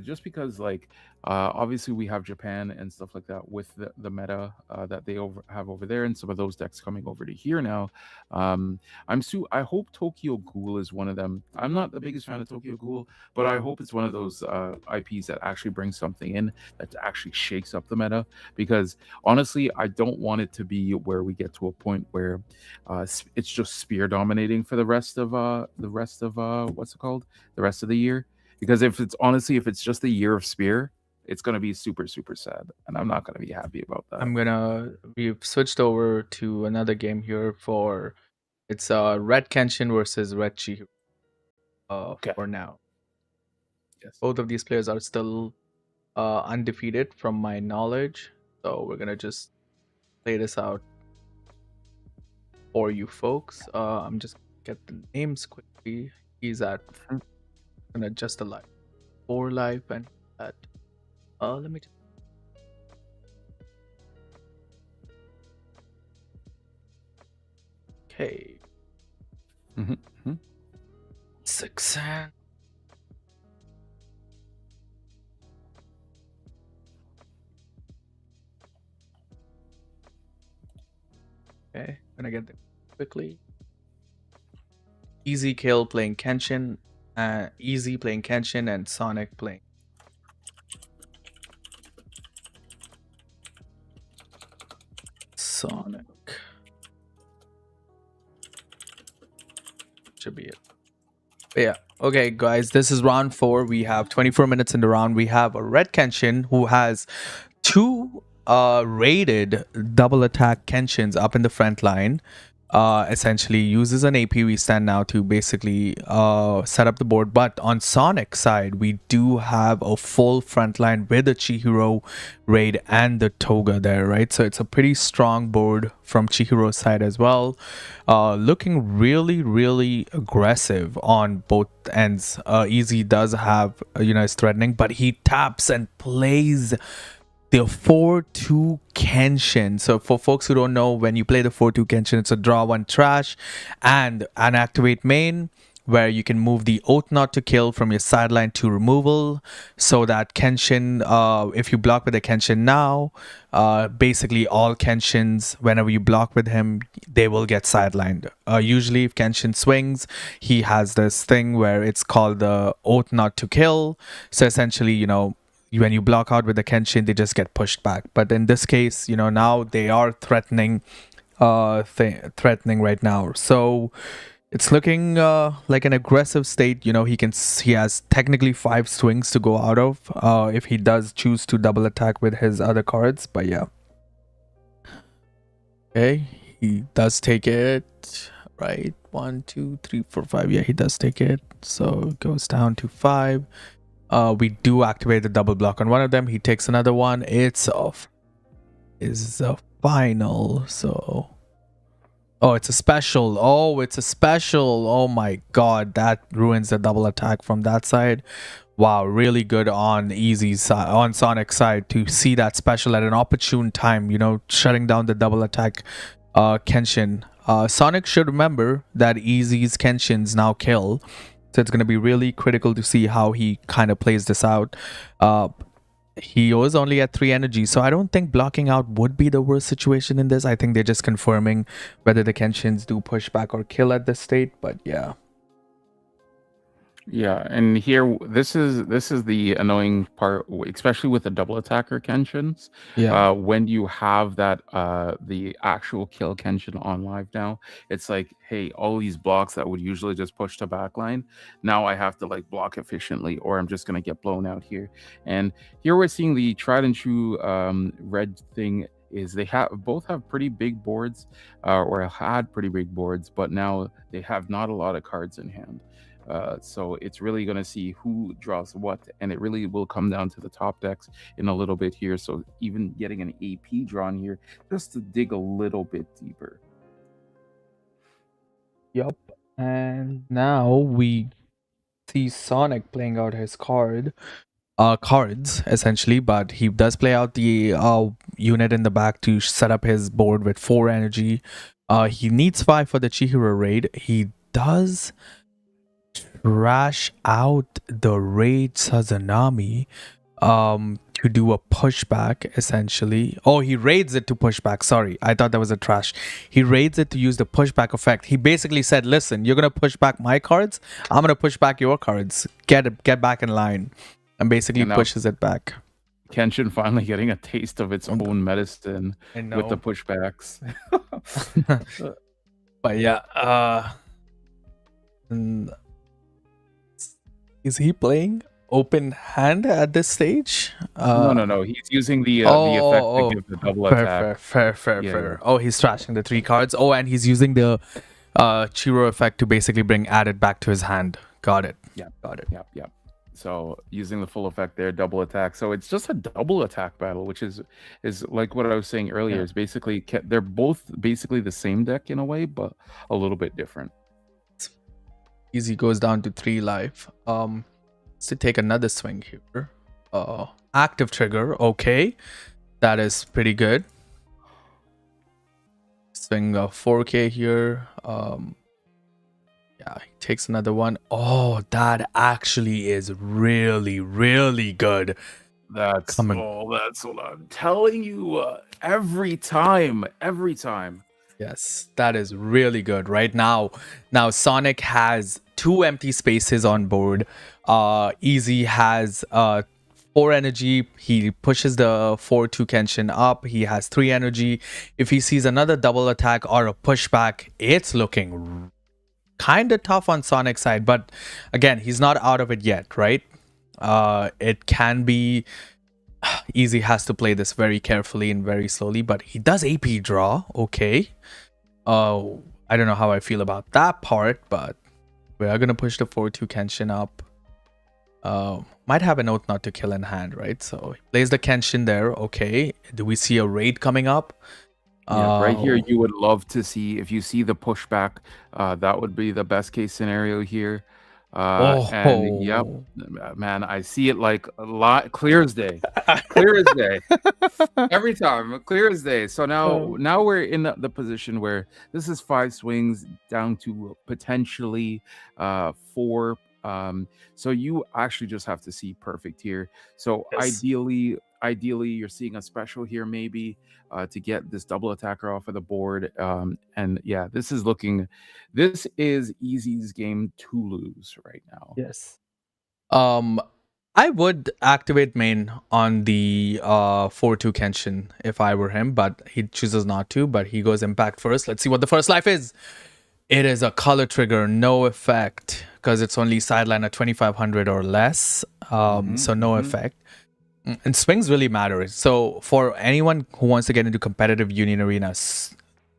Just because, like, obviously we have Japan and stuff like that with the meta that they have over there, and some of those decks coming over to here now. I hope Tokyo Ghoul is one of them. I'm not the biggest fan of Tokyo Ghoul, but I hope it's one of those IPs that actually brings something in that actually shakes up the meta. Because honestly, I don't want it to be where we get to a point where it's just spear dominating for the rest of what's it called, the rest of the year. Because if it's just a year of spear, it's going to be super sad, and I'm not going to be happy about that. We've switched over to another game here for it's Red Kenshin versus Red Chihiro Okay. for now. Yes. Both of these players are still undefeated from my knowledge, so we're gonna just play this out for you folks. I'm just gonna get the names quickly. He's at gonna adjust the life 4 life and at let me just okay. Mm-hmm. 6 and okay, gonna get them quickly. Easy Kill playing Kenshin, Easy playing Kenshin, and Sonic playing Sonic. Should be it. But yeah. Okay, guys, this is round 4. We have 24 minutes in the round. We have a Red Kenshin who has 2 rated double attack Kenshins up in the front line. Essentially uses an APV stand now to basically set up the board. But on Sonic side, we do have a full front line with the Chihiro raid and the Toga there, right? So it's a pretty strong board from Chihiro's side as well. Looking really aggressive on both ends. Easy does have, is threatening, but he taps and plays the 4-2 Kenshin. So for folks who don't know, when you play the 4-2 Kenshin, it's a draw 1 trash and an activate main where you can move the Oath Not to Kill from your sideline to removal, so that Kenshin, if you block with a Kenshin now, basically all Kenshins, whenever you block with him, they will get sidelined. Usually if Kenshin swings, he has this thing where it's called the Oath Not to Kill. So essentially, when you block out with the Kenshin, they just get pushed back. But in this case, now they are threatening right now. So it's looking like an aggressive state. He has technically 5 swings to go out of if he does choose to double attack with his other cards. But yeah. Okay, he does take it. Right, 1, 2, 3, 4, 5. Yeah, he does take it. So it goes down to 5. We do activate the double block on one of them. He takes another one. It's a final. So, it's a special. It's a special. Oh my god, that ruins the double attack from that side. Wow, really good on Easy's side, on Sonic's side, to see that special at an opportune time. Shutting down the double attack Kenshin. Sonic should remember that Easy's Kenshins now kill. So it's going to be really critical to see how he kind of plays this out. He was only at 3 energy, so I don't think blocking out would be the worst situation in this. I think they're just confirming whether the Kenshins do push back or kill at this state, but yeah. Yeah, and here this is the annoying part, especially with the double attacker Kenshins. Yeah. When you have that the actual kill Kenshin on live now, it's like, hey, all these blocks that would usually just push to backline, now I have to like block efficiently, or I'm just gonna get blown out here. And here we're seeing the tried and true red thing is they have pretty big boards, or had pretty big boards, but now they have not a lot of cards in hand. So it's really going to see who draws what, and it really will come down to the top decks in a little bit here. So even getting an AP drawn here, just to dig a little bit deeper. Yup. And now we see Sonic playing out his cards essentially, but he does play out the unit in the back to set up his board with 4 energy. He needs 5 for the Chihiro raid. He does trash out the raid Sazanami to do a pushback essentially. Oh, he raids it to pushback. Sorry, I thought that was a trash. He raids it to use the pushback effect. He basically said, listen, you're gonna push back my cards, I'm gonna push back your cards. Get back in line. And basically And now pushes it back. Kenshin finally getting a taste of its Oh, own medicine I with the know. pushbacks. But yeah, is he playing open hand at this stage? No. He's using the effect to give the double attack. Fair. Oh, he's trashing the 3 cards. Oh, and he's using the Chiro effect to basically bring added back to his hand. Got it. Yeah, Got it. Yep. So using the full effect there, double attack. So it's just a double attack battle, which is like what I was saying earlier. Yeah. Is basically they're both basically the same deck in a way, but a little bit different. Easy goes down to 3 life. To take another swing here. Active trigger. Okay, that is pretty good. Swing 4K here. Yeah, he takes another one. Oh, that actually is really, really good. That's what I'm telling you. Every time. Yes, that is really good. Right now Sonic has 2 empty spaces on board. Easy has 4 energy. He pushes the 4-2 Kenshin up. He has 3 energy. If he sees another double attack or a pushback, it's looking kind of tough on Sonic's side. But again, he's not out of it yet, right? It can be. Easy has to play this very carefully and very slowly, but he does AP draw. Okay. I don't know how I feel about that part, but we are gonna push the 4-2 Kenshin up. Might have a note not to kill in hand, right? So he plays the Kenshin there. Okay. Do we see a raid coming up? Yeah, right here you would love to see, if you see the pushback, that would be the best case scenario here. And yep, man, I see it like a lot, clear as day. Every time, clear as day. So now we're in the position where this is 5 swings down to potentially 4. So you actually just have to see perfect here. So Yes. ideally you're seeing a special here, maybe to get this double attacker off of the board. And yeah, this is Easy's game to lose right now. Yes. I would activate main on the 4-2 Kenshin if I were him, but he chooses not to, but he goes impact first. Let's see what the first life is. It is a color trigger, no effect, because it's only sideline at 2500 or less. So no effect. And swings really matter. So for anyone who wants to get into competitive Union Arena,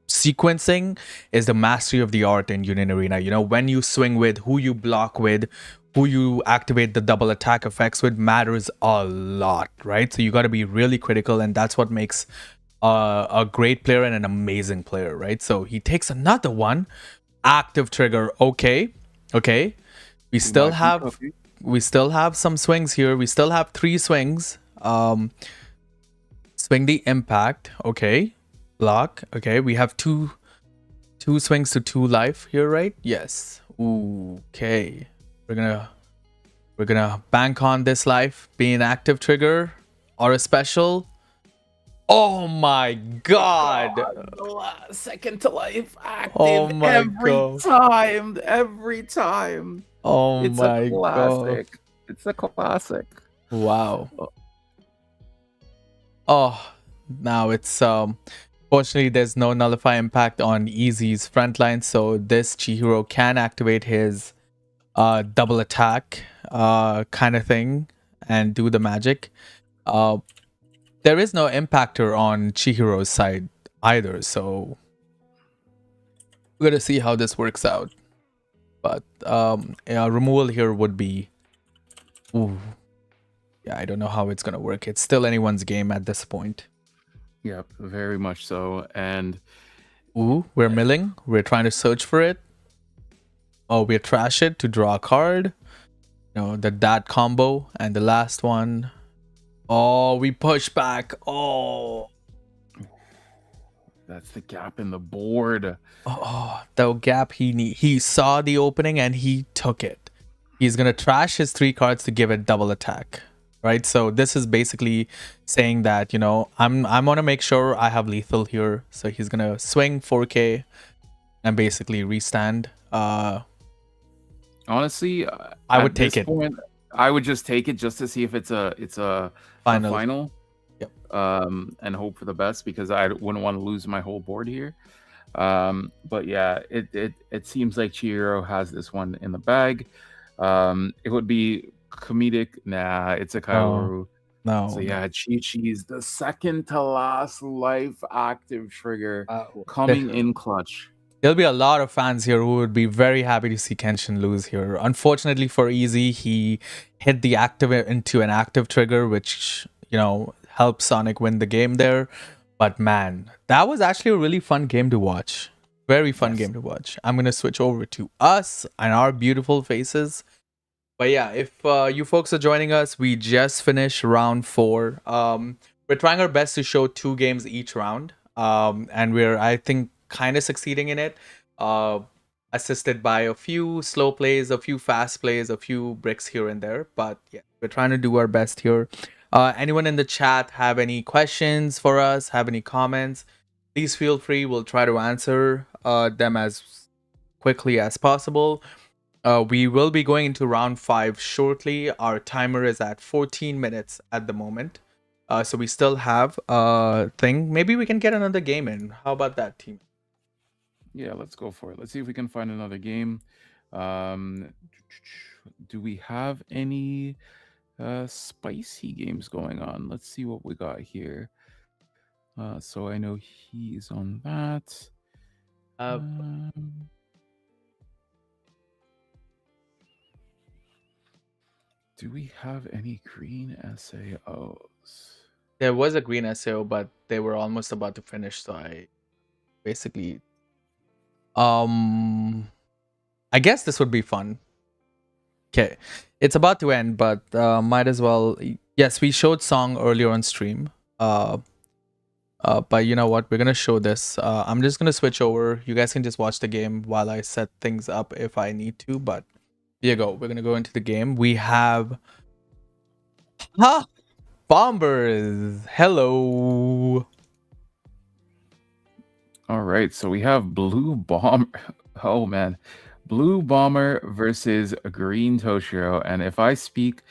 sequencing is the mastery of the art in Union Arena. You know, when you swing with, who you block with, who you activate the double attack effects with matters a lot, right? So you got to be really critical, and that's what makes a great player and an amazing player, right? So he takes another one. Active trigger. Okay. We still have some swings here. We still have 3 swings. Swing the impact. Okay. Block. Okay. We have two swings to 2 life here, right? Yes. Okay. We're gonna bank on this life being active trigger or a special. Oh my god. Second to life active. Oh my god. Every time. Oh It's a my god. classic. It's a classic. Wow. Oh, Oh, now it's fortunately there's no nullify impact on Easy's frontline, so this Chihiro can activate his double attack kind of thing and do the magic. Uh there is no impactor on Chihiro's side either, so we're gonna see how this works out. But yeah, removal here would be, ooh, yeah, I don't know how it's gonna work. It's still anyone's game at this point. yep, very much so. And Ooh, we're milling. We're trying to search for it. Oh, we trash it to draw a card. You know, the that combo. And the last one. Oh, we push back. Oh. that's the gap in the board. Oh, the gap he saw the opening and he took it. He's gonna trash his 3 cards to give it double attack. Right? So this is basically saying that, you know, I'm gonna make sure I have lethal here. So he's gonna swing 4K and basically restand. Honestly, I would at take this it. point, I would just take it just to see if it's a Final. final. Yep. And hope for the best because I wouldn't want to lose my whole board here. But yeah, it seems like Chihiro has this one in the bag. It would be comedic. Nah, it's a Kaioru. No. So yeah, Chi-Chi's the second to last life active trigger No. coming in clutch. There'll be a lot of fans here who would be very happy to see Kenshin lose here. Unfortunately for Easy, he hit the active into an active trigger, which, you know, helps Sonic win the game there. But man, that was actually a really fun game to watch. Very fun Yes. game to watch. I'm going to switch over to us and our beautiful faces. But yeah, if you folks are joining us, we just finished round 4. We're trying our best to show 2 games each round. And we're, I think, kind of succeeding in it. Uh, assisted by a few slow plays, a few fast plays, a few bricks here and there. But yeah, we're trying to do our best here. Anyone in the chat have any questions for us? Have any comments? Please feel free. We'll try to answer them as quickly as possible. We will be going into round 5 shortly. Our timer is at 14 minutes at the moment. So we still have a thing. Maybe we can get another game in. How about that, team? Yeah, let's go for it. Let's see if we can find another game. Do we have any spicy games going on? Let's see what we got here. So I know he's on that. Do we have any green SAOs? There was a green SAO, but they were almost about to finish, so I basically I guess this would be fun. Okay. It's about to end, but might as well. Yes, we showed song earlier on stream. But you know what? We're gonna show this. I'm just gonna switch over. You guys can just watch the game while I set things up if I need to. But here you go. We're gonna go into the game. We have Bombers. Hello. All right, so we have Blue Bomber. Oh man, Blue Bomber versus Green Toshiro. And if I speak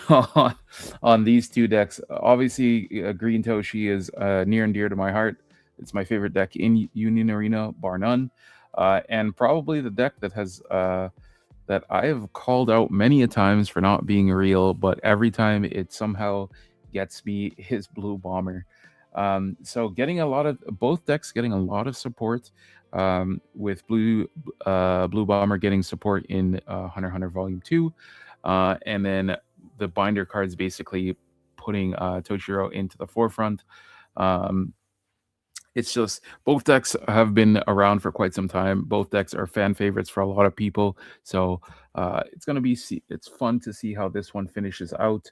on these 2 decks, obviously Green Toshi is near and dear to my heart. It's my favorite deck in Union Arena, bar none, and probably the deck that has that I have called out many a times for not being real, but every time it somehow gets me is Blue Bomber. So getting a lot of both decks getting a lot of support, with Blue Bomber getting support in Hunter x Hunter Volume 2, and then the binder cards basically putting Toshiro into the forefront. It's just both decks have been around for quite some time. Both decks are fan favorites for a lot of people. So it's gonna be it's fun to see how this one finishes out.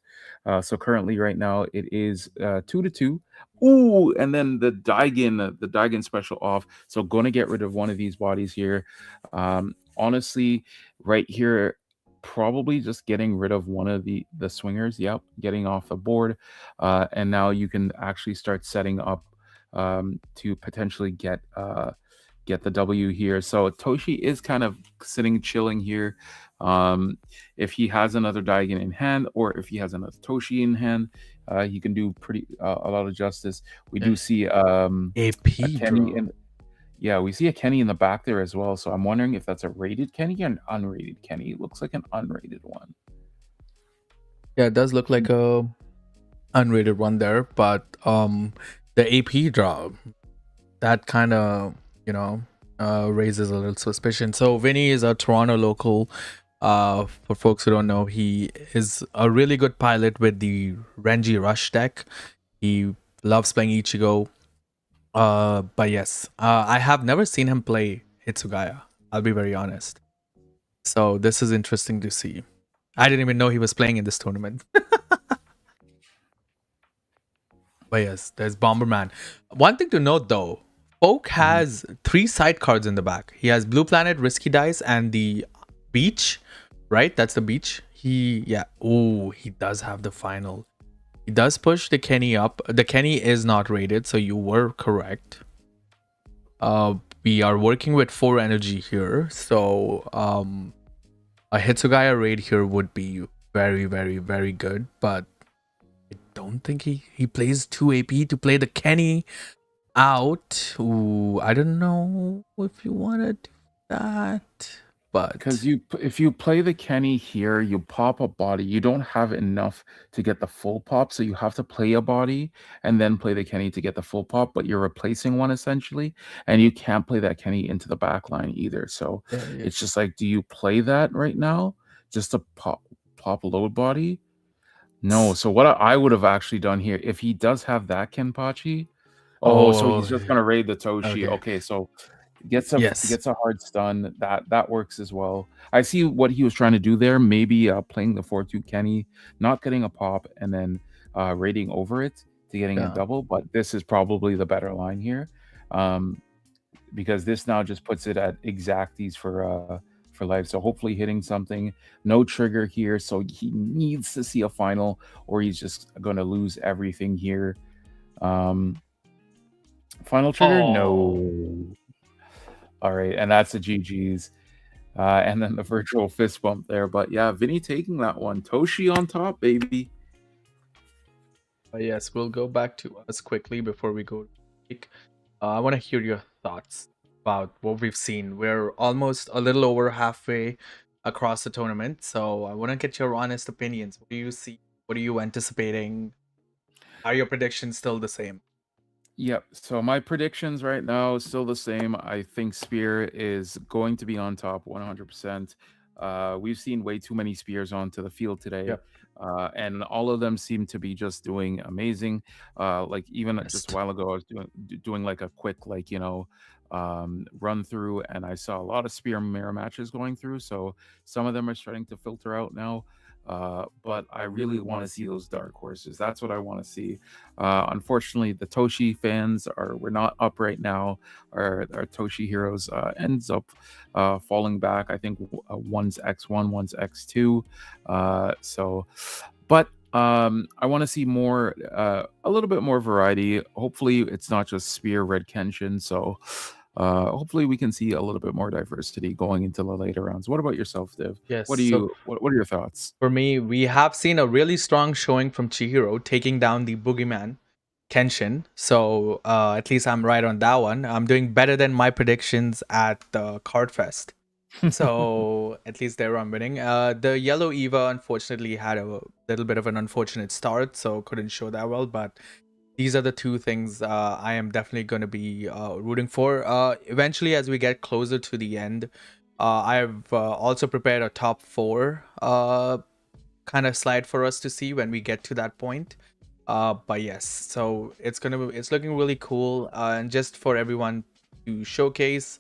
So currently, right now, it is 2-2. Ooh, and then the Daigen special off. So going to get rid of one of these bodies here. Honestly, right here, probably just getting rid of one of the swingers. Yep, getting off the board, and now you can actually start setting up to potentially get get the W here. So Toshi is kind of sitting chilling here. If he has another Daigen in hand, or if he has another Toshi in hand, he can do pretty a lot of justice. We do see a AP Kenny draw. yeah, we see a Kenny in the back there as well. So I'm wondering if that's a rated Kenny or an unrated Kenny. It looks like an unrated one. Yeah, it does look like a unrated one there, but the AP draw, that kind of, you know, raises a little suspicion. So Vinny is a Toronto local. For folks who don't know, he is a really good pilot with the Renji Rush deck. He loves playing Ichigo. But yes, I have never seen him play Hitsugaya. I'll be very honest. So this is interesting to see. I didn't even know he was playing in this tournament. But yes, there's Bomberman. One thing to note though, Folk has 3 side cards in the back. He has Blue Planet, Risky Dice, and the Beach. Right? That's the Beach. Oh, he does have the final. He does push the Kenny up. The Kenny is not rated, so you were correct. We are working with 4 energy here, so a Hitsugaya raid here would be very, very, very good, but I don't think he plays 2 AP to play the Kenny out. Ooh, I don't know if you want to do that, but Because if you play the Kenny here, you pop a body. You don't have enough to get the full pop, so you have to play a body and then play the Kenny to get the full pop. But you're replacing one essentially, and you can't play that Kenny into the back line either. So yeah. it's just like, do you play that right now just to pop load body? No. So what I would have actually done here, if he does have that Kenpachi, so Oh, he's just gonna raid the Toshi. okay. Okay, so gets Yes. a hard stun. That works as well. I see what he was trying to do there. Maybe playing the 4-2 Kenny, not getting a pop, and then raiding over it to getting a Yeah. double. But this is probably the better line here, because this now just puts it at exacties for life. So hopefully hitting something. No trigger here, so he needs to see a final, or he's just going to lose everything here. Final trigger? Oh. No. All right, and that's a GG's. And then the virtual fist bump there. But yeah, Vinny taking that one. Toshi on top, baby. Yes, we'll go back to us quickly before we go to break. I want to hear your thoughts about what we've seen. We're almost a little over halfway across the tournament, so I want to get your honest opinions. What do you see? What are you anticipating? Are your predictions still the same? Yep. So my predictions right now is still the same. I think Spear is going to be on top 100%. We've seen way too many Spears onto the field today. Yep. And all of them seem to be just doing amazing. Like even just a while ago, I was doing like a quick run through, and I saw a lot of Spear mirror matches going through. So some of them are starting to filter out now. But I really want to see those dark horses. That's what I want to see. Unfortunately, the Toshi fans we're not up right now. Our Toshi heroes ends up falling back. I think one's X1, one's X2. But I want to see more, a little bit more variety. Hopefully, it's not just Spear, Red Kenshin. So hopefully we can see a little bit more diversity going into the later rounds. What about yourself, Div? Yes. What are your thoughts? For me, we have seen a really strong showing from Chihiro taking down the boogeyman, Kenshin. So at least I'm right on that one. I'm doing better than my predictions at the Card Fest. So at least there I'm winning. The Yellow Eva unfortunately had a little bit of an unfortunate start, so couldn't show that well. But these are the 2 things I am definitely going to be rooting for. Eventually, as we get closer to the end, I've also prepared a top 4 kind of slide for us to see when we get to that point. But yes, so it's looking really cool, and just for everyone to showcase,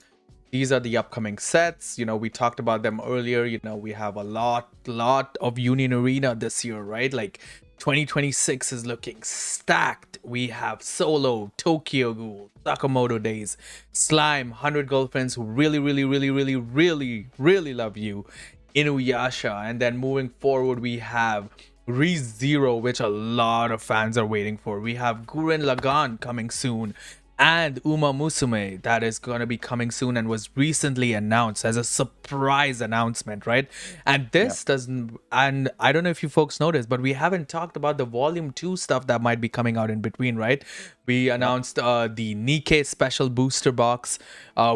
these are the upcoming sets. We talked about them earlier. We have a lot of Union Arena this year, right? Like 2026 is looking stacked. We have Solo, Tokyo Ghoul, Sakamoto Days, Slime, 100 Girlfriends who really, really, really, really, really, really love you, Inuyasha, and then moving forward we have ReZero, which a lot of fans are waiting for. We have Gurren Lagann coming soon, and Uma Musume that is going to be coming soon and was recently announced as a surprise announcement, right? And Yeah. this doesn't, and I don't know if you folks noticed, but we haven't talked about the volume 2 stuff that might be coming out in between, right? We Yep. announced the Nikkei special booster box.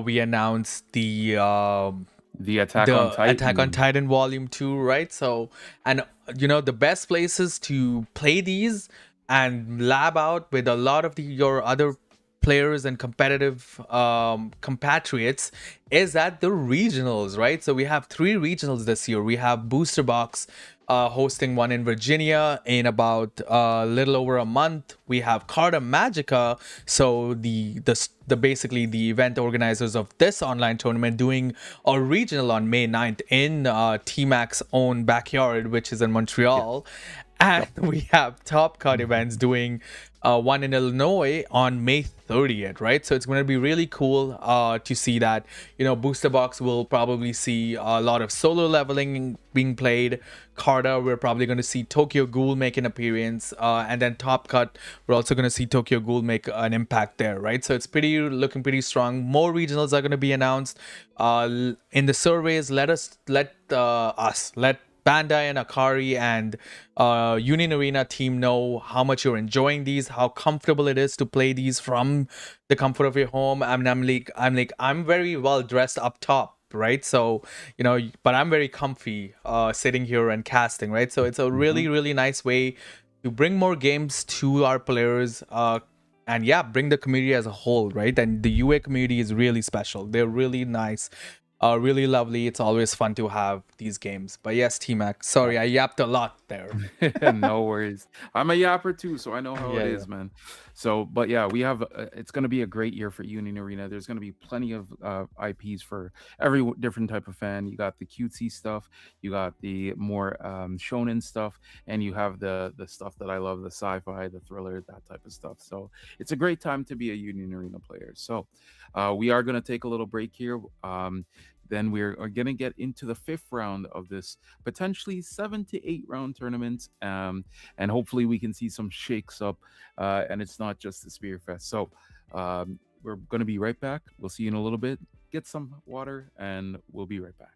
We announced The Attack on the Attack on Titan. Titan Volume 2, right? So, and the best places to play these and lab out with a lot of your other players and competitive compatriots is at the regionals, right? So we have three regionals this year. We have Booster Box hosting one in Virginia in about a little over a month. We have Carta Magica, so the basically the event organizers of this online tournament doing a regional on May 9th in T-Mac's own backyard, which is in Yeah. Montreal. And Yep. we have Top Cut events doing one in Illinois on May 30th, right? So it's going to be really cool to see that. Booster Box will probably see a lot of solo leveling being played. Carta, we're probably going to see Tokyo Ghoul make an appearance. And then Top Cut, we're also going to see Tokyo Ghoul make an impact there, right? So it's looking pretty strong. More regionals are going to be announced. In the surveys, let Bandai and Akari and Union Arena team know how much you're enjoying these, how comfortable it is to play these from the comfort of your home. I'm very well dressed up top, right? So but I'm very comfy sitting here and casting, right? So it's a Hmm. really really nice way to bring more games to our players. And yeah, bring the community as a whole, right? And the UA community is really special. They're really nice, really lovely. It's always fun to have these games. But yes, T Mac, sorry, I yapped a lot there. No worries. I'm a yapper too, so I know how it Yeah, yeah. is, man. So, but yeah, we have. It's going to be a great year for Union Arena. There's going to be plenty of IPs for every different type of fan. You got the cutesy stuff, you got the more shonen stuff, and you have the stuff that I love, the sci-fi, the thriller, that type of stuff. So, it's a great time to be a Union Arena player. So, we are going to take a little break here. Then we're going to get into the fifth round of this potentially 7 to 8 round tournament. And hopefully we can see some shakes up, and it's not just the Spear Fest. So we're going to be right back. We'll see you in a little bit. Get some water, and we'll be right back.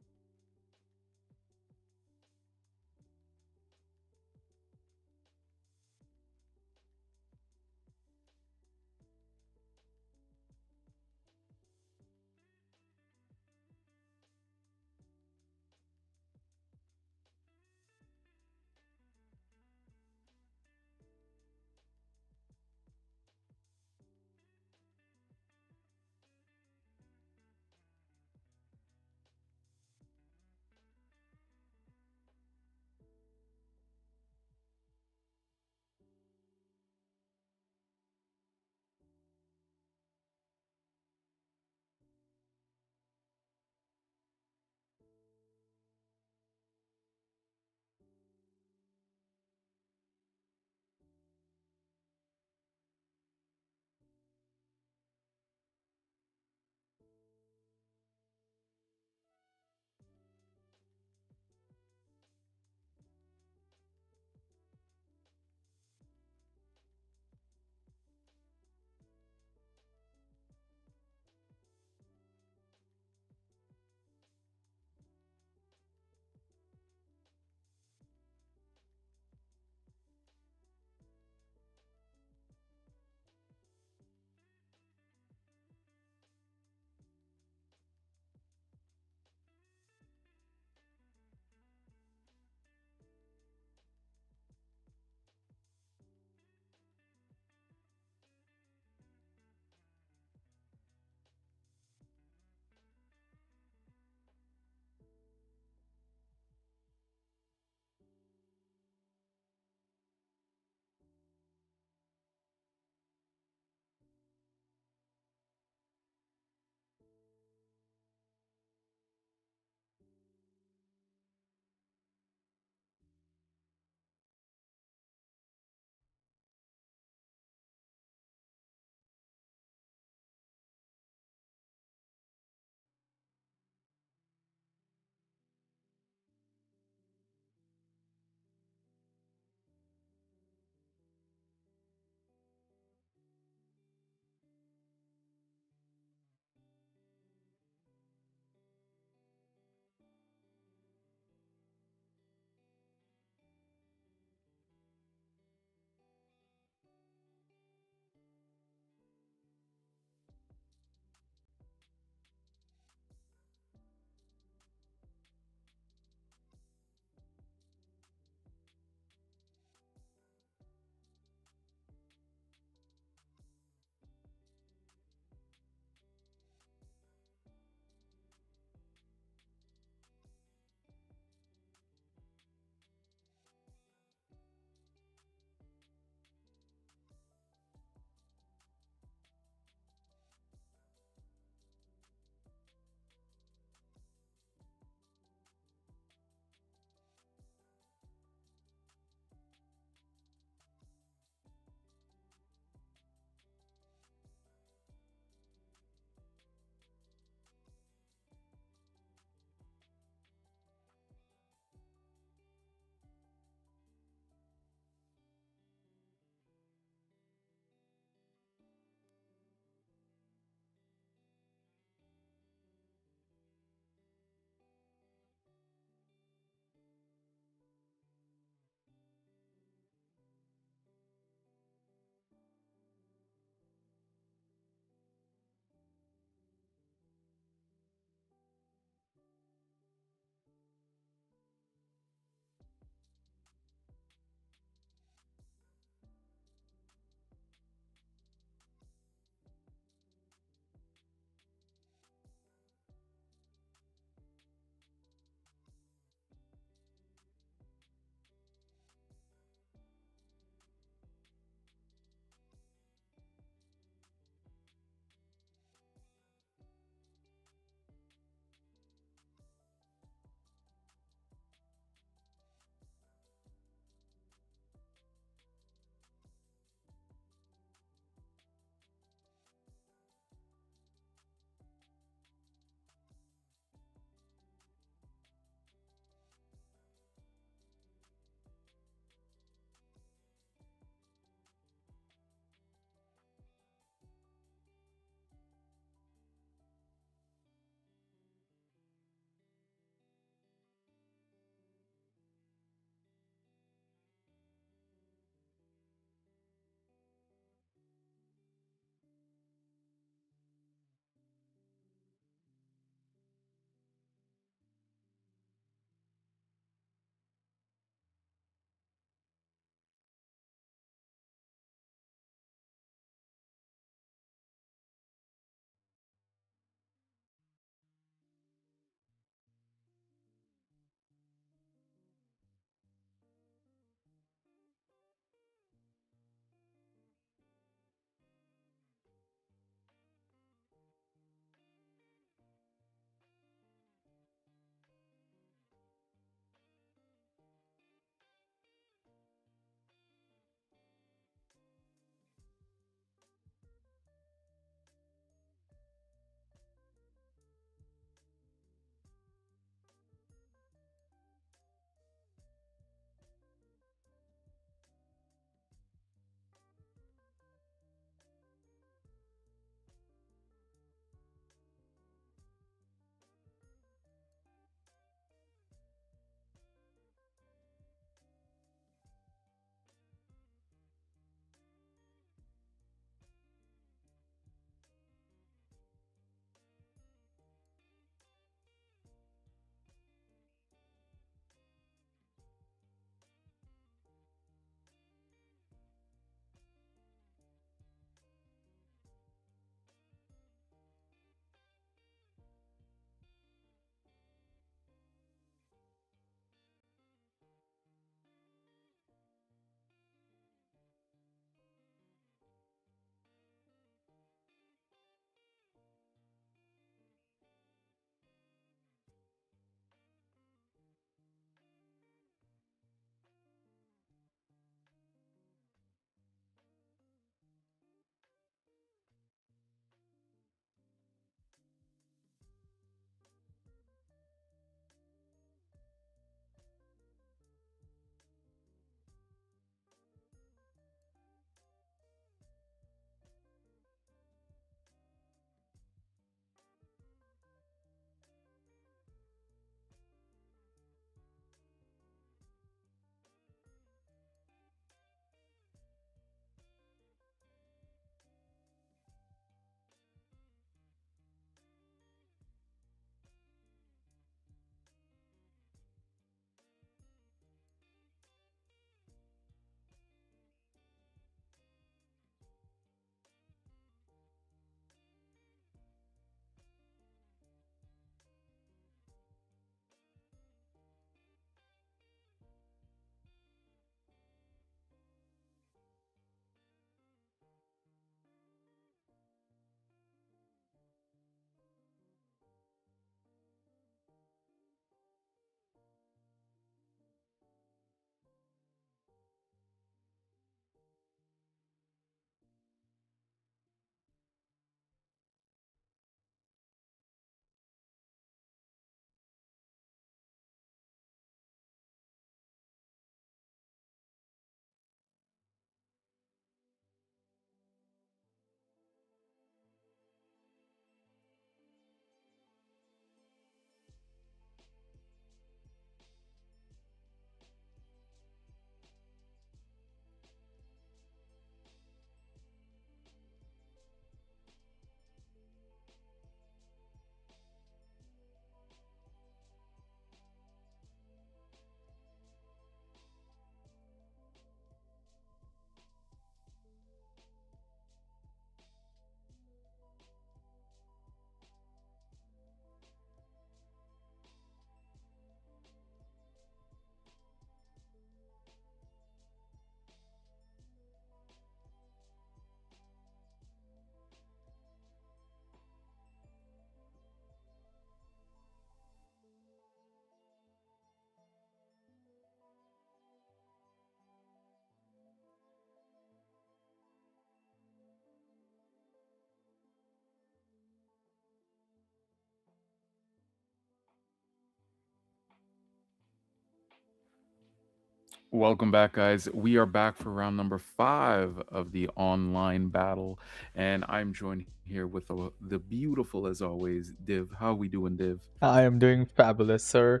Welcome back, guys. We are back for round number 5 of the online battle, and I'm joined here with the beautiful, as always, Div. How we doing, Div? I am doing fabulous, sir.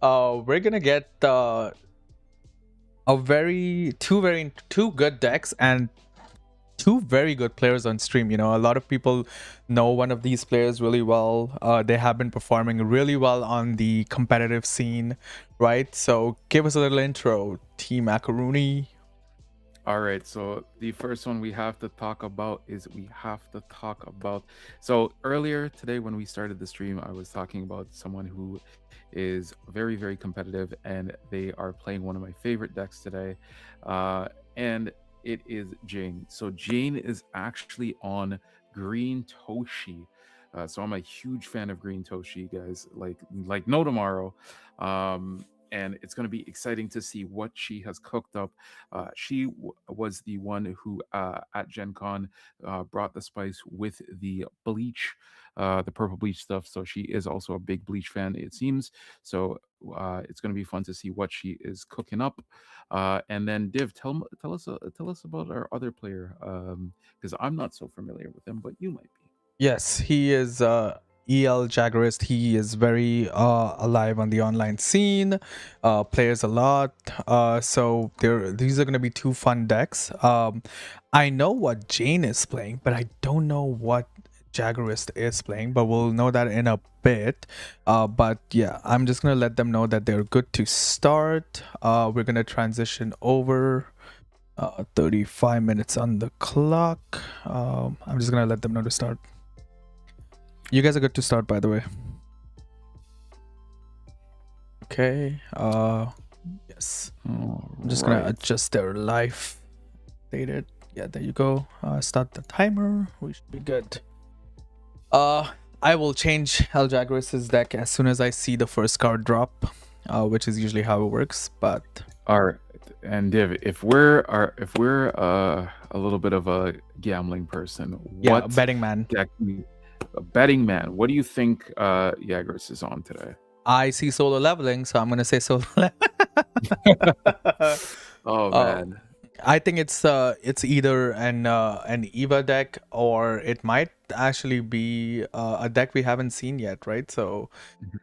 We're gonna get two good decks and two very good players on stream. You know, a lot of people know one of these players really well. They have been performing really well on the competitive scene, right? So give us a little intro, TMacarroni. All right, so the first one we have to talk about is we have to talk about. So earlier today, when we started the stream, I was talking about someone who is very, very competitive, and they are playing one of my favorite decks today, and it is Jane. So Jane is actually on Green Toshi. So I'm a huge fan of Green Toshi, guys. Like no tomorrow. And it's going to be exciting to see what she has cooked up. She was the one who at Gen Con brought the spice with the bleach, the purple bleach stuff. So she is also a big bleach fan, it seems. So it's going to be fun to see what she is cooking up. And then Div, tell us about our other player, because I'm not so familiar with him, but you might be. Yes, he is EL Jaggerist. He is very alive on the online scene, plays a lot. So these are going to be two fun decks. I know what Jane is playing, but I don't know what Jaggerist is playing, but we'll know that in a bit. But yeah, I'm just going to let them know that they're good to start. We're going to transition over. 35 minutes on the clock. I'm just going to let them know to start. You guys are good to start, by the way. Okay. Yes. I'm just gonna adjust their life. Dated. Yeah, there you go. Start the timer. We should be good. I will change El Jaggeris' deck as soon as I see the first card drop, which is usually how it works. But all right, and Div, if we're a little bit of a gambling person, yeah, what betting man. deck? A betting man. What do you think Jagras is on today? I see solo leveling, so I'm gonna say solo. Oh man, I think it's either an Eva deck, or it might actually be a deck we haven't seen yet, right? So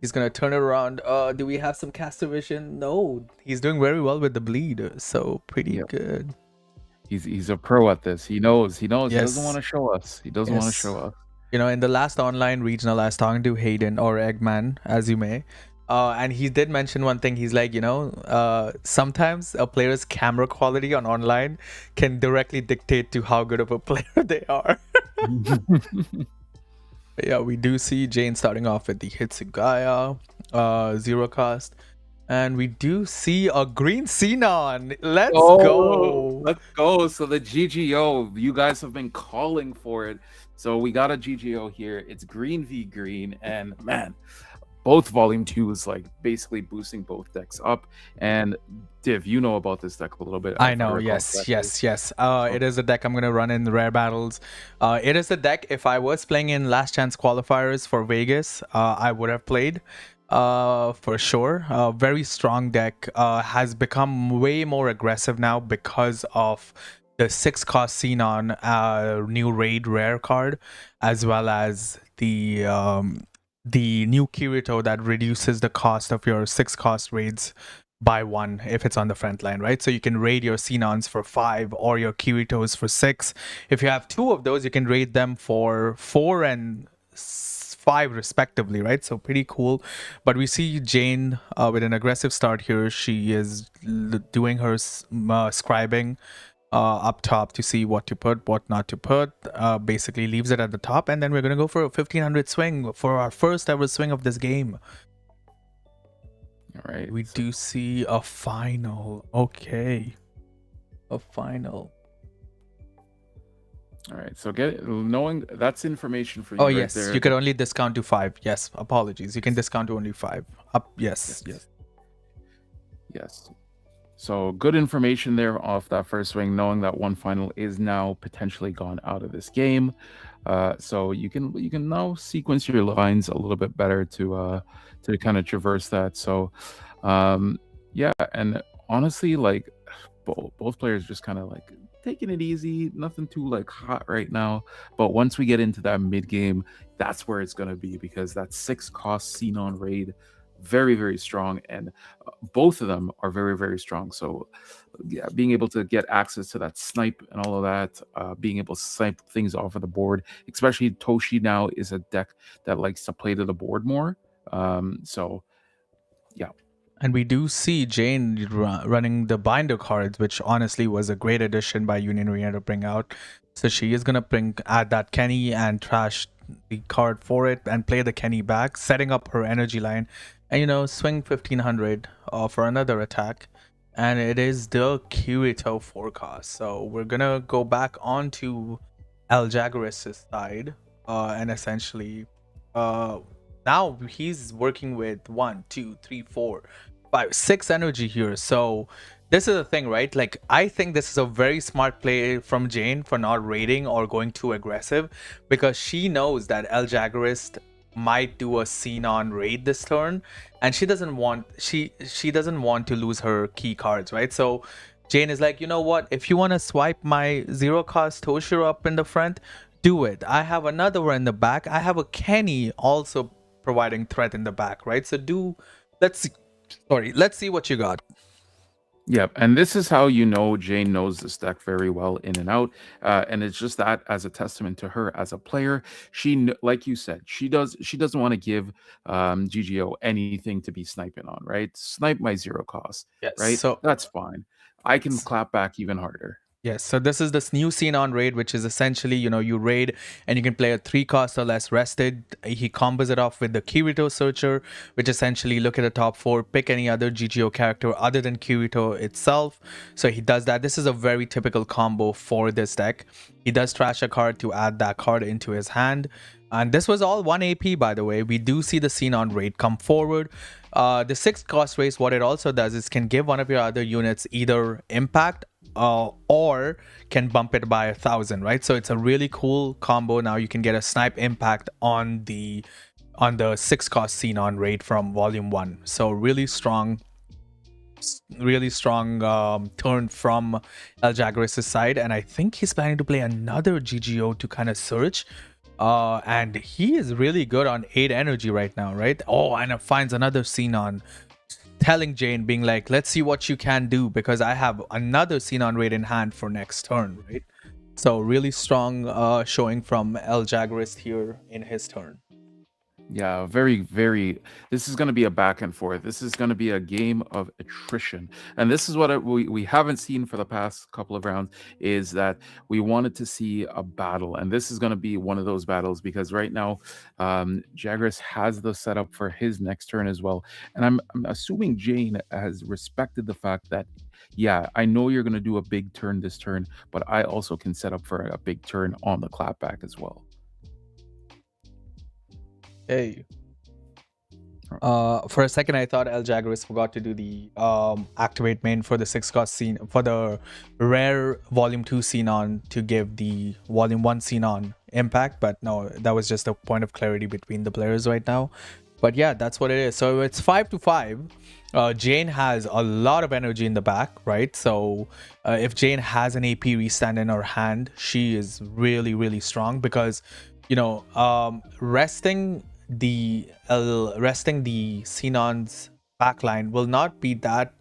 he's gonna turn it around. Do we have some caster vision? No, he's doing very well with the bleed, so pretty good. He's a pro at this. He knows. Yes. He doesn't want to show us. He doesn't want to show us. You know, in the last online regional, I was talking to Hayden, or Eggman, as you may. And he did mention one thing. He's like, sometimes a player's camera quality on online can directly dictate to how good of a player they are. Yeah, we do see Jane starting off with the Hitsugaya, 0 cost. And we do see a green Xenon. Let's go. Let's go. So the GGO, you guys have been calling for it. So we got a GGO here. It's green v green. And man, both volume 2 is like basically boosting both decks up. And Div, you know about this deck a little bit. I know. Yes. It is a deck I'm going to run in the rare battles. It is a deck, if I was playing in last chance qualifiers for Vegas, I would have played. For sure. Very strong deck. Has become way more aggressive now because of the 6 cost Xenon new raid rare card, as well as the new Kirito that reduces the cost of your 6 cost raids by 1 if it's on the front line, right? So you can raid your Xenons for 5 or your Kiritos for 6. If you have 2 of those, you can raid them for 4 and 5 respectively, right? So pretty cool. But we see Jane with an aggressive start here. She is doing her scribing up top to see what to put, what not to put. Basically leaves it at the top, and then we're gonna go for a 1500 swing for our first ever swing of this game. All right. We do see a final. Okay, a final. All right, so knowing that's information for you. Oh right yes, there. You can only discount to 5. Yes, apologies. You can discount to only 5. Up. Yes. So good information there off that first swing, knowing that one final is now potentially gone out of this game. So you can now sequence your lines a little bit better to kind of traverse that. So yeah, and honestly, like both players just kind of like taking it easy, nothing too like hot right now. But once we get into that mid game, that's where it's gonna be because that 6 cost Xenon raid, very very strong, and both of them are very very strong. So yeah, being able to get access to that snipe and all of that, being able to snipe things off of the board, especially Toshi now is a deck that likes to play to the board more. So yeah, And we do see Jane running the binder cards, which honestly was a great addition by Union Arena to bring out. So she is gonna add that Kenny and trash the card for it and play the Kenny back, setting up her energy line, and swing 1500 for another attack. And it is the Kirito forecast. So we're gonna go back onto El Jagaris' side, and essentially, uh, now he's working with 1, 2, 3, 4, 5, 6 energy here. So this is the thing, right? Like, I think this is a very smart play from Jane for not raiding or going too aggressive, because she knows that El Jaguarist might do a Xenon raid this turn, and she doesn't want to lose her key cards, right? So Jane is like, you know what? If you want to swipe my 0 cost Toshiro up in the front, do it. I have another one in the back. I have a Kenny also providing threat in the back, right? So let's see, let's see what you got. Yep, and this is how you know Jane knows this deck very well in and out, and it's just that as a testament to her as a player. Like you said, she doesn't want to give GGO anything to be sniping on, right? Snipe my 0 cost, Yes. right? So That's fine. I can clap back even harder. yes, so this is this new scene on raid, which is essentially, you raid and you can play a 3 cost or less rested. He combos it off with the Kirito Searcher, which essentially look at the top 4, pick any other GGO character other than Kirito itself. So he does that. This is a very typical combo for this deck. He does trash a card to add that card into his hand. And this was all 1 AP, by the way. We do see the scene on raid come forward. The 6 cost race, what it also does is can give one of your other units either impact or can bump it by 1,000, right? So it's a really cool combo. Now you can get a snipe impact on the 6 cost Xenon raid from Volume 1. So really strong turn from El Jagaris' side, and I think he's planning to play another GGO to kind of search. And he is really good on 8 energy right now, right? Oh, and it finds another Xenon, telling Jane, being like, let's see what you can do, because I have another Xenon raid in hand for next turn, right? So really strong showing from El Jagaris here in his turn. Yeah, very, very. This is going to be a back and forth. This is going to be a game of attrition, and this is what we haven't seen for the past couple of rounds. Is that we wanted to see a battle, and this is going to be one of those battles because right now, Jagras has the setup for his next turn as well, and I'm assuming Jane has respected the fact that, yeah, I know you're going to do a big turn this turn, but I also can set up for a big turn on the clapback as well. Hey. For a second, I thought El Jagaris forgot to do the activate main for the 6 cost scene for the rare Volume 2 Xenon to give the Volume 1 Xenon impact, but no, that was just a point of clarity between the players right now. But yeah, that's what it is. So it's 5-5. Jane has a lot of energy in the back, right? So if Jane has an AP restand in her hand, she is really, really strong because, resting the Xenon's backline will not be that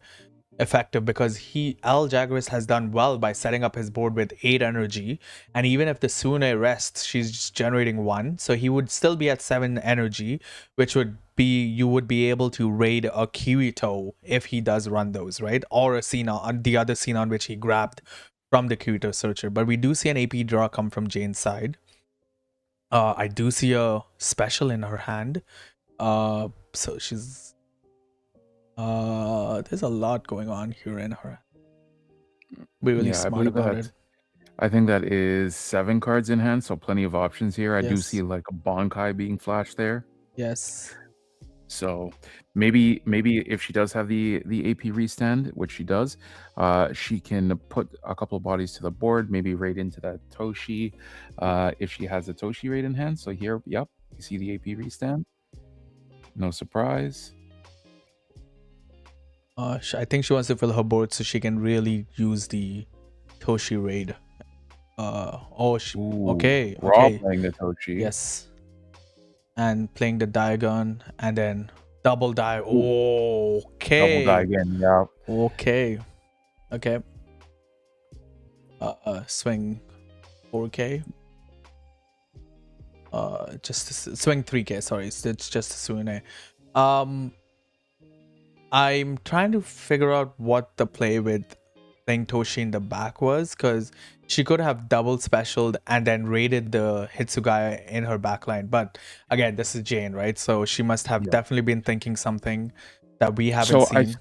effective because El Jagaris has done well by setting up his board with 8 energy, and even if the Sune rests, she's just generating 1, so he would still be at 7 energy, which would be, you would be able to raid a Kirito if he does run those, right? Or a Xenon, the other Xenon which he grabbed from the Kirito Searcher. But we do see an AP draw come from Jane's side. I do see a special in her hand. So she's there's a lot going on here in her. Be really smart about it. I think that is 7 cards in hand, so plenty of options here. I do Yes. see like a Bonkai being flashed there. Yes. So maybe if she does have the AP restand, which she does, she can put a couple of bodies to the board, maybe raid into that Toshi, if she has a Toshi raid in hand. So here, yep, you see the AP restand. No surprise. I think she wants to fill her board so she can really use the Toshi raid. Ooh, Okay, Raw okay, playing the Toshi. yes, and playing the Diagon and then double die. Ooh, double die Okay, again. Yeah. okay, okay. Swing 4K. Swing 3K. Sorry, it's just a Sune. I'm trying to figure out what the play with playing Toshi in the back was, because she could have double specialed and then raided the Hitsugaya in her backline. But again, this is Jane, right? So she must have Yeah. definitely been thinking something that we haven't So seen.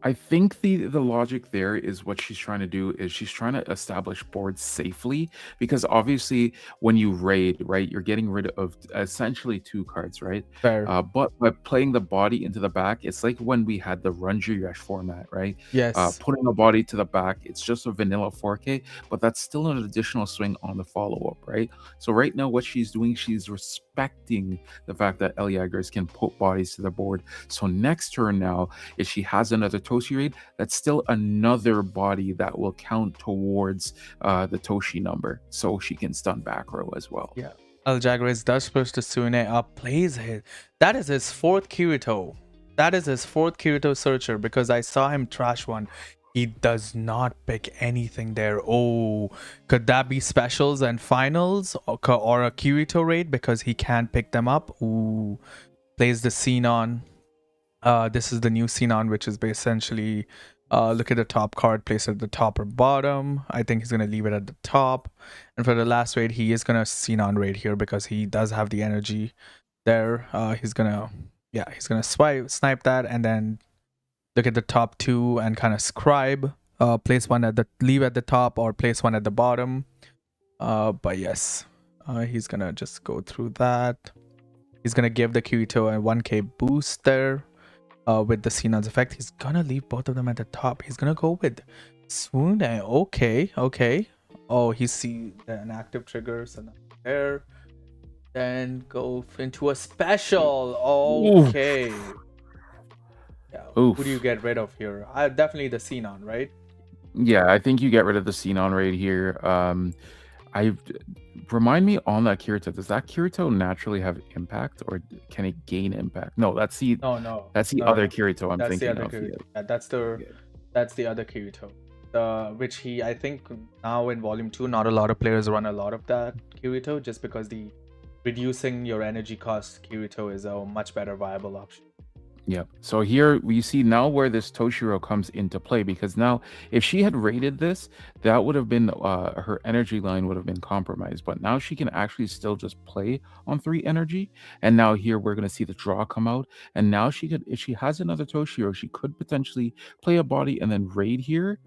I think the logic there is what she's trying to do is she's trying to establish boards safely, because obviously when you raid, right, you're getting rid of essentially two cards, right? Fair. But by playing the body into the back, it's like when we had the Runji format, right? Yes. Putting the body to the back, it's just a vanilla 4K, but that's still an additional swing on the follow up, right? So right now, what she's doing, she's respecting the fact that Eliagers can put bodies to the board. So next turn now, if she has another Toshi raid, that's still another body that will count towards the Toshi number, so she can stun back row as well. Yeah. Aljagres does push the Sune up, plays it. That is his fourth Kirito. That is his fourth Kirito searcher, because I saw him trash one. He does not pick anything there. Oh, could that be specials and finals or a Kirito raid because he can't pick them up? Ooh, plays the Xenon. This is the new Xenon, which is essentially look at the top card, place it at the top or bottom. I think he's gonna leave it at the top. And for the last raid, he is gonna Xenon raid here because he does have the energy there. He's gonna snipe that and then look at the top two and kind of scribe. Place one at the leave at the top or place one at the bottom. But yes, he's gonna just go through that. He's gonna give the Kirito a 1k boost there. With the Xenon's effect, he's gonna leave both of them at the top. He's gonna go with Swoon. Okay, okay. Oh, he see an active trigger, so now there. Then go into a special. Okay. Yeah. Who do you Oof. get rid of here? Definitely the Xenon, right? Yeah, I think you get rid of the Xenon raid here. I remind me on that Kirito. Does that Kirito naturally have impact, or can it gain impact? No, that's the No, no, other no. Kirito I'm That's the thinking other of. Kirito. Yeah. Yeah, Yeah. that's the other Kirito. Which he, I think now in Volume 2, not a lot of players run a lot of that Kirito, just because the reducing your energy cost Kirito is a much better viable option. Yeah. So here we see now where this Toshiro comes into play, because now if she had raided this, that would have been her energy line would have been compromised. But now she can actually still just play on 3 energy. And now here we're going to see the draw come out. And now she could, if she has another Toshiro, she could potentially play a body and then raid here,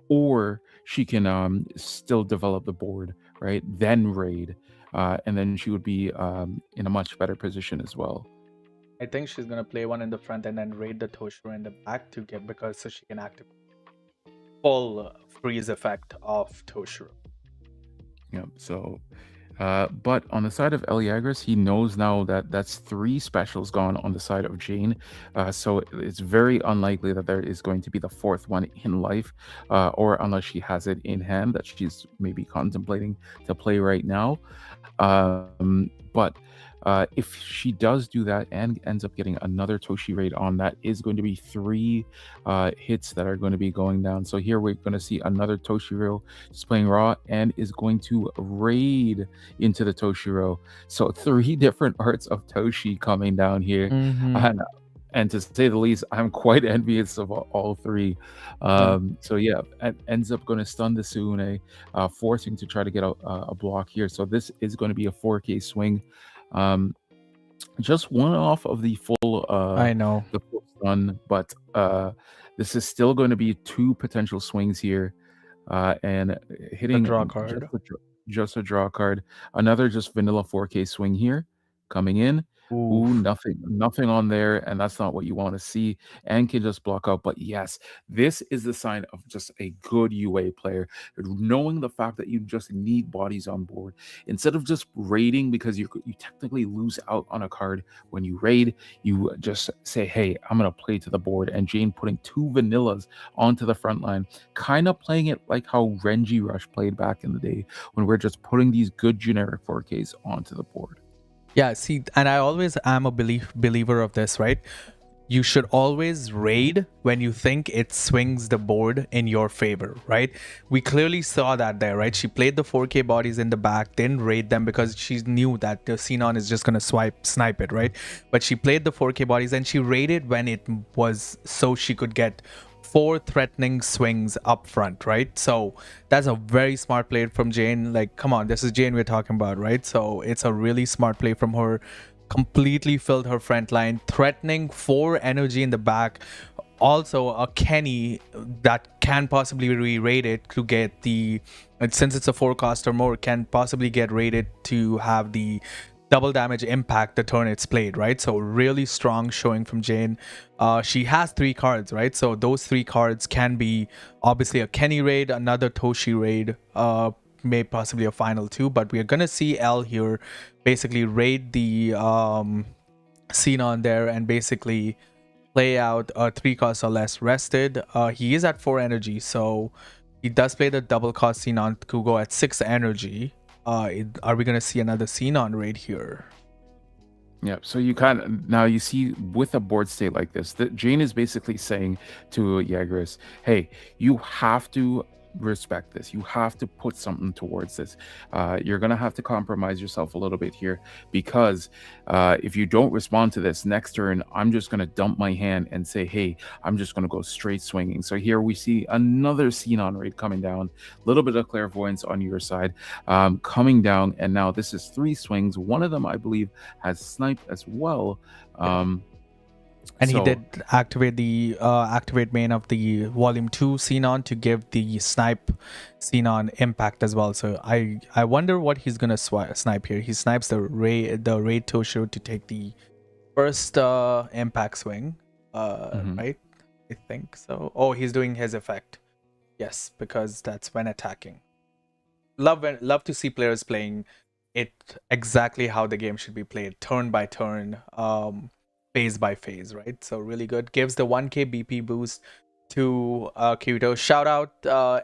or she can still develop the board, right? Then raid. And then she would be in a much better position as well. I think she's gonna play one in the front and then raid the Toshiro in the back to get, because so she can activate full freeze effect of Toshiro. Yeah. So but on the side of Eliagris, he knows now that that's 3 specials gone on the side of Jane. So it's very unlikely that there is going to be the 4th one in life, or unless she has it in hand that she's maybe contemplating to play right now. But if she does do that and ends up getting another Toshi raid on, that is going to be 3 hits that are going to be going down. So here we're going to see another Toshiro just playing raw and is going to raid into the Toshiro. So 3 different arts of Toshi coming down here. And to say the least, I'm quite envious of all 3. So yeah, ends up going to stun the Sune, forcing to try to get a block here. So this is going to be a 4K swing. Just one off of the full I know. the full stun, but this is still going to be 2 potential swings here, and hitting draw card. just a draw card. Another just vanilla 4K swing here coming in, Ooh, Oof. nothing on there, and that's not what you want to see, and can just block out. But yes, this is the sign of just a good UA player, knowing the fact that you just need bodies on board instead of just raiding, because you technically lose out on a card when you raid. You just say, "Hey, I'm gonna play to the board," and Jane putting two vanillas onto the front line, kind of playing it like how Renji Rush played back in the day, when we're just putting these good generic 4Ks onto the board. Yeah, see, and I always am a believer of this, right? You should always raid when you think it swings the board in your favor, right? We clearly saw that there, right? She played the 4K bodies in the back, didn't raid them because she knew that the Xenon is just gonna snipe it, right? But she played the 4K bodies and she raided when it was so she could get 4 threatening swings up front, right? So that's a very smart play from Jane. Like, come on, this is Jane we're talking about, right? So it's a really smart play from her. Completely filled her front line, threatening 4 energy in the back. Also, a Kenny that can possibly be rated to get the, and since it's a 4 cost or more, can possibly get rated to have the double damage impact the turn it's played, right? So really strong showing from Jane. She has 3 cards, right? So those 3 cards can be obviously a Kenny raid, another Toshi raid, may possibly a final 2, but we are gonna see L here basically raid the Xenon there and basically play out 3 costs or less rested. He is at 4 energy, so he does play the double cost Xenon to go at 6 energy. Are we gonna see another Xenon raid here? Yeah, so you kind of now you see with a board state like this, that Jane is basically saying to Jagras, "Hey, you have to respect this. You have to put something towards this. You're gonna have to compromise yourself a little bit here, because if you don't respond to this next turn, I'm just gonna dump my hand and say, hey, I'm just gonna go straight swinging." So here we see another Xenon raid coming down. A little bit of clairvoyance on your side, coming down, and now this is 3 swings. One of them, I believe, has snipe as well. And he So did activate the activate main of the volume 2 Xenon to give the snipe Xenon impact as well. So I wonder what he's gonna snipe here. He snipes the raid Tosho to take the first impact swing. Right? I think so. Oh, he's doing his effect. Yes, because that's when attacking. Love to see players playing it exactly how the game should be played, turn by turn, phase by phase, right? So really good. Gives the 1k BP boost to Kirito. Shout out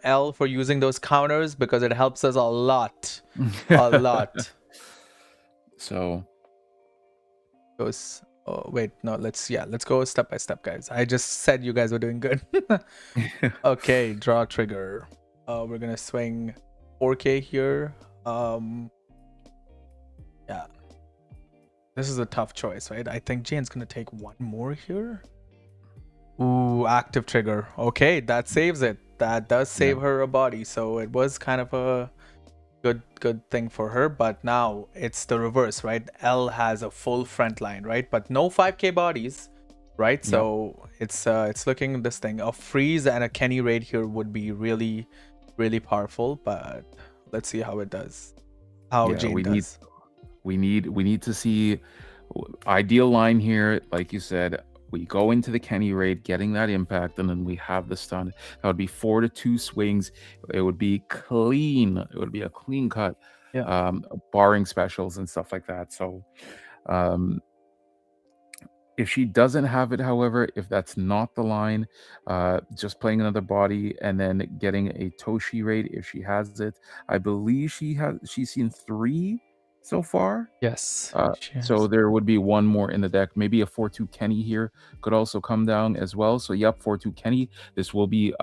L for using those counters because it helps us a lot. A lot. So Goes wait, no, let's go step by step, guys. I just said you guys were doing good. Okay, draw trigger. We're gonna swing 4k here. Yeah, this is a tough choice, right? I think Jane's gonna take 1 more here. Ooh, active trigger. Okay, that saves it. That does save her a body, so it was kind of a good thing for her. But now it's the reverse, right? L has a full front line, right? But no 5k bodies, right? So it's looking this thing. A freeze and a Kenny raid here would be really powerful, but let's see how it does. How Jane does. We need to see ideal line here. Like you said, we go into the Kenny raid, getting that impact, and then we have the stun. That would be 4 to 2 swings. It would be clean. It would be a clean cut, barring specials and stuff like that. So if she doesn't have it, however, if that's not the line, just playing another body and then getting a Toshi raid if she has it. I believe she's seen 3 so far. Yes. So there would be 1 more in the deck. Maybe a 4-2 Kenny here could also come down as well. So yep, 4-2 Kenny. This will be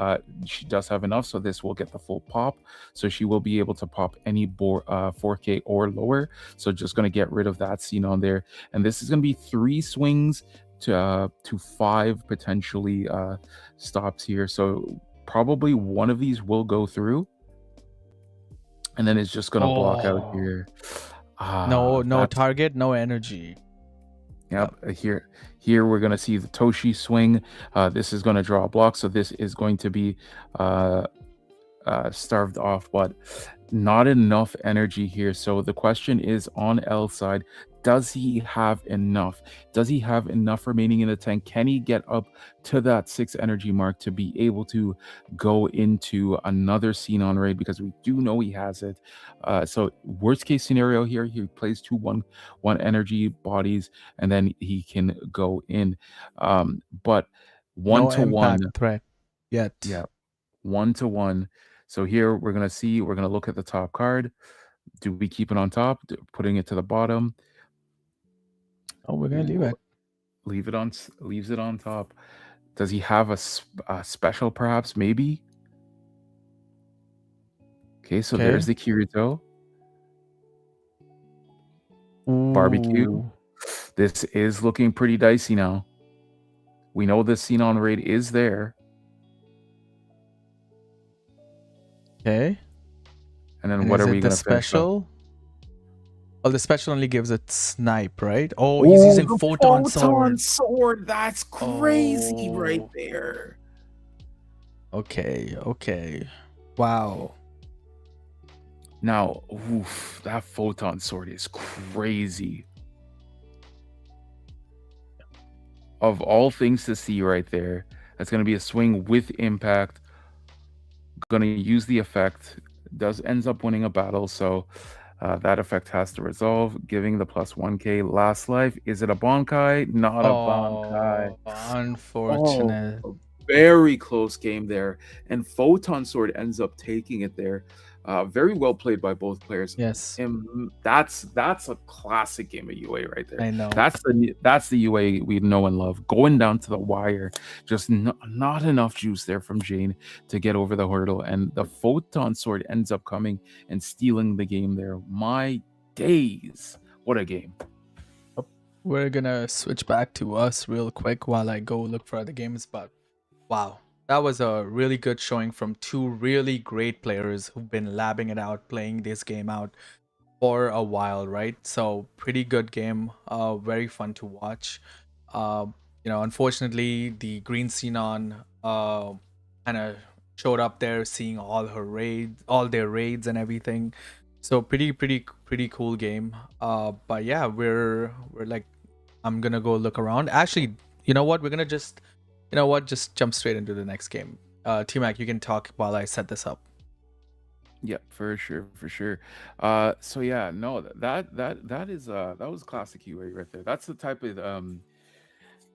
she does have enough, so this will get the full pop. So she will be able to pop any 4K or lower. So just gonna get rid of that scene on there. And this is gonna be 3 swings to 5 potentially stops here. So probably one of these will go through. And then it's just gonna block out here. No target, no energy. Yep. Here we're gonna see the Toshi swing. This is gonna draw a block, so this is going to be starved off, but not enough energy here. So the question is on L's side, does he have enough? Does he have enough remaining in the tank? Can he get up to that 6 energy mark to be able to go into another Xenon raid? Because we do know he has it. So worst case scenario here, he plays 2 1 energy bodies, and then he can go in. But one No to one, impact threat yet. yeah, 1 to 1. So here we're gonna look at the top card. Do we keep it on top? Putting it to the bottom? Oh, we're gonna leave it. Leaves it on top. Does he have a special perhaps? Maybe. Okay, so there's the Kirito barbecue. Ooh. This is looking pretty dicey now. We know the Xenon raid is there. Okay. And then And what is are it we the gonna finish up? special? Oh, the special only gives it snipe, right? Oh, he's using the photon sword. sword. That's crazy right Oh. there. Okay. Wow. Now, oof, that photon sword is crazy. Of all things to see right there, that's going to be a swing with impact. Going to use the effect. Ends up winning a battle, so that effect has to resolve, giving the plus 1k last life. Is it a Bonkai? Not a Bonkai. Unfortunate. Oh, very close game there. And Photon Sword ends up taking it there. Very well played by both players. Yes. And that's a classic game of UA right there. I know. That's the UA we know and love. Going down to the wire, just not enough juice there from Jane to get over the hurdle, and the Photon Sword ends up coming and stealing the game there. My days, what a game! We're gonna switch back to us real quick while I go look for other games, but wow. That was a really good showing from 2 really great players who've been labbing it out, playing this game out for a while, right? So pretty good game, very fun to watch. Unfortunately, the Green Xenon kind of showed up there, seeing all their raids and everything. So pretty cool game. But yeah, we're like, I'm gonna go look around. Actually, you know what? We're gonna just jump straight into the next game. T-Mac, you can talk while I set this up. Yeah, for sure. So yeah, no, that was classic UA right there. That's the type of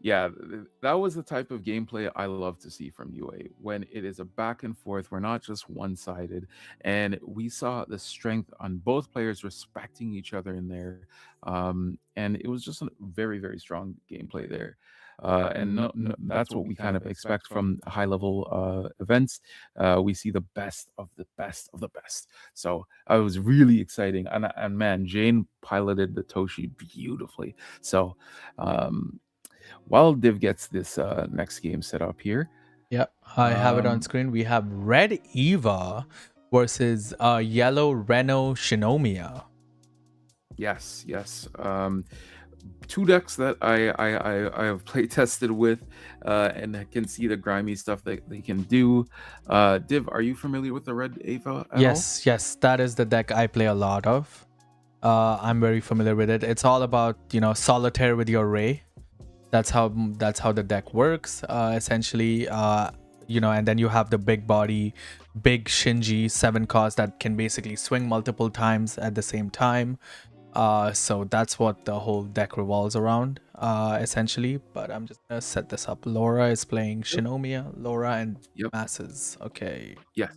that was the type of gameplay I love to see from UA when it is a back and forth. We're not just one-sided, and we saw the strength on both players respecting each other in there, and it was just a very, very strong gameplay there. And that's what we kind of expect from high-level events. We see the best of the best of the best. So I was really exciting, and man, Jane piloted the Toshi beautifully. So. While Div gets this next game set up here. Yep, I have it on screen. We have Red Eva versus Yellow Reno Shinomiya. Yes. 2 decks that I have play tested with, and I can see the grimy stuff that they can do. Div, are you familiar with the Red Eva at Yes, that is the deck I play a lot of. I'm very familiar with it. It's all about, solitaire with your Ray. That's how the deck works, essentially. And then you have the big body, big Shinji 7 cost that can basically swing multiple times at the same time. So that's what the whole deck revolves around, essentially. But I'm just gonna set this up. Laura is playing Shinomiya, Laura and Masses. Okay. Yes.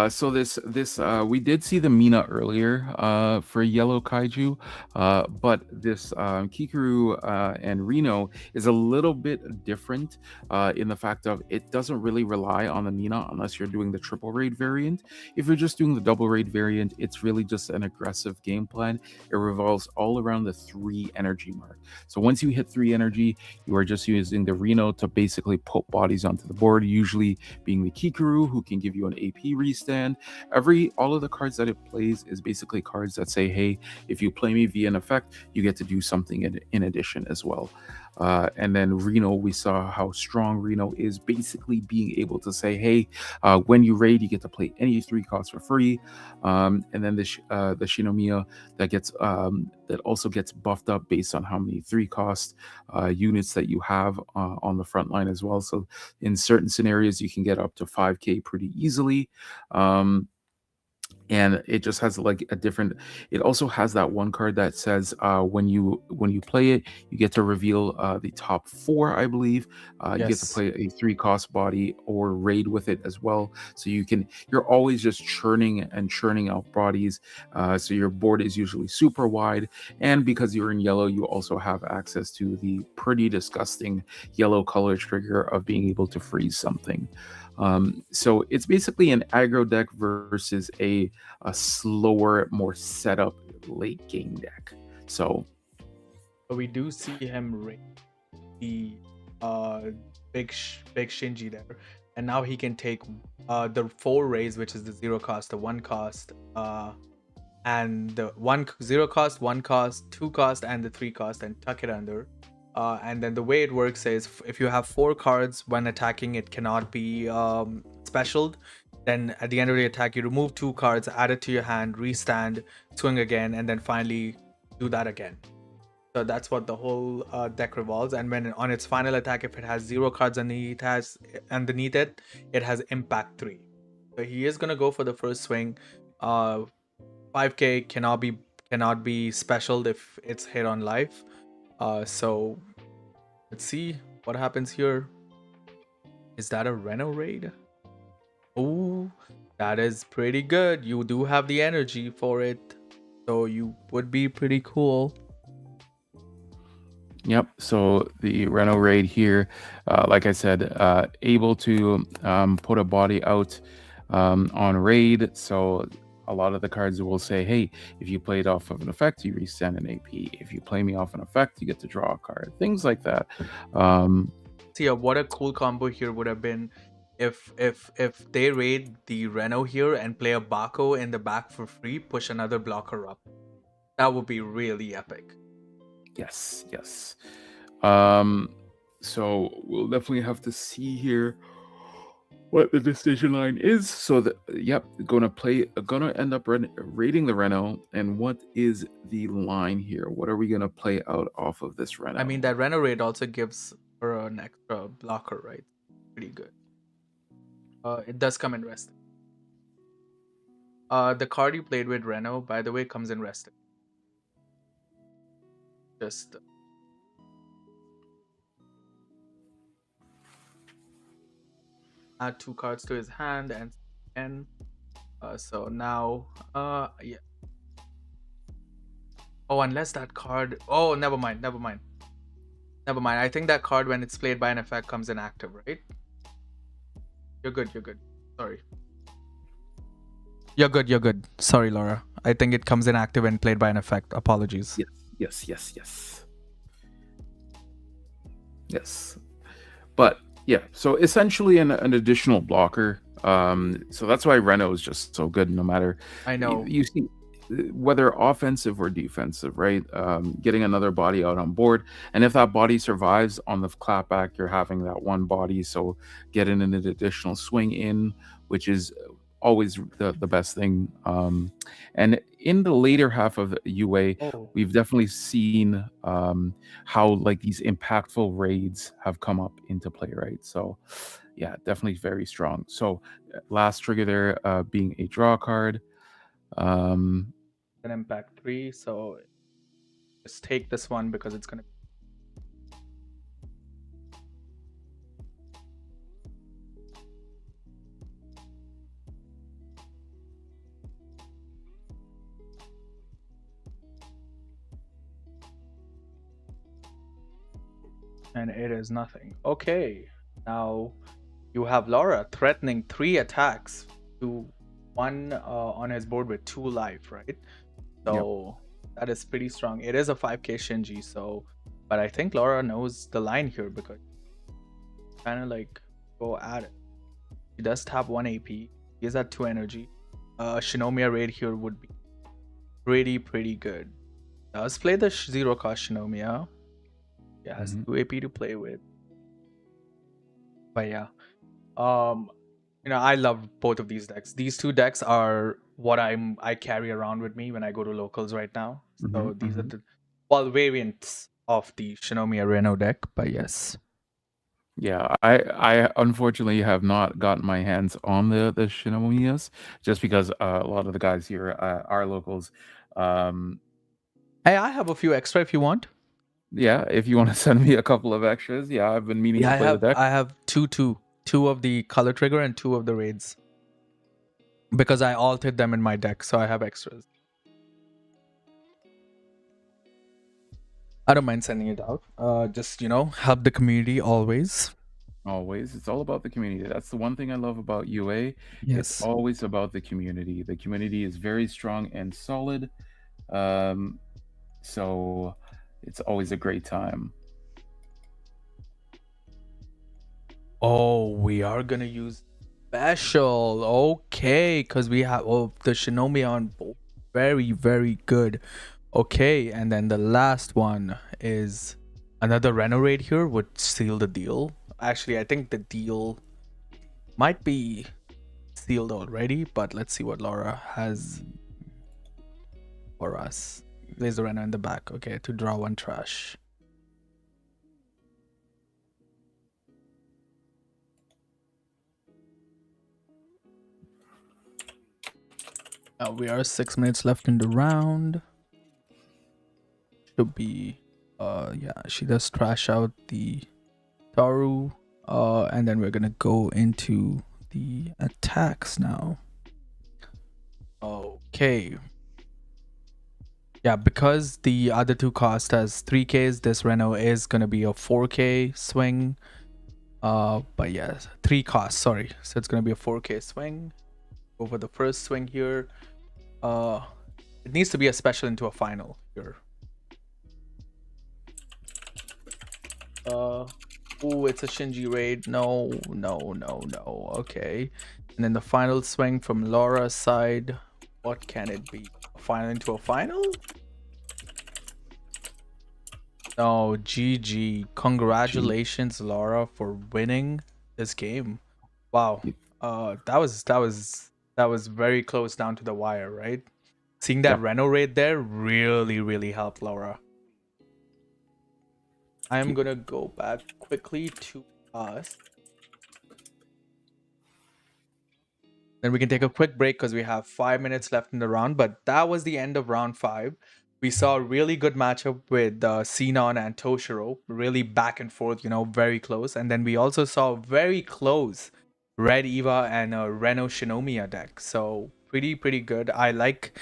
So this we did see the Mina earlier for Yellow Kaiju, but this Kikuru and Reno is a little bit different in the fact of it doesn't really rely on the Mina unless you're doing the triple raid variant. If you're just doing the double raid variant, it's really just an aggressive game plan. It revolves all around the 3 energy mark. So once you hit 3 energy, you are just using the Reno to basically put bodies onto the board, usually being the Kikuru, who can give you an AP reset restand. All of the cards that it plays is basically cards that say, hey, if you play me via an effect, you get to do something in addition as well. And then Reno, we saw how strong Reno is, basically being able to say, hey, when you raid, you get to play any 3 costs for free. And then the Shinomiya that also gets buffed up based on how many 3 cost units that you have on the front line as well. So in certain scenarios, you can get up to 5k pretty easily. And it just has like a different, it also has that one card that says when you play it, you get to reveal the top 4, I believe. You get to Yes. play a 3 cost body or raid with it as well, so you're always just churning out bodies. So your board is usually super wide, and because you're in yellow, you also have access to the pretty disgusting yellow color trigger of being able to freeze something. So it's basically an aggro deck versus a slower, more setup late game deck. So we do see him raid the big Shinji there, and now he can take the 4 rays, which is the 0 cost, the 1 cost, and the 0 cost, 1 cost, 2 cost, and the 3 cost, and tuck it under. And then the way it works is if you have 4 cards when attacking, it cannot be specialed. Then at the end of the attack, you remove 2 cards, add it to your hand, restand, swing again, and then finally do that again. So that's what the whole deck revolves. And when on its final attack, if it has 0 cards underneath it, it has impact 3. So he is gonna go for the first swing. 5k cannot be specialed if it's hit on life. So let's see what happens here. Is that a Reno raid? Oh, that is pretty good. You do have the energy for it, so you would be pretty cool. Yep. So the Reno raid here, like I said, able to put a body out on raid. So a lot of the cards will say, hey, if you play it off of an effect, you restand an AP. If you play me off an effect, you get to draw a card. Things like that. So yeah, what a cool combo here would have been if they raid the Reno here and play a Bako in the back for free, push another blocker up. That would be really epic. Yes. So we'll definitely have to see here what the decision line is. So that, yep, gonna end up raiding the Reno. And what is the line here? What are we gonna play out off of this Reno? I mean, that Reno raid also gives her an extra blocker, right? Pretty good. It does come in resting. The card you played with Reno, by the way, comes in resting. Just add 2 cards to his hand and so now yeah. Oh, unless that card, oh, never mind. I think that card, when it's played by an effect, comes inactive, right? You're good. Sorry. You're good. Sorry, Laura. I think it comes inactive and played by an effect. Apologies. Yes. But yeah, so essentially an additional blocker. So that's why Reno is just so good, no matter. I know. You see, whether offensive or defensive, right? Getting another body out on board, and if that body survives on the clapback, you're having that one body, so getting an additional swing in, which is always the best thing. And in the later half of UA, we've definitely seen how like these impactful raids have come up into play, right? So yeah, definitely very strong. So last trigger there being a draw card. An impact 3, so just take this one because it's gonna. And it is nothing. Okay, now you have Laura threatening 3 attacks to 1 on his board with 2 life, right? So that is pretty strong. It is a 5k Shinji, so, but I think Laura knows the line here because kind of like go at it. She does tap 1 AP. He is at 2 energy. Shinomiya raid here would be pretty good. Does play the 0 cost Shinomiya. He has Mhm. 2 AP to play with. But yeah. Um I love both of these decks. These two decks are what I carry around with me when I go to locals right now. So Mhm. these are Mhm. the variants of the Shinomiya Reno deck, but yes. Yeah, I unfortunately have not gotten my hands on the Shinomias just because a lot of the guys here are locals. Um, Hey, I have a few extra if you want. yeah, if you want to send me a couple of extras, yeah, I've been meaning Yeah, to play the deck. I have two of the color trigger and two of the raids because I altered them in my deck, so I have extras. I don't mind sending it out. Just help the community always. Always, it's all about the community. That's the one thing I love about UA. It's Yes. always about the community. The community is very strong and solid. Um, so it's always a great time. Oh, we are gonna use special. Okay, because we have the Shinomi on board. Very good. Okay, and then the last one is another Renovate here would seal the deal. Actually, I think the deal might be sealed already, but let's see what Laura has for us. There's the Reno in the back. Okay, to draw one trash. We are 6 minutes left in the round. Should be, yeah, she does trash out the Taru, and then we're gonna go into the attacks now. Okay. Yeah, because the other two cost has 3Ks, this Reno is gonna be a 4K swing. But yeah, 3 costs, sorry. So it's gonna be a 4K swing. Over the first swing here. Uh it needs to be a special into a final here. Oh, it's a Shinji raid. No. Okay. And then the final swing from Laura's side. What can it be? A final into a final? No, GG. Gee, Congratulations, Laura, for winning this game. Wow. y- That was very close down to the wire, right? Seeing that yep, Reno raid there really helped Laura. I am y- gonna go back quickly to us. Then we can take a quick break because we have 5 minutes left in the round. But that was the end of round five. We saw a really good matchup with Sinon and Toshiro, really back and forth, very close. And then we also saw very close Red Eva and Reno Shinomiya deck. So pretty good. I like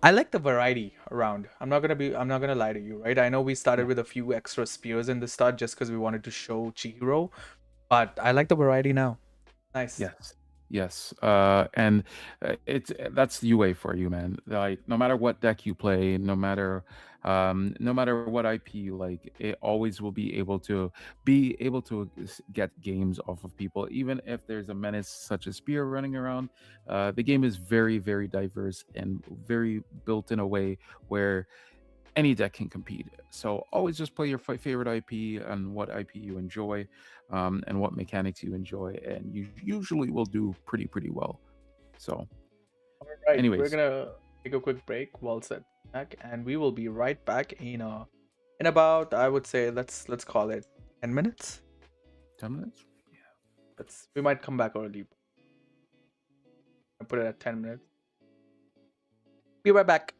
the variety around. I'm not gonna lie to you, right? I know we started yeah. with a few extra spears in the start just because we wanted to show Chihiro, but I like the variety now. Nice. Yes. Yes. And it's that's UA for you, man. Like no matter what deck you play, no matter what IP you like, it always will be able to get games off of people, even if there's a menace such as Spear running around. The game is very diverse and very built in a way where any deck can compete. So always just play your favorite IP and what IP you enjoy, and what mechanics you enjoy, and you usually will do pretty well. So, All right, we're anyways, gonna take a quick break while set back, and we will be right back in about, I would say, let's call it 10 minutes. 10 minutes. We might come back early. I put it at 10 minutes. Be right back.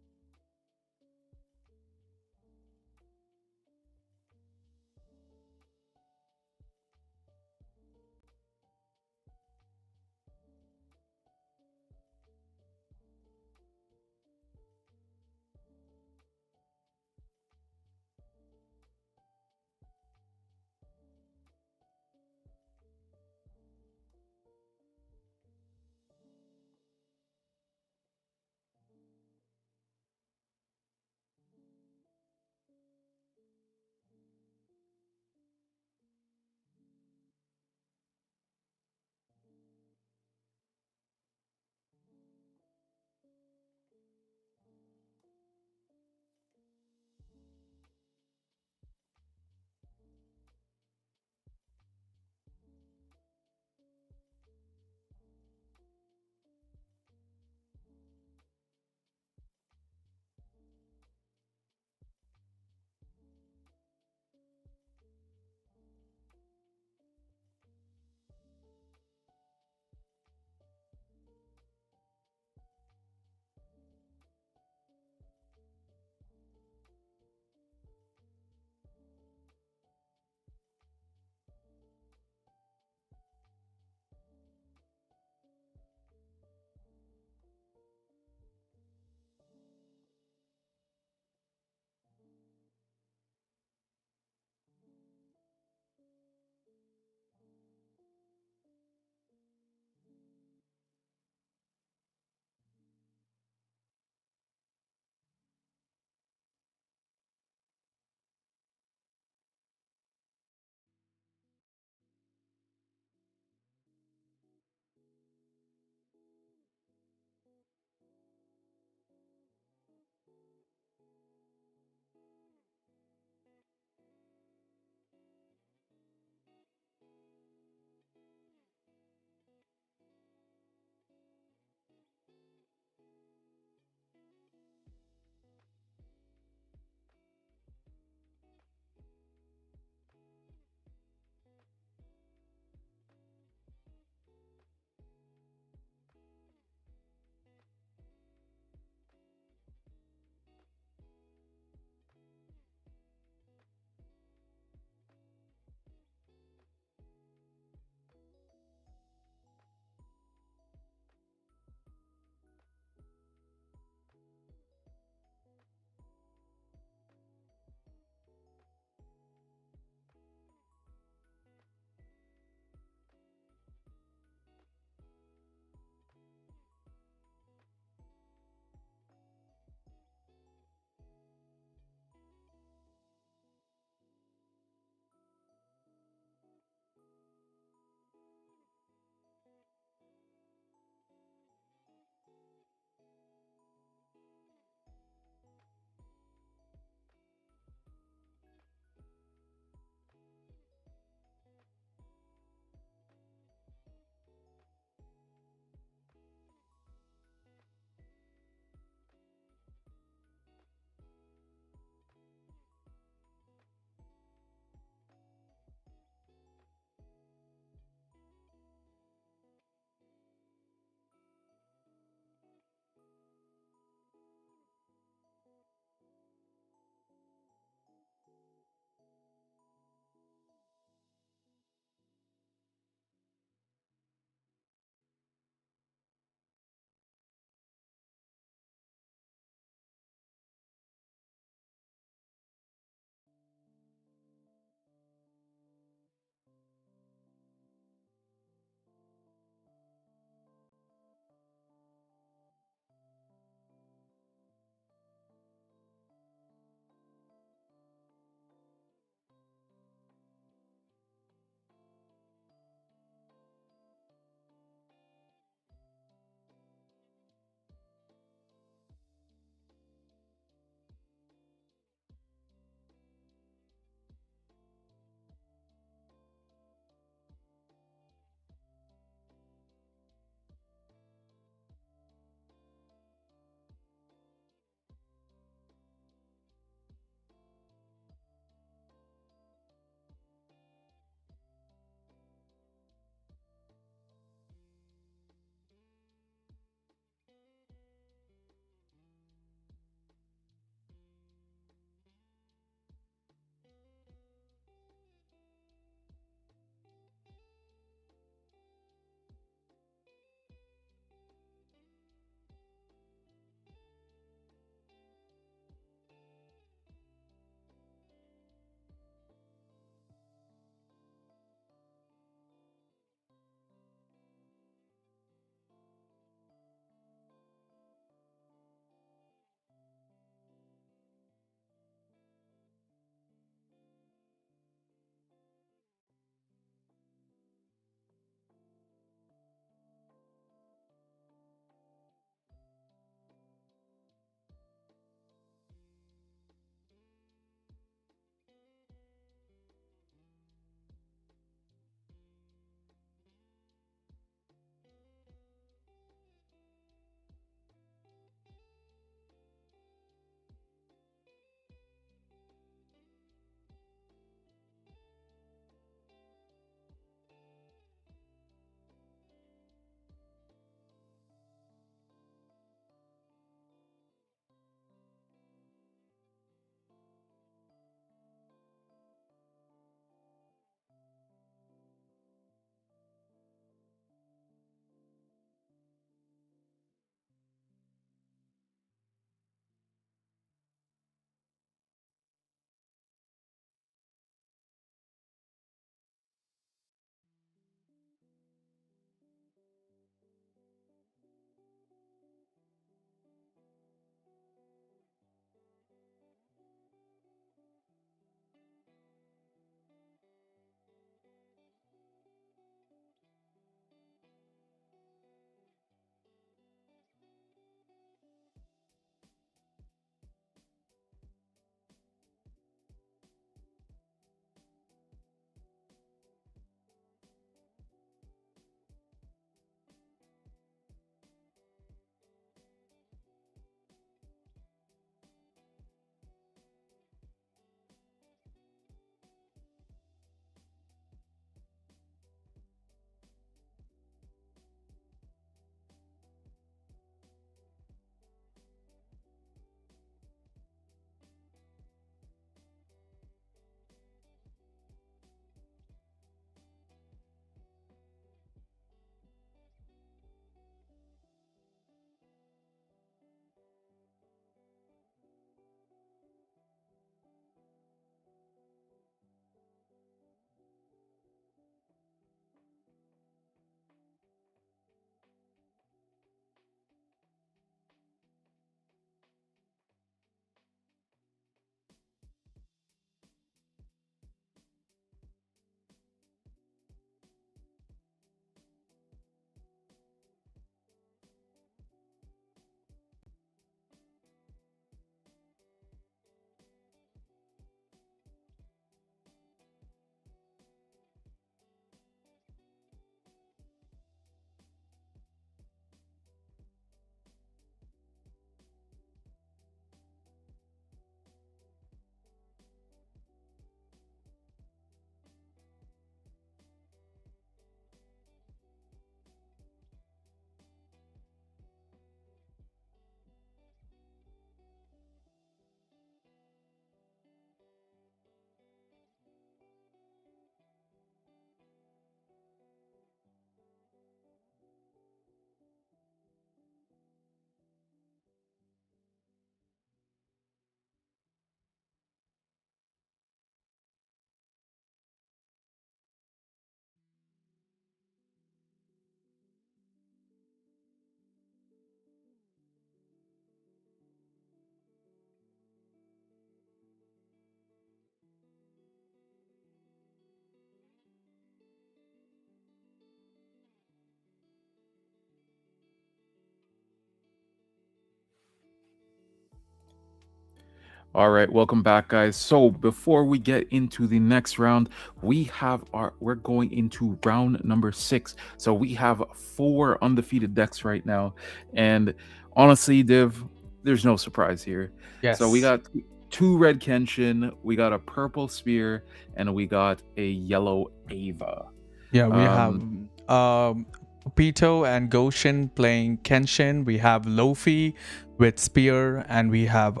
All right, welcome back, guys. So before we get into the next round, we're going into round number 6. So we have 4 undefeated decks right now, and honestly, Div, there's no surprise here. So we Yes. got 2 red Kenshin, we got a purple spear, and we got a yellow Ava. Yeah, we have Um, Pito and Goshen playing Kenshin. We have Lofi with Spear, and we have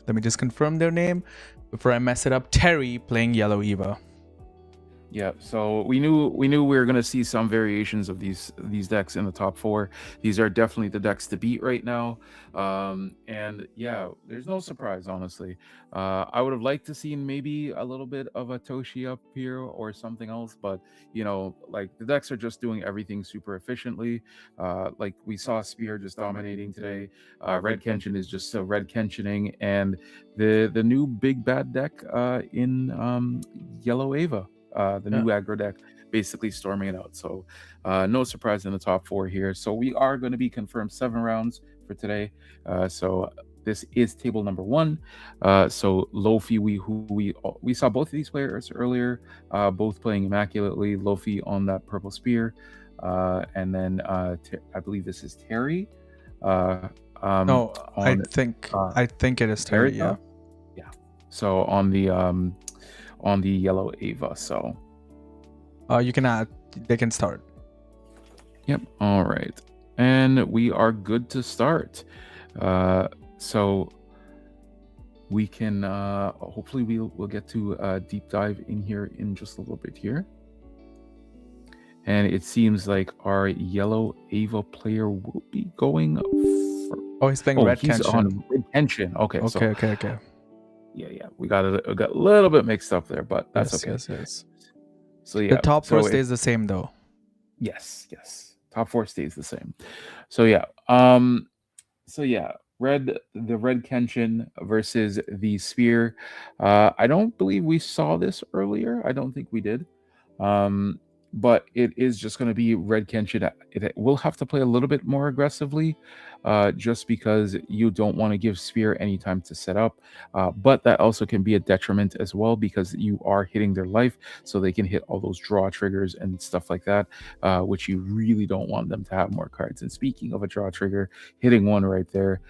let me just confirm their name before I mess it up. Terry playing Yellow Eva. Yeah, so we knew we were gonna see some variations of these decks in the top 4. These are definitely the decks to beat right now, and yeah, there's no surprise, honestly. I would have liked to see maybe a little bit of a Toshi up here or something else, but like the decks are just doing everything super efficiently. Like we saw Spear just dominating today. Red Kenshin is just red Kenshining, and the new big bad deck in Yellow Ava, the Yeah. new aggro deck, basically storming it out. So no surprise in the top 4 here. So we are going to be confirmed 7 rounds for today. So this is table number 1. So Lofi, we saw both of these players earlier, both playing immaculately. Lofi on that purple spear, and then I believe this is Terry. Uh, No, on I think it is Terry, Terry. Yeah. yeah. So on the yellow Ava. So You can add. They can start. yep. All right. And we are good to start. So we can hopefully we'll get to deep dive in here in just a little bit here. And it seems like our yellow Ava player will be going. Oh, he's playing Oh, Red he's Kenshin. on red Kenshin. Okay, so Okay. yeah. We got a little bit mixed up there, but that's Yes, okay. yes. So The yeah, top so 4 stays the same though. yes. Top 4 stays the same. So yeah. The red Kenshin versus the spear. I don't believe we saw this earlier. I don't think we did. Um, but it is just going to be red Kenshin. It will have to play a little bit more aggressively, just because you don't want to give spear any time to set up. But that also can be a detriment as well because you are hitting their life, so they can hit all those draw triggers and stuff like that, which you really don't want them to have more cards. And speaking of a draw trigger, hitting one right there,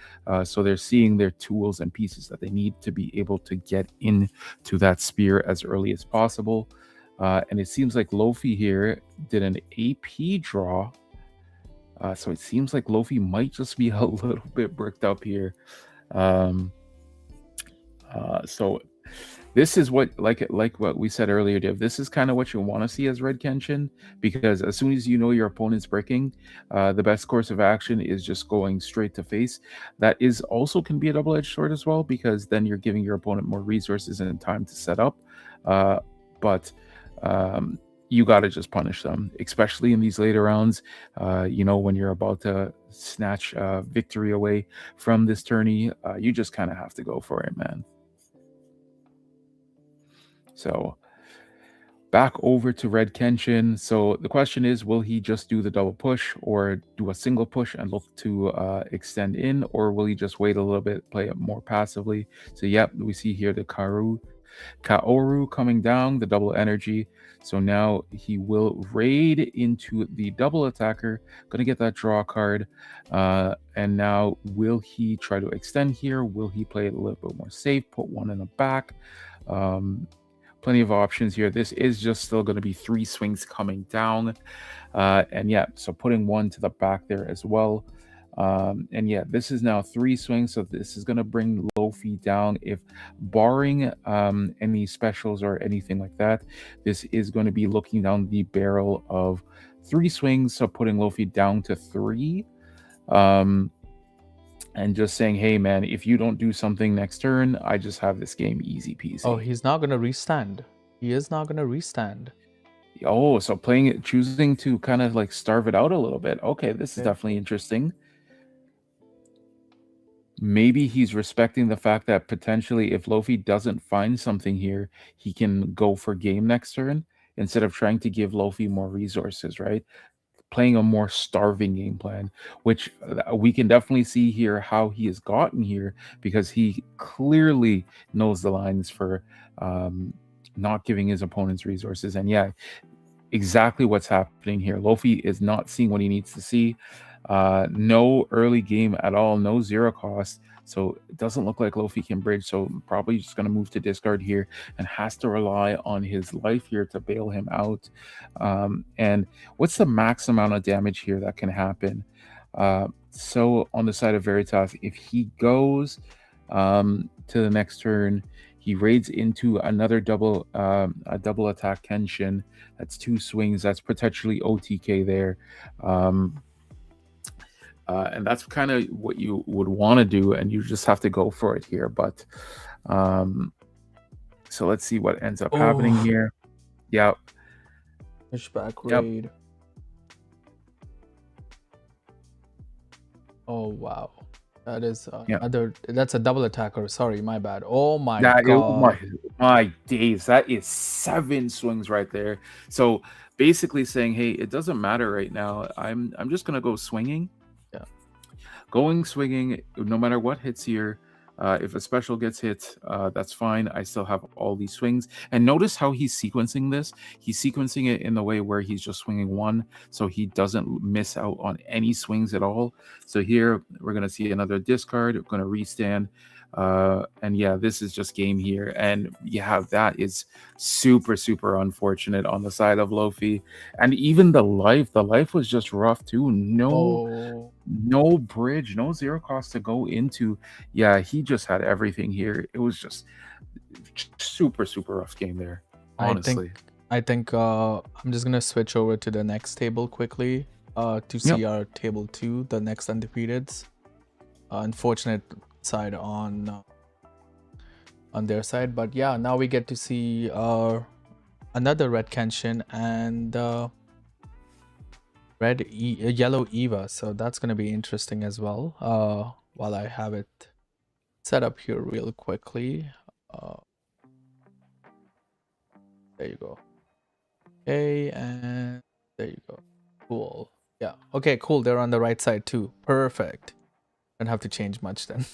so they're seeing their tools and pieces that they need to be able to get into that spear as early as possible. And it seems like Lofi here did an AP draw. So it seems like Lofi might just be a little bit bricked up here. So this is what like what we said earlier, Div. This is kind of what you want to see as red Kenshin, because as soon as you know your opponent's breaking, the best course of action is just going straight to face. That is also can be a double-edged sword as well, because then you're giving your opponent more resources and time to set up. But you got to just punish them, especially in these later rounds. When you're about to snatch victory away from this tourney, you just kind of have to go for it, man. So back over to Red Kenshin. So the question is, will he just do the double push or do a single push and look to extend in, or will he just wait a little bit, play it more passively? So yep, we see here the Kaoru coming down, the double energy. So now he will raid into the double attacker, gonna get that draw card. And now will he try to extend here? Will he play it a little bit more safe, put one in the back? Plenty of options here. This is just still going to be 3 swings coming down. And yeah, so putting one to the back there as well. And yeah, this is now 3 swings. So this is going to bring Lofi down. If barring any specials or anything like that, this is going to be looking down the barrel of 3 swings. So putting Lofi down to 3. And just saying, hey man, if you don't do something next turn, I just have this game easy peasy. Oh, he's not gonna restand. He is not gonna restand. Oh, so playing it, choosing to kind of like starve it out a little bit. Okay, this is definitely interesting. Maybe he's respecting the fact that potentially if Lofi doesn't find something here, he can go for game next turn instead of trying to give Lofi more resources, right? playing a more starving game plan, which we can definitely see here how he has gotten here because he clearly knows the lines for not giving his opponents resources. And yeah, exactly what's happening here. Lofi is not seeing what he needs to see. No early game at all, no zero cost. So it doesn't look like Lofi can bridge. So probably just going to move to discard here and has to rely on his life here to bail him out. And what's the max amount of damage here that can happen? So on the side of Veritas, if he goes to the next turn, he raids into another a double attack Kenshin. That's 2 swings. That's potentially OTK there. And that's kind of what you would want to do, and you just have to go for it here. But so let's see what ends up happening here. Yep. Pushback raid. Oh wow. That is that's a double attacker. Sorry, my bad. Oh my god. My days. That is 7 swings right there. So basically saying, hey, it doesn't matter right now. I'm just gonna go swinging. Yeah. Going swinging, no matter what hits here. If a special gets hit, that's fine. I still have all these swings. And notice how he's sequencing this. He's sequencing it in the way where he's just swinging 1, so he doesn't miss out on any swings at all. So here, we're going to see another discard. We're going to restand. And yeah, this is just game here. And yeah, that is super, super unfortunate on the side of Lofi. And even the life was just rough too. No bridge, no zero cost to go into. Yeah, he just had everything here. It was just super, super rough game there, honestly. I think I'm just gonna switch over to the next table quickly to see our table 2, the next undefeateds. Unfortunate side on their side, but yeah, now we get to see another red Kenshin and yellow Eva, so that's going to be interesting as well. While I have it set up here real quickly, there you go. Okay, and there you go. Cool. Yeah, okay, cool. They're on the right side too. Perfect. Don't have to change much then.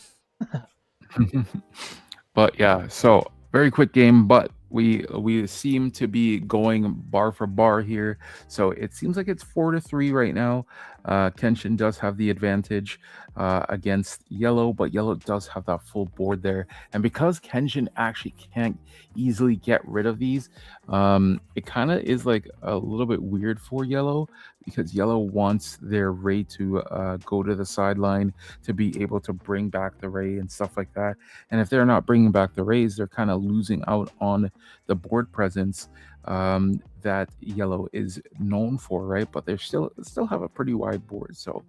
But yeah, so very quick game, but we seem to be going bar for bar here. So it seems like it's 4-3 right now. Kenshin does have the advantage against yellow, but yellow does have that full board there. And because Kenshin actually can't easily get rid of these, it kind of is like a little bit weird for yellow, because yellow wants their Ray to go to the sideline to be able to bring back the Ray and stuff like that. And if they're not bringing back the Rays, they're kind of losing out on the board presence that yellow is known for, right? But they still have a pretty wide board, so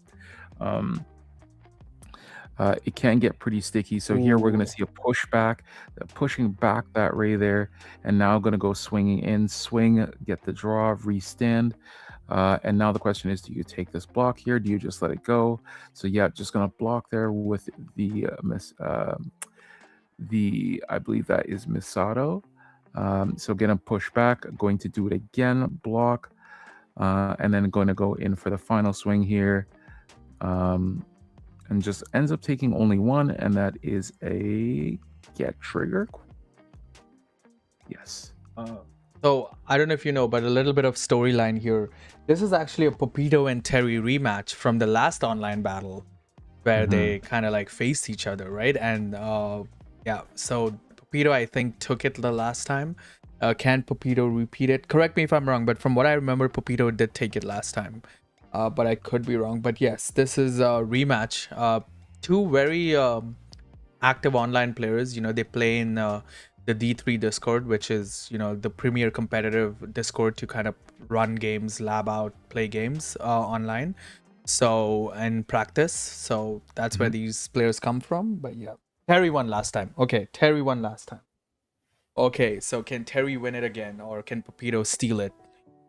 it can get pretty sticky. So here we're going to see a pushback, pushing back that Ray there, and now going to go swinging in, swing, get the draw, restand. And now the question is, do you take this block here? Do you just let it go? So yeah, just going to block there with the I believe that is Misato. So gonna push back, going to do it again, block, and then going to go in for the final swing here, and just ends up taking only 1, and that is a get trigger. Yes. So I don't know if you know, but a little bit of storyline here. This is actually a Pepito and Terry rematch from the last online battle, where they kind of like faced each other, right? And yeah, so Pepito, I think, took it the last time. Can Pepito repeat it? Correct me if I'm wrong, but from what I remember, Pepito did take it last time. But I could be wrong. But yes, this is a rematch. 2 very active online players. You know, they play in the D3 Discord, which is, you know, the premier competitive Discord to kind of run games, lab out, play games online. So, and practice. So that's where these players come from. But yeah. Terry won last time. Okay, Terry won last time. Okay, so can Terry win it again, or can Pepito steal it?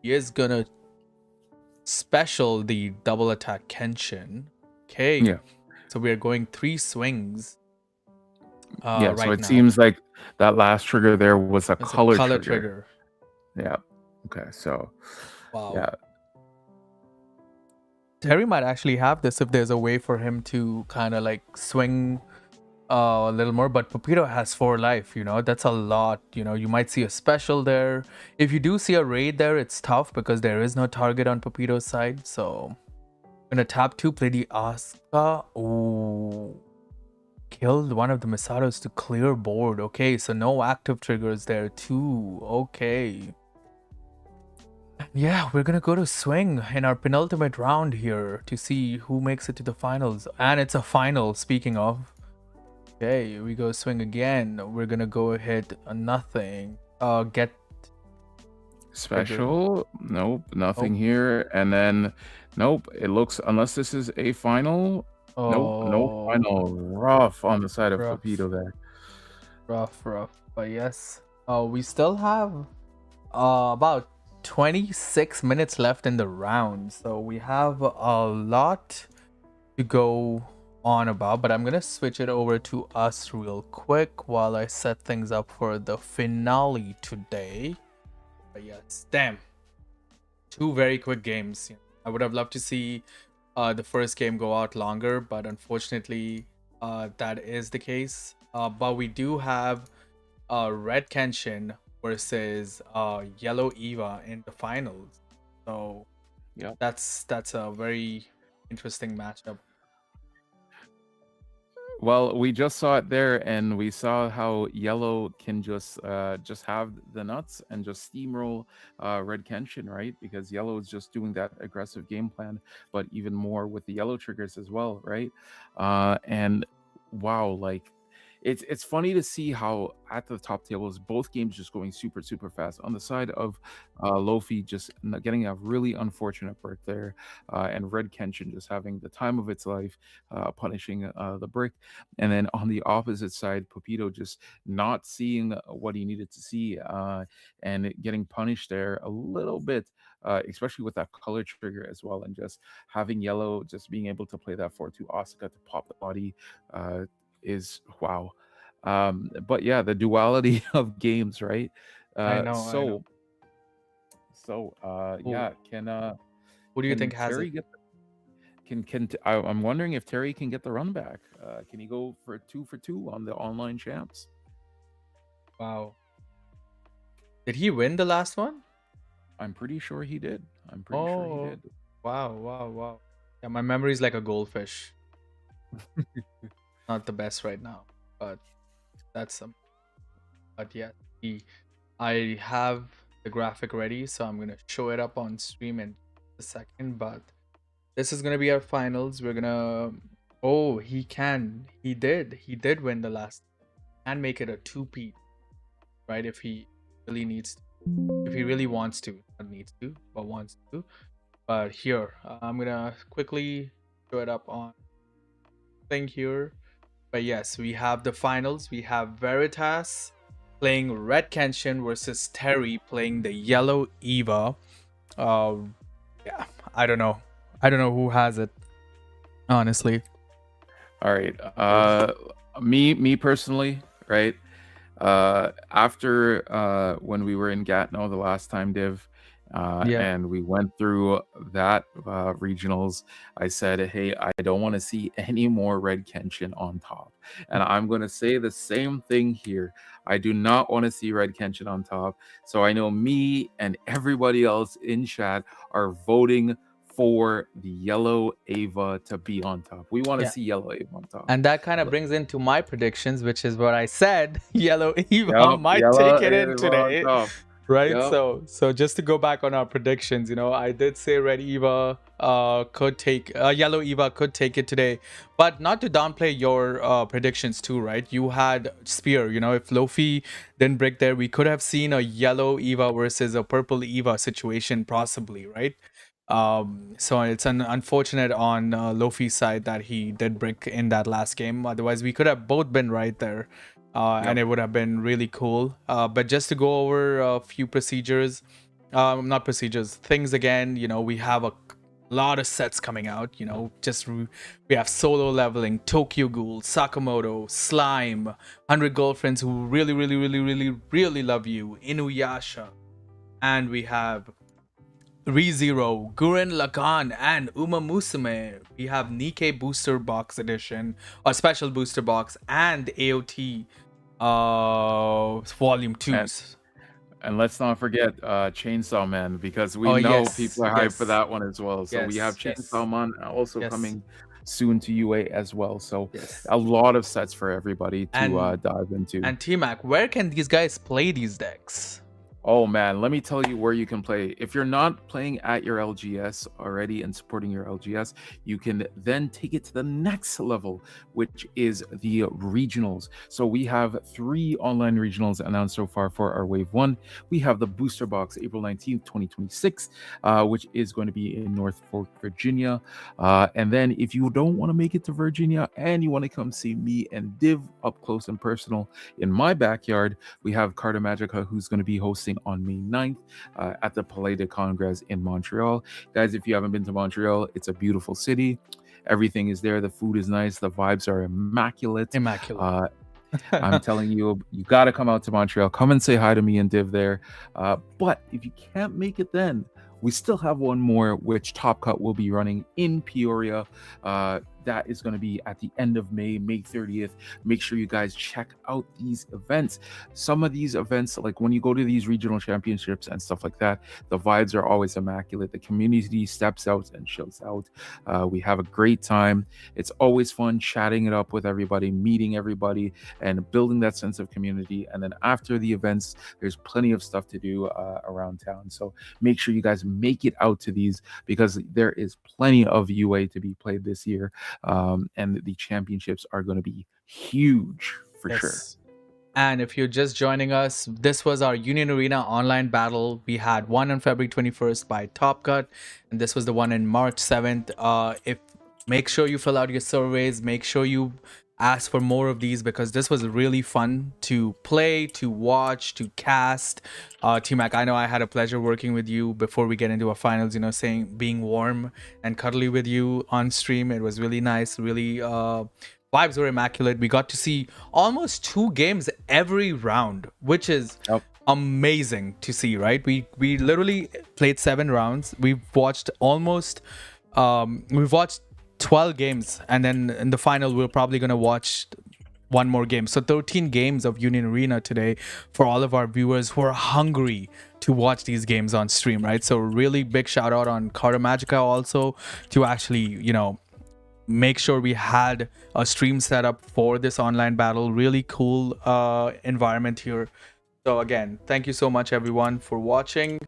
He is gonna special the double attack Kenshin. Okay. Yeah. So we are going 3 swings. Yeah, right so it now. seems like that last trigger there was a color trigger. Trigger. Yeah. Okay, so wow. Yeah. Terry might actually have this if there's a way for him to kind of like swing a little more, but Pepito has 4 life, that's a lot. You might see a special there. If you do see a raid there, it's tough because there is no target on Pepito's side. So I'm gonna tap 2, play the Asuka. Ooh, killed one of the Misatos to clear board. Okay, so no active triggers there too. Okay, yeah, we're gonna go to swing in our penultimate round here to see who makes it to the finals, and it's a final, speaking of. Okay, we go swing again. We're gonna go hit a nothing. Get Special? Nope, nothing here. And then, nope, it looks, unless this is a final, nope, no final. Rough on the side of rough. Pepito there. Rough. But yes, we still have about 26 minutes left in the round, so we have a lot to go on about, but I'm gonna switch it over to us real quick while I set things up for the finale today. But yes, damn, 2 very quick games. I would have loved to see the first game go out longer, but unfortunately that is the case. But we do have Red Kenshin versus Yellow Eva in the finals, so yeah, that's a very interesting matchup. Well, we just saw it there, and we saw how Yellow can just have the nuts and just steamroll Red Kenshin, right? Because Yellow is just doing that aggressive game plan, but even more with the yellow triggers as well, right? And wow, like it's funny to see how at the top tables both games just going super fast. On the side of Lofi just getting a really unfortunate brick there, and Red Kenshin just having the time of its life, punishing the brick. And then on the opposite side, Pepito just not seeing what he needed to see, and getting punished there a little bit, especially with that color trigger as well, and just having Yellow just being able to play that 4-2 Asuka to pop the body is wow. But yeah, the duality of games, right? I know. Yeah, Who do you can think has Terry it? get I'm wondering if Terry can get the run back. Can he go for 2 for 2 on the online champs? Wow. Did he win the last one? I'm pretty sure he did. Wow. Yeah, my memory is like a goldfish. Not the best right now, but that's some. But yeah, I have the graphic ready, so I'm gonna show it up on stream in a second. But this is gonna be our finals. We're gonna. Oh, he did win the last, and make it a 2-peat, right? If he really needs to. If he really wants to, not needs to, but wants to. But here, I'm gonna quickly show it up on thing here. But yes, we have the finals. We have Veritas playing Red Kenshin versus Terry playing the Yellow Eva. Yeah, I don't know who has it, honestly. All right. Me personally, right? After when we were in Gatineau the last time, Div, and we went through that regionals, I said, hey, I don't want to see any more Red Kenshin on top. And I'm going to say the same thing here. I do not want to see Red Kenshin on top. So I know me and everybody else in chat are voting for the Yellow Ava to be on top. We want to see Yellow Ava on top. And that kind of brings into my predictions, which is what I said. Yellow Eva might take it in today. Right? Yep. So just to go back on our predictions, I did say Red Eva could take Yellow Eva could take it today, but not to downplay your predictions too, right? You had Spear, if Lofi didn't break there, we could have seen a Yellow Eva versus a Purple Eva situation possibly, right? So it's unfortunate on Lofi's side that he did break in that last game. Otherwise, we could have both been right there. And it would have been really cool. But just to go over a few procedures, things again, we have a lot of sets coming out, we have solo leveling, Tokyo Ghoul, Sakamoto, Slime, 100 Girlfriends Who Really Love You, Inuyasha, and we have ReZero, Gurren Lagann, and Uma Musume. We have Nikkei Booster Box Edition, or Special Booster Box, and AOT Volume And 2s. and let's not forget Chainsaw Man, because we Oh, know yes, people are hyped for yes, that one as well. So we have yes, yes, Chainsaw Man also yes, coming soon to UA as well. So yes. a lot of sets for everybody to And dive into. T-Mac, where can these guys play these decks? Oh man, let me tell you where you can play. If you're not playing at your LGS already and supporting your LGS, you can then take it to the next level, which is the regionals. So we have 3 online regionals announced so far for our Wave 1. We have the Booster Box April 19th, 2026, which is going to be in Norfolk, Virginia. And then if you don't want to make it to Virginia and you want to come see me and Div up close and personal in my backyard, we have Carta Magica, who's going to be hosting on May 9th at the Palais de Congrès in Montreal. Guys, if you haven't been to Montreal, it's a beautiful city. Everything is there. The food is nice. The vibes are immaculate. Immaculate. I'm telling you, you got to come out to Montreal. Come and say hi to me and Div there. But if you can't make it then, we still have one more, which Top Cut will be running in Peoria. That is going to be at the end of May, May 30th. Make sure you guys check out these events. Some of these events, like when you go to these regional championships and stuff like that, the vibes are always immaculate. The community steps out and shows out. We have a great time. It's always fun chatting it up with everybody, meeting everybody, and building that sense of community. And then after the events, there's plenty of stuff to do around town. So make sure you guys make it out to these, because there is plenty of UA to be played this year. And the championships are going to be huge for sure. Yes. And if you're just joining us, this was our Union Arena online battle. We had one on February 21st by Top Cut, and this was the one in March 7th. If make sure you fill out your surveys, make sure you ask for more of these, because this was really fun to play, to watch, to cast. T-Mac, I know I had a pleasure working with you before we get into our finals, you know, being warm and cuddly with you on stream. It was really nice, really vibes were immaculate. We got to see almost 2 games every round, which is Yep. amazing to see, right? We literally played 7 rounds. We've watched 12 games, and then in the final we're probably going to watch one more game. So 13 games of Union Arena today for all of our viewers who are hungry to watch these games on stream, right? So really big shout out on Carta Magica also to actually, you know, make sure we had a stream set up for this online battle. Really cool environment here. So again, thank you so much everyone for watching.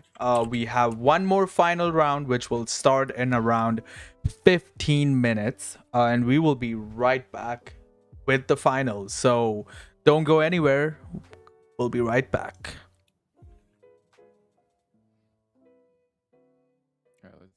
We have one more final round, which will start in around 15 minutes, and we will be right back with the finals. So don't go anywhere. We'll be right back. All right, let's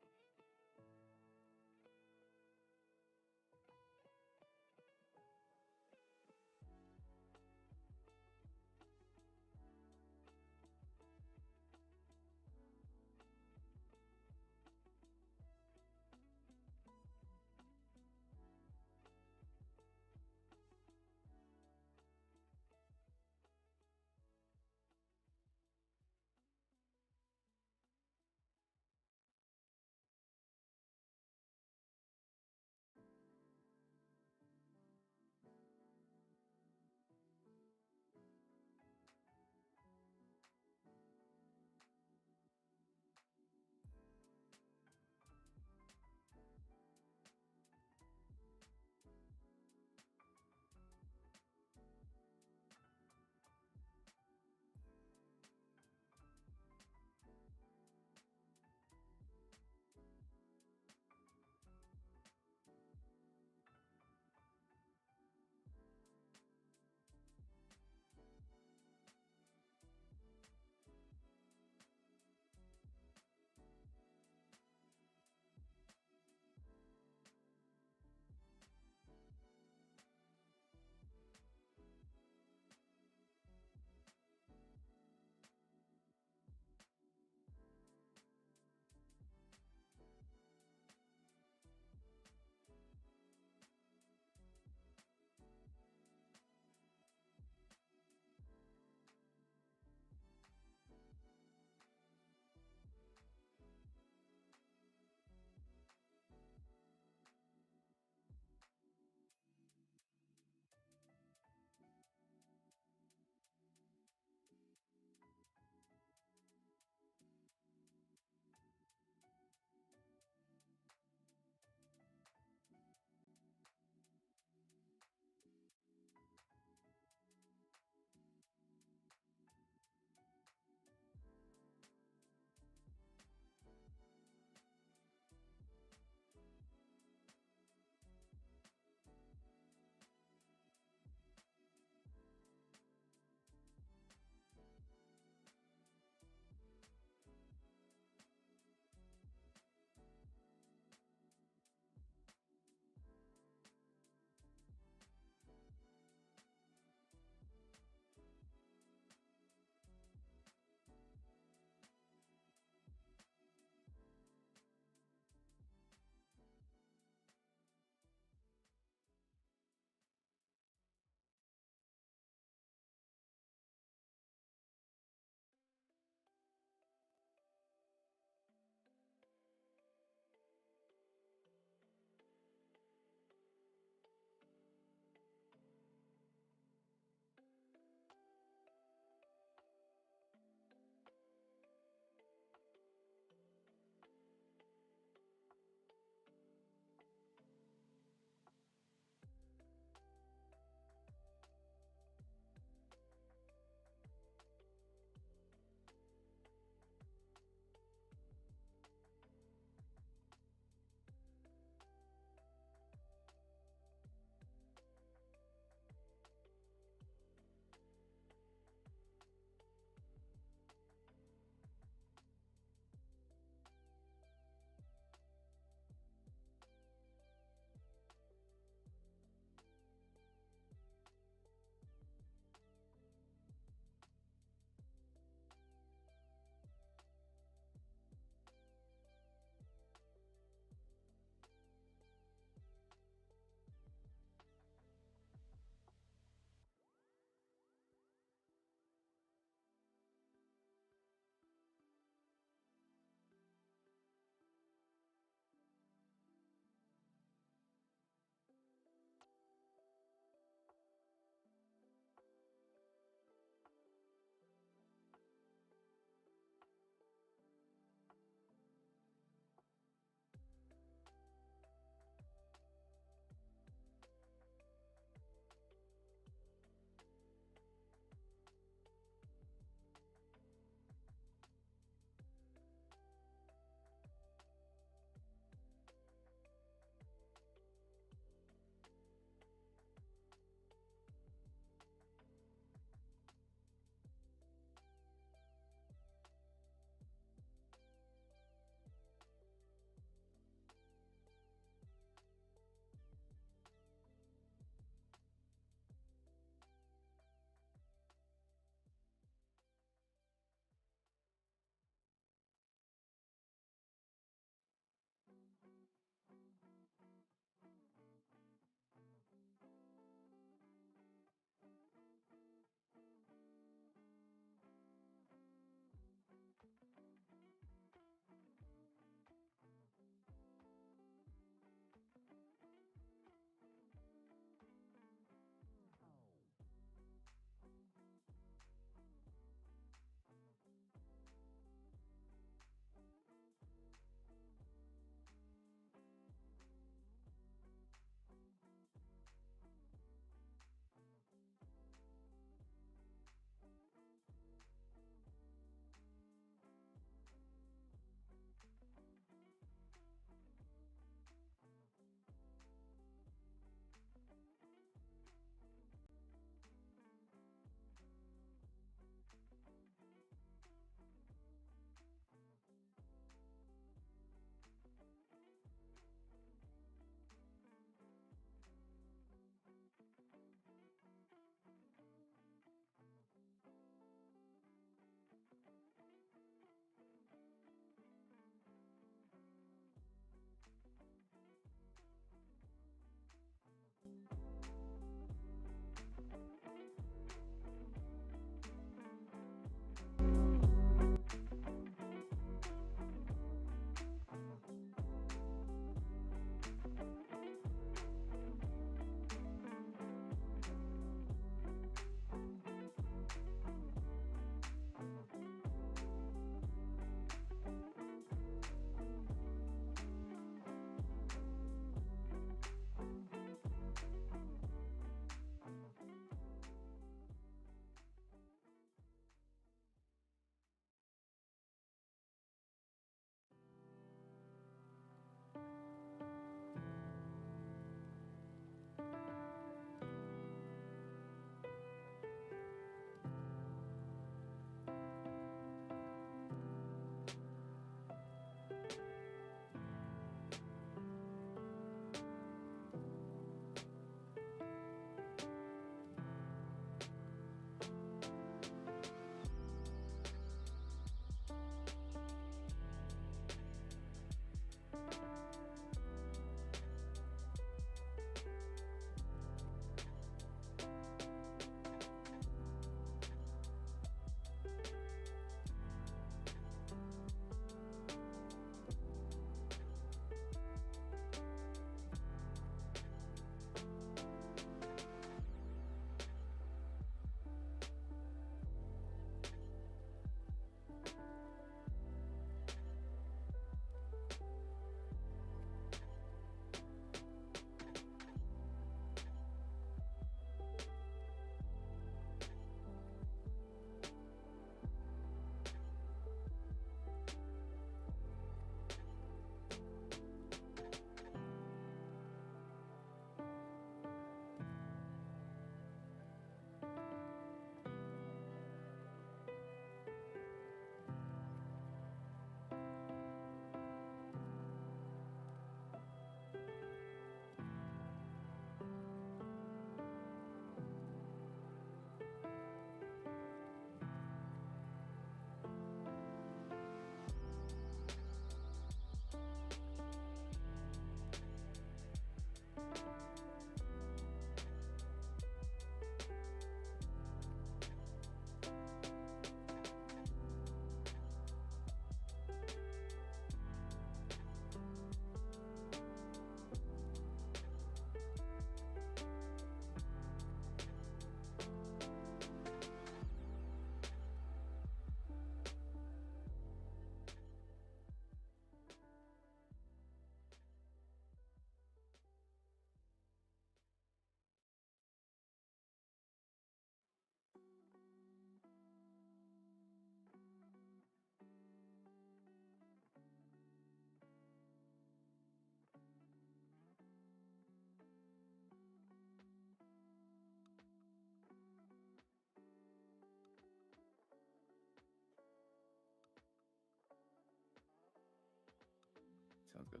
sounds good.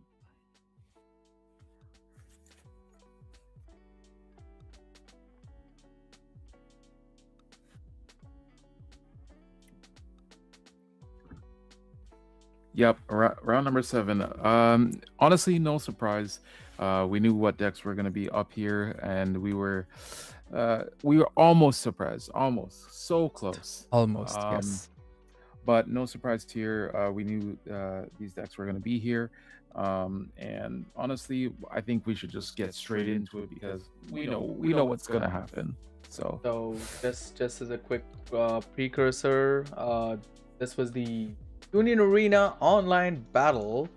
Yep, round number 7. Honestly, no surprise. We knew what decks were going to be up here, and we were almost surprised, almost so close. Almost, yes. But no surprise here. We knew these decks were going to be here, and honestly, I think we should just get straight into it because we know what's going to happen. So just as a quick precursor, this was the Union Arena online battle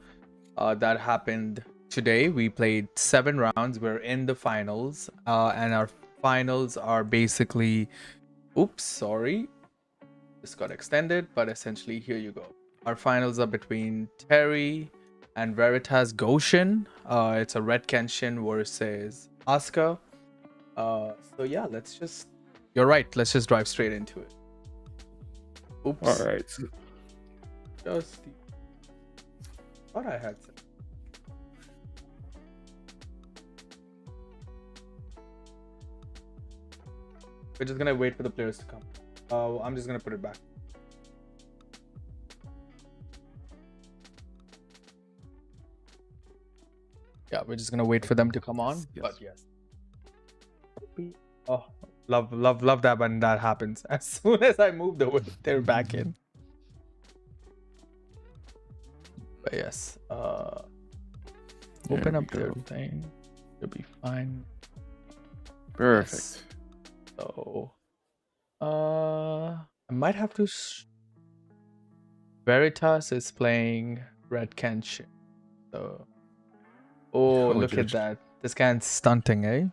that happened today. We played 7 rounds. We're in the finals, and our finals are basically, oops, sorry, this got extended, but essentially here you go. Our finals are between Terry and Veritas Goshen. It's a Red Kenshin versus Asuka. So yeah, you're right, let's just drive straight into it. Oops. All right. Just thought I had some. We're just gonna wait for the players to come. I'm just gonna put it back. Yeah, we're just gonna wait for them to come on. Yes. But yes. Oh, love that when that happens. As soon as I move the whip, they're back in. But yes, open up their thing. You'll be fine. Perfect. Yes. So, I might have to. Veritas is playing Red Kenshin. So, look at that. This guy's stunting, eh?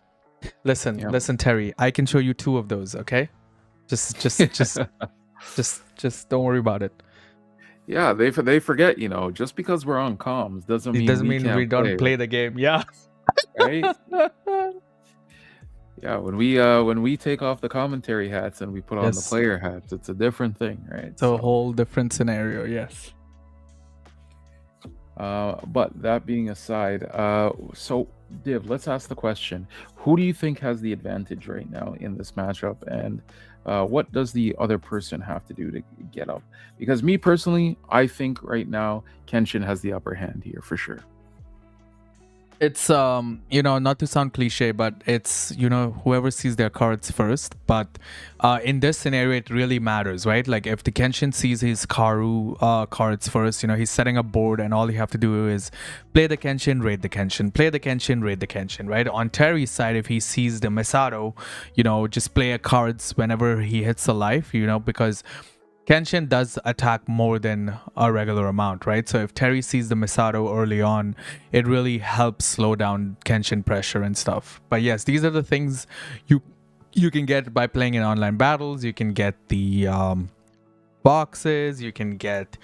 Listen, Terry. I can show you 2 of those. Okay, just don't worry about it. Yeah, they forget, just because we're on comms doesn't mean we don't play the game. Yeah. Right? Yeah, when we take off the commentary hats and we put on the player hats, it's a different thing, right? It's a whole different scenario, yes. But that being aside, so Div, let's ask the question: who do you think has the advantage right now in this matchup, and what does the other person have to do to get up? Because me personally, I think right now Kenshin has the upper hand here for sure. It's not to sound cliche, but it's whoever sees their cards first. But in this scenario, it really matters, right? Like if the Kenshin sees his Karu cards first, he's setting a board, and all you have to do is play the Kenshin, raid the Kenshin, play the Kenshin, raid the Kenshin, right? On Terry's side, if he sees the Misato, just play a cards whenever he hits a life, because Kenshin does attack more than a regular amount, right? So if Terry sees the Misato early on, it really helps slow down Kenshin pressure and stuff. But yes, these are the things you can get by playing in online battles. You can get the boxes, you can get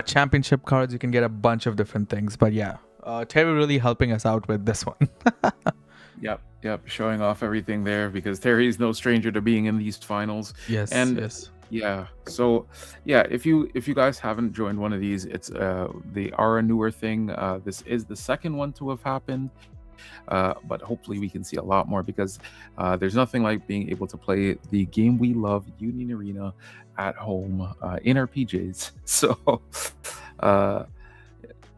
championship cards, you can get a bunch of different things. But yeah, Terry really helping us out with this one. Yep, showing off everything there because Terry's no stranger to being in these finals. Yes. Yeah. So, if you guys haven't joined one of these, it's they are a newer thing. This is the second one to have happened, but hopefully we can see a lot more because there's nothing like being able to play the game we love, Union Arena, at home in our PJs. So,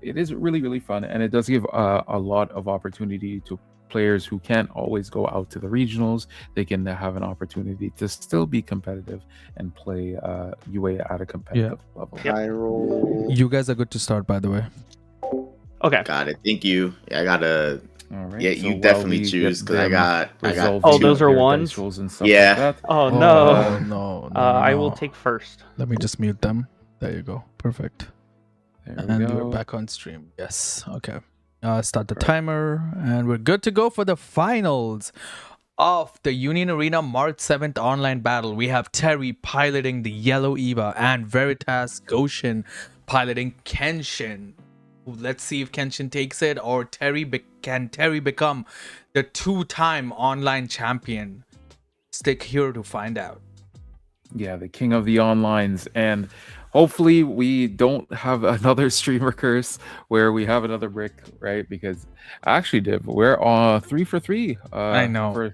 it is really, really fun, and it does give a lot of opportunity to players who can't always go out to the regionals. They can have an opportunity to still be competitive and play UA at a competitive level. You guys are good to start, by the way. Okay. Got it. Thank you. Yeah, I gotta. All right. Yeah, you definitely choose because I got. Oh, those are ones? And stuff Yeah. Like that. Oh no. No. I will take first. Let me just mute them. There you go. Perfect. There we go. We're back on stream. Yes. Okay. Start the timer, and we're good to go for the finals of the Union Arena March 7th online battle. We have Terry piloting the Yellow Eva and Veritas Goshen piloting Kenshin. Let's see if Kenshin takes it, or can Terry become the 2-time online champion? Stick here to find out. Yeah, the king of the onlines. And hopefully we don't have another streamer curse where we have another brick, right? Because actually, Div, we're 3 for 3 I know.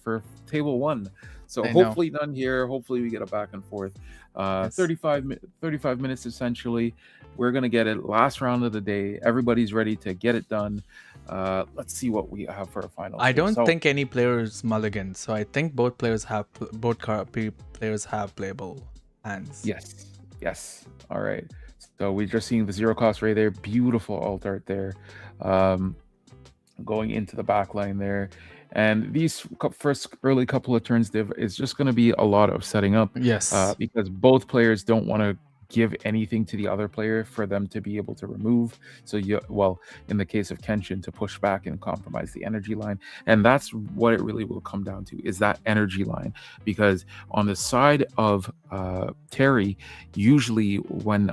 for table one. So I know. hopefully none here. Hopefully we get a back and forth. Yes. 35 minutes essentially. We're gonna get it. Last round of the day. Everybody's ready to get it done. Let's see what we have for our finals. I here. don't So, think any players mulligan, so I think both players have players have playable hands. Yes. All right. So we're just seeing the zero cost right there. Beautiful alt art there. Going into the back line there. And these first early couple of turns, Div, is just going to be a lot of setting up. Yes. Because both players don't want to give anything to the other player for them to be able to remove. So in the case of Kenshin, to push back and compromise the energy line. And that's what it really will come down to, is that energy line. Because on the side of Terry, usually when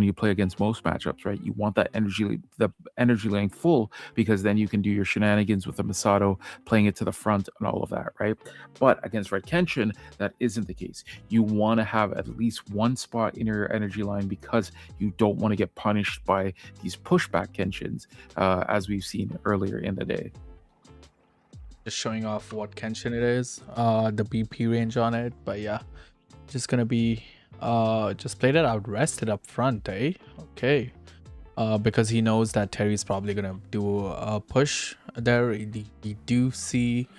you play against most matchups, right, you want the energy line full, because then you can do your shenanigans with the Masato, playing it to the front and all of that, right? But against Red Kenshin, that isn't the case. You want to have at least one spot in your energy line, because you don't want to get punished by these pushback Kenshins, as we've seen earlier in the day. Just showing off what Kenshin it is, the BP range on it, but yeah, just gonna be just played it out rested up front, eh? Okay. Because he knows that Terry's probably gonna do a push there. We do see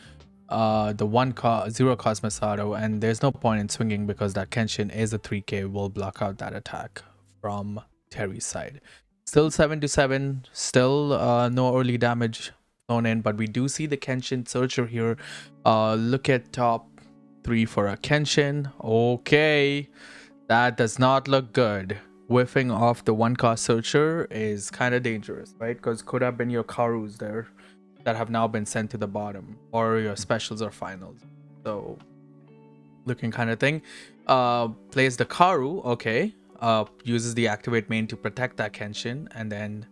the zero cost Masato, and there's no point in swinging because that Kenshin is a 3k, will block out that attack from Terry's side. Still 7-7, still no early damage thrown in, but we do see the Kenshin searcher here. Look at top 3 for a Kenshin. Okay, that does not look good. Whiffing off the 1-cost searcher is kind of dangerous, right? Because could have been your Karus there that have now been sent to the bottom, or your specials or finals. So looking kind of thing. Plays the Karu, okay. Uses the activate main to protect that Kenshin, and then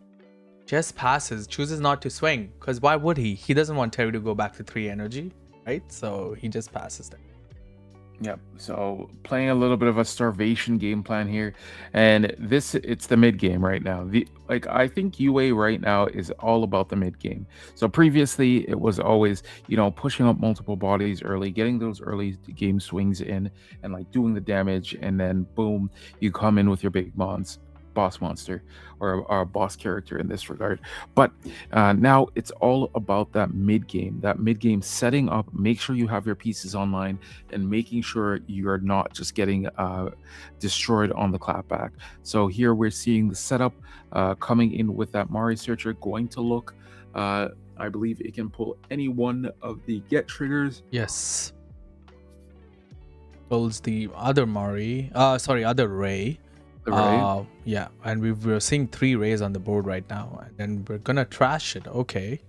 just passes, chooses not to swing, because why would he? He doesn't want Terry to go back to 3 energy, right? So he just passes there. Yep. So playing a little bit of a starvation game plan here, and it's the mid game right now. I think UA right now is all about the mid game. So previously it was always, pushing up multiple bodies early, getting those early game swings in, and like doing the damage, and then boom, you come in with your big boss monster, or our boss character in this regard. But now it's all about that mid game setting up. Make sure you have your pieces online, and making sure you're not just getting destroyed on the clapback. So here we're seeing the setup coming in with that Mari searcher, going to look, I believe it can pull any one of the get triggers. Yes, pulls the other other Ray. Yeah, and we're seeing 3 rays on the board right now, and then we're gonna trash it. Okay.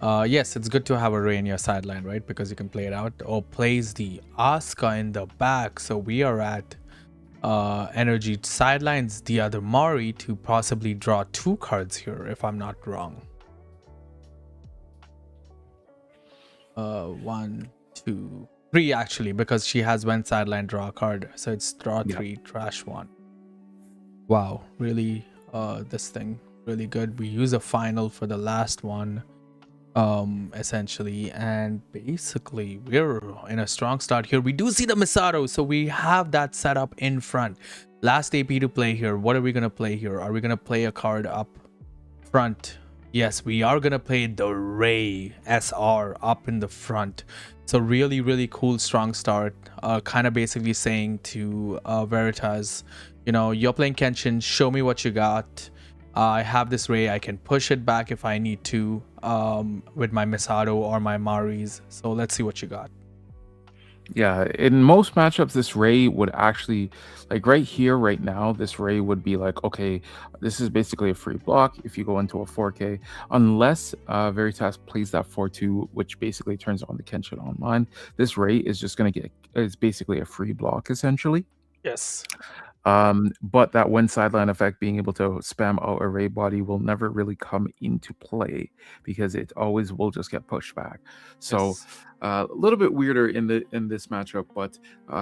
Yes, it's good to have a ray in your sideline, right? Because you can play it out. Or plays the Asuka in the back, so we are at energy sidelines the other Mari to possibly draw 2 cards here, if I'm not wrong. 1, 2, 3 actually, because she has one sideline draw a card, so it's draw 3, trash 1. Wow, really, this thing really good. We use a final for the last one, essentially, and basically we're in a strong start here. We do see the Masato, so we have that set up in front. Last AP to play here. What are we gonna play here? Are we gonna play a card up front? Yes, we are gonna play the Ray SR up in the front. So really cool, strong start. Kind of basically saying to Veritas, you're playing Kenshin, show me what you got. I have this Ray, I can push it back if I need to, with my Masato or my Maris. So let's see what you got. Yeah, in most matchups, this Ray would actually, like right here, right now, this Ray would be like, okay, this is basically a free block if you go into a 4K, unless Veritas plays that 4-2, which basically turns on the Kenshin online. This Ray is just going to it's basically a free block, essentially. Yes. But that one sideline effect, being able to spam out a raid body, will never really come into play because it always will just get pushed back. So Yes. a little bit weirder in this matchup, but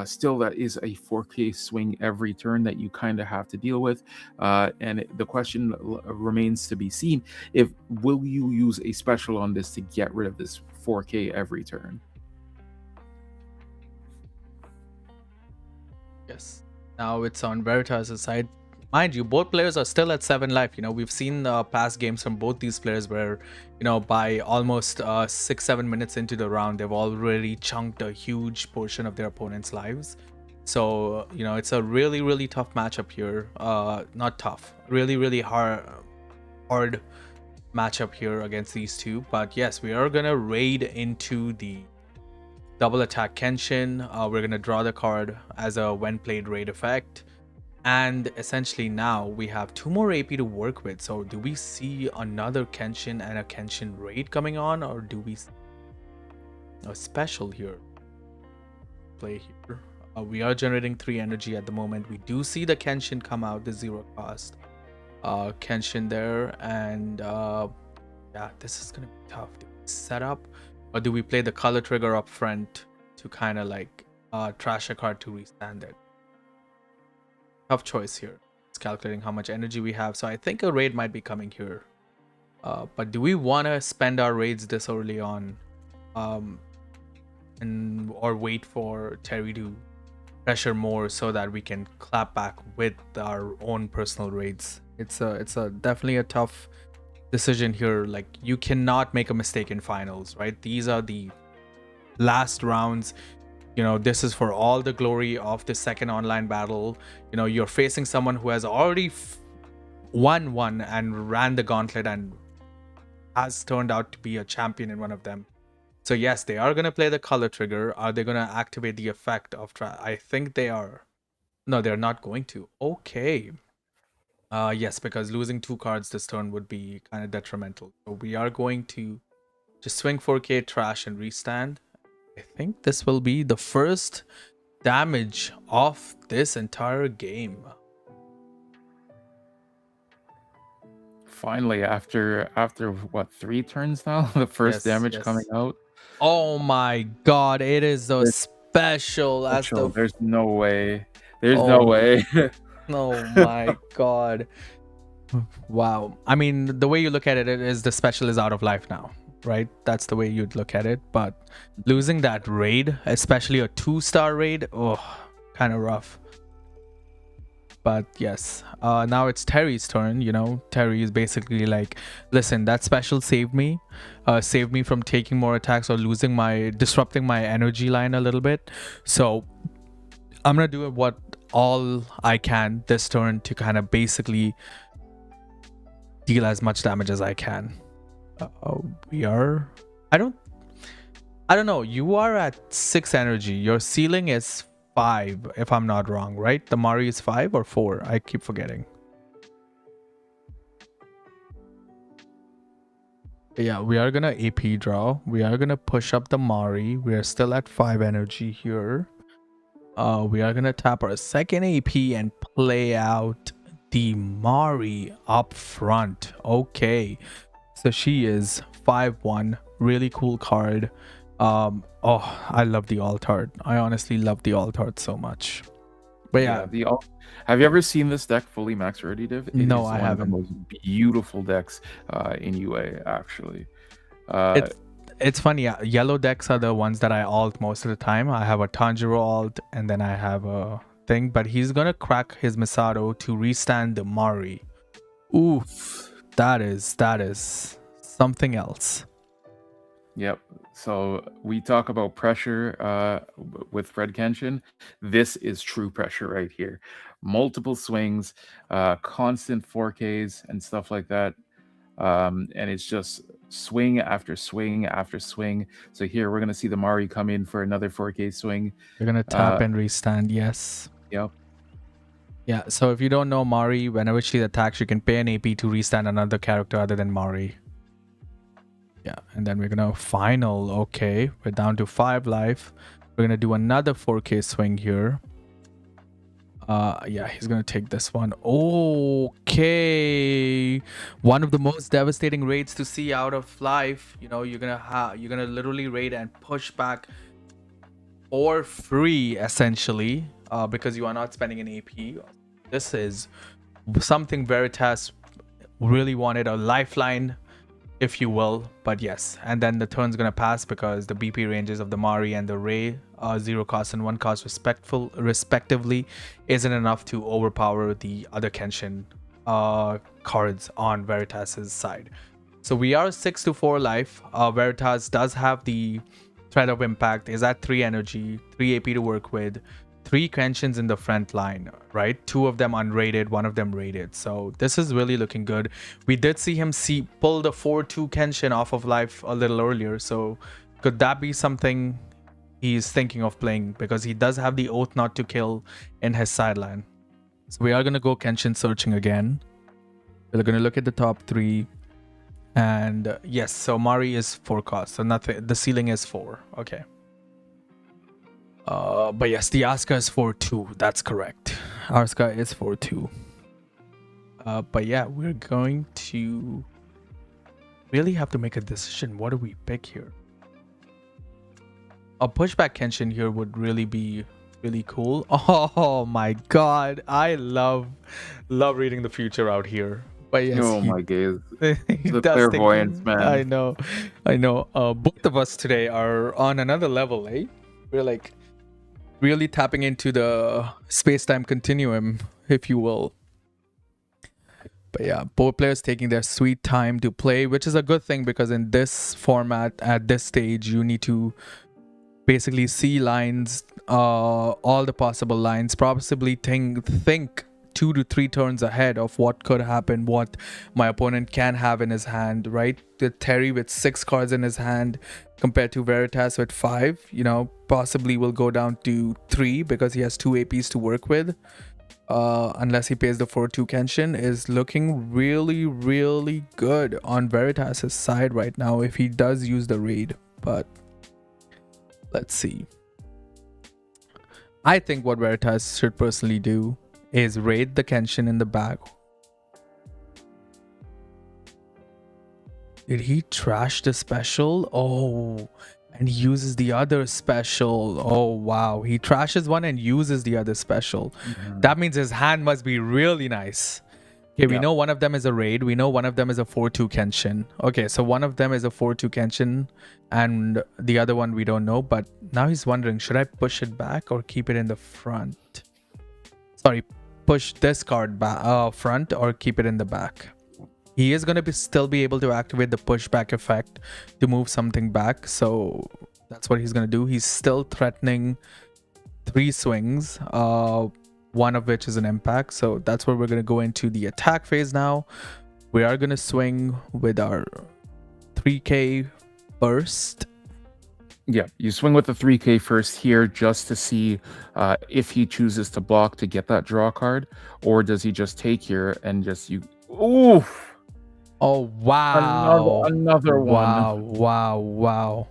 still that is a 4K swing every turn that you kind of have to deal with. The question remains to be seen: if will you use a special on this to get rid of this 4K every turn? Yes. Now it's on Veritas' side. Mind you, both players are still at 7 life. We've seen past games from both these players where, by almost 6-7 minutes into the round, they've already chunked a huge portion of their opponent's lives. So, it's a really, really tough matchup here. Not tough, really, really hard matchup here against these two. But yes, we are gonna raid into the double attack Kenshin. We're gonna draw the card as a when played raid effect. And essentially now we have 2 more AP to work with. So do we see another Kenshin and a Kenshin raid coming on, or do we see a special here play here? We are generating 3 energy at the moment. We do see the Kenshin come out, the 0 cost Kenshin there, and yeah, this is gonna be tough. Do we set up, or do we play the color trigger up front to kind of like trash a card to restand it? Tough choice here. It's calculating how much energy we have. So I think a raid might be coming here. But do we want to spend our raids this early on, or wait for Terry to pressure more so that we can clap back with our own personal raids? It's a definitely a tough decision here. Like, you cannot make a mistake in finals, right? These are the last rounds. This is for all the glory of the second online battle. You're facing someone who has already won one and ran the gauntlet and has turned out to be a champion in one of them. So yes, they are going to play the color trigger. Are they going to activate the effect of I think they are. No, they're not going to. Okay. Yes, because losing 2 cards this turn would be kind of detrimental. So we are going to just swing 4K, trash, and restand. I think this will be the first damage of this entire game. Finally, after what, 3 turns now, the first damage coming out. Oh my god, it is the special as the. There's no way. There's no way. Oh my god. Wow. I mean, the way you look at it is the special is out of life now, right? That's the way you'd look at it. But losing that raid, especially a 2-star raid, kind of rough. But yes, now it's Terry's turn. Terry is basically like, listen, that special saved me from taking more attacks or disrupting my energy line a little bit. So I'm gonna do what all I can this turn to kind of basically deal as much damage as I can. I don't know. You are at 6 energy. Your ceiling is 5, if I'm not wrong, right? The Mari is 5 or 4. I keep forgetting. But yeah, we are gonna AP draw. We are gonna push up the Mari. We are still at 5 energy here. We are gonna tap our second AP and play out the Mari up front. Okay, so she is 5/1. Really cool card. I love the alt-art. I honestly love the alt-art so much. But yeah, have you ever seen this deck fully max ready, Div? No, I haven't. One of the most beautiful decks in UA, actually. It's funny. Yellow decks are the ones that I alt most of the time. I have a Tanjiro alt, and then I have a thing. But he's gonna crack his Misato to restand the Mari. Oof, that is something else. Yep. So we talk about pressure with Fred Kenshin. This is true pressure right here. Multiple swings, constant 4Ks and stuff like that. And it's just swing after swing after swing. So here we're going to see the Mari come in for another 4K swing. You're going to tap and restand, yes. Yep. Yeah, so if you don't know Mari, whenever she attacks, you can pay an AP to restand another character other than Mari. Yeah, and then we're gonna final. Okay, we're down to 5 life. We're gonna do another 4K swing here. Yeah, he's gonna take this one. Okay, one of the most devastating raids to see out of life. You know, you're gonna literally raid and push back for free, essentially, because you are not spending an AP. This is something Veritas really wanted, a lifeline, if you will. But yes, and then the turn's gonna pass because the BP ranges of the Mari and the Ray, 0 cost and 1 cost respectively, isn't enough to overpower the other Kenshin cards on Veritas's side. So we are 6-4 life. Veritas does have the threat of impact, is at 3 energy, 3 AP to work with, 3 Kenshins in the front line, right? 2 of them unrated, 1 of them rated. So this is really looking good. We did see him pull the 4-2 Kenshin off of life a little earlier. So could that be something he's thinking of playing? Because he does have the Oath Not to Kill in his sideline. So we are going to go Kenshin searching again. We're going to look at the top 3. And yes, so Mari is 4 cost. So nothing. The ceiling is 4. Okay. But yes, the Asuka is 4-2. That's correct. Asuka is 4-2. But yeah, we're going to really have to make a decision. What do we pick here? A pushback Kenshin here would really be really cool. Oh my god, I love reading the future out here. But yes, my gaze. he The does clairvoyance, think, man. I know. Both of us today are on another level, eh? We're like really tapping into the space-time continuum, if you will. But yeah, both players taking their sweet time to play, which is a good thing because in this format, at this stage, you need to basically see lines, all the possible lines, possibly think 2 to 3 turns ahead of what could happen, what my opponent can have in his hand, right? The Terry with 6 cards in his hand compared to Veritas with 5, you know, possibly will go down to 3 because he has 2 APs to work with. Unless he pays the 4-2 Kenshin, is looking really, really good on Veritas's side right now if he does use the raid. But let's see. I think what Veritas should personally do is raid the Kenshin in the back. Did he trash the special? Oh, and he uses the other special. Oh, wow. He trashes one and uses the other special. That means his hand must be really nice. Okay, we know one of them is a raid. We know one of them is a 4-2 Kenshin. Okay, so one of them is a 4-2 Kenshin and the other one we don't know. But now he's wondering, should I push it back or keep it in the front? Sorry, push this card back front or keep it in the back. He is going to still be able to activate the pushback effect to move something back. So that's what he's going to do. He's still threatening 3 swings, one of which is an impact. So that's where we're going to go into the attack phase now. We are going to swing with our 3k burst. Yeah, you swing with the 3k first here just to see if he chooses to block to get that draw card, or does he just take here and just oof. Oh wow. Another one. Wow.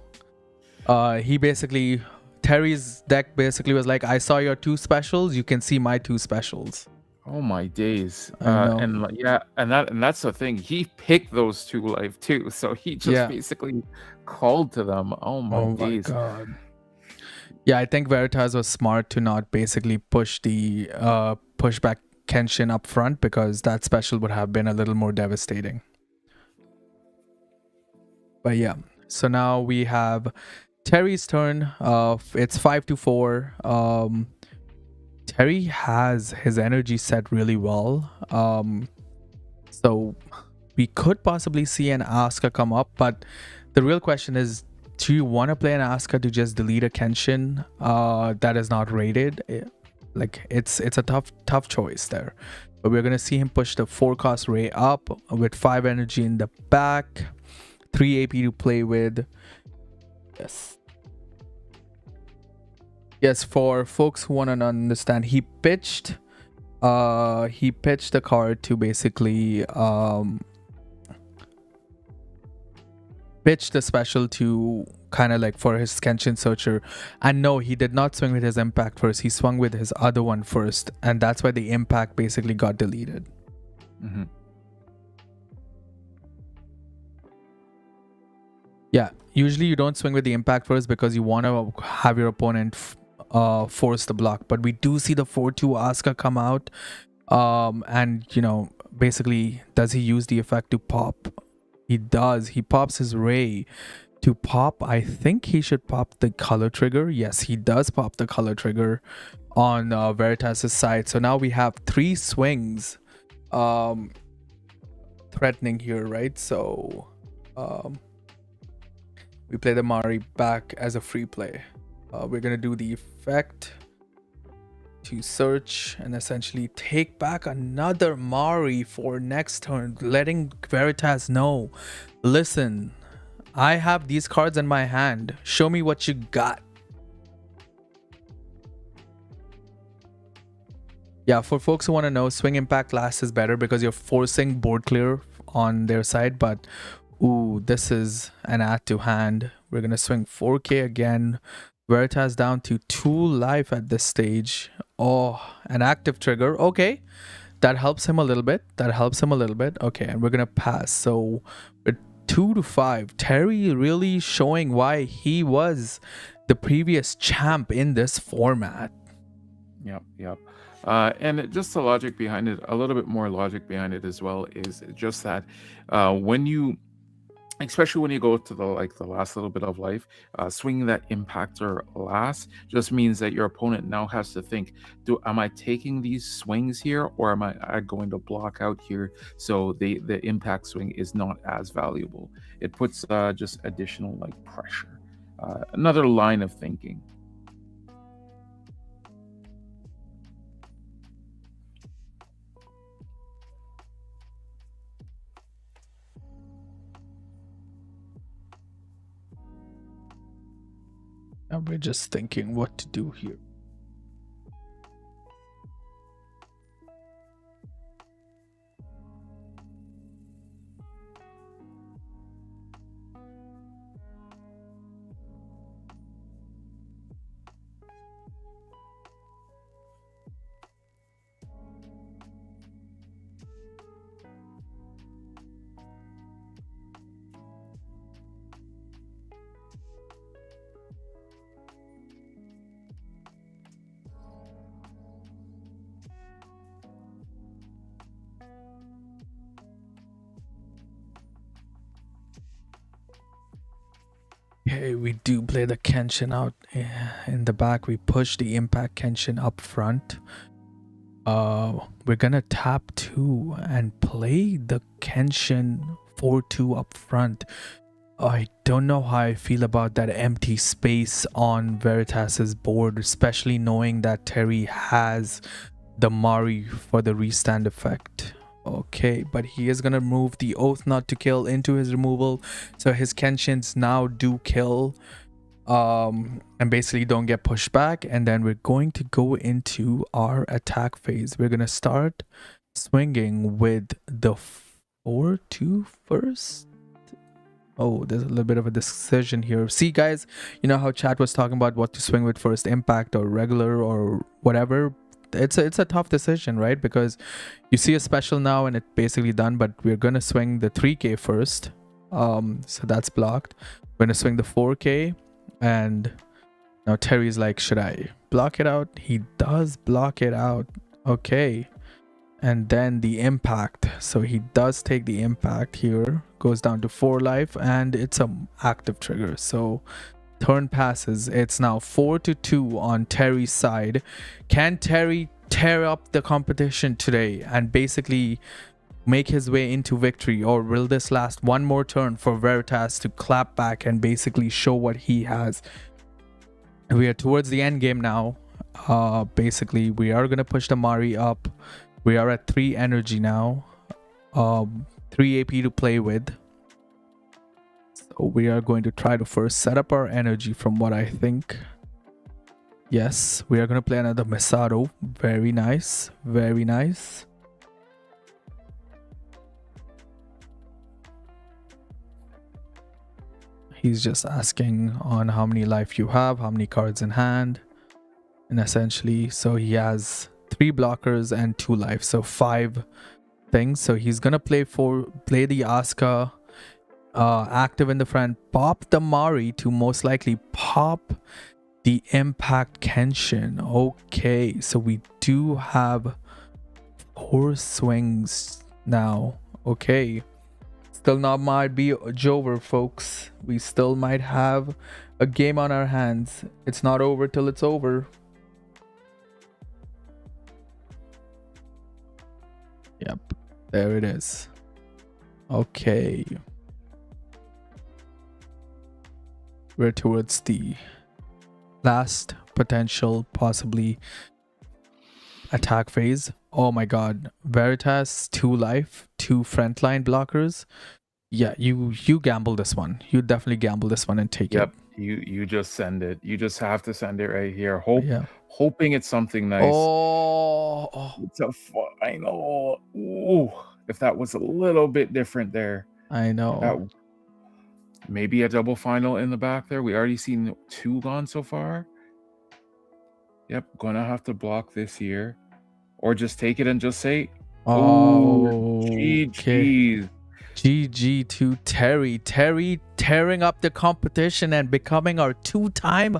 He basically, Terry's deck basically was like, I saw your 2 specials, you can see my 2 specials. Oh my days. I know. And that's the thing. He picked those 2 life too. So he just basically called to them. Oh my days. God. Yeah, I think Veritas was smart to not basically push the pushback Kenshin up front because that special would have been a little more devastating. But yeah, so now we have Terry's turn. It's 5-4. Terry has his energy set really well. So we could possibly see an Asuka come up, but the real question is, do you want to play an Asuka to just delete a Kenshin that is not rated? Like it's a tough choice there. But we're gonna see him push the 4 cost Ray up with 5 energy in the back, 3 AP to play with. Yes, for folks who want to understand, he pitched the card to basically pitched the special to kind of like for his Kenshin Searcher. And no, he did not swing with his impact first. He swung with his other one first. And that's why the impact basically got deleted. Mm-hmm. Yeah, usually you don't swing with the impact first because you want to have your opponent force the block. But we do see the 4-2 Asuka come out. And, you know, basically, does he use the effect to pop? He does. He pops his Ray to pop. I think he should pop the color trigger. Yes, he does pop the color trigger on Veritas's side. So now we have 3 swings threatening here, right? So we play the Mari back as a free play. We're going to do the effect to search and essentially take back another Mari for next turn, letting Veritas know, listen, I have these cards in my hand. Show me what you got. Yeah, for folks who want to know, swing impact last is better because you're forcing board clear on their side, but ooh, this is an add to hand. We're going to swing 4K again. Veritas down to 2 life at this stage. Oh, an active trigger. Okay, that helps him a little bit. Okay, and we're going to pass. So with 2 to 5, Terry really showing why he was the previous champ in this format. Yep. And just the logic behind it, a little bit more logic behind it as well, is just that when you, especially when you go to the last little bit of life, swinging that impactor last just means that your opponent now has to think, am I taking these swings here, or am I going to block out here? So the impact swing is not as valuable. It puts just additional pressure. Another line of thinking. And we're just thinking what to do here. Okay, we do play the Kenshin out in the back. We push the impact Kenshin up front. We're gonna tap 2 and play the Kenshin 4-2 up front. I don't know how I feel about that empty space on Veritas's board, especially knowing that Terry has the Mari for the restand effect. Okay, but he is gonna move the Oath Not to Kill into his removal, so his Kenshins now do kill and basically don't get pushed back. And then we're going to go into our attack phase. We're gonna start swinging with the 4-2 first. Oh, there's a little bit of a decision here. See, guys, you know how chat was talking about what to swing with first, impact or regular or whatever. It's a tough decision, right? Because you see a special now and it's basically done, but we're gonna swing the 3K first. So that's blocked. We're gonna swing the 4K, and now Terry's like, should I block it out? He does block it out. Okay. And then the impact. So he does take the impact here. Goes down to 4 life, and it's an active trigger. So turn passes. It's now 4-2 on Terry's side. Can Terry tear up the competition today and basically make his way into victory, or will this last one more turn for Veritas to clap back and basically show what he has? We are towards the end game now. Basically, we are gonna push the Mari up. We are at 3 energy now. 3 AP to play with. So we are going to try to first set up our energy from what I think. Yes, we are going to play another Masato. Very nice. Very nice. he's just asking on how many life you have, how many cards in hand, and essentially, so he has 3 blockers and 2 life, so 5 things. So he's gonna play the Asuka, active in the front, pop the Mari to most likely pop the Impact Kenshin. Okay, so we do have 4 swings now. Okay, still not might be over, folks. We still might have a game on our hands. It's not over till it's over. Yep, there it is. Okay, we're towards the last potential possibly attack phase. Oh my god, Veritas, 2 life, 2 frontline blockers. Yeah, you gamble this one. You definitely gamble this one and take it. You just send it. You just have to send it right here. Yeah. Hoping it's something nice. Oh, It's a final. Ooh, if that was a little bit different there. I know. Maybe a double final in the back there. We already seen 2 gone so far. Yep, gonna have to block this here. Or just take it and just say, oh, GG. GG to Terry. Terry tearing up the competition and becoming our 2-time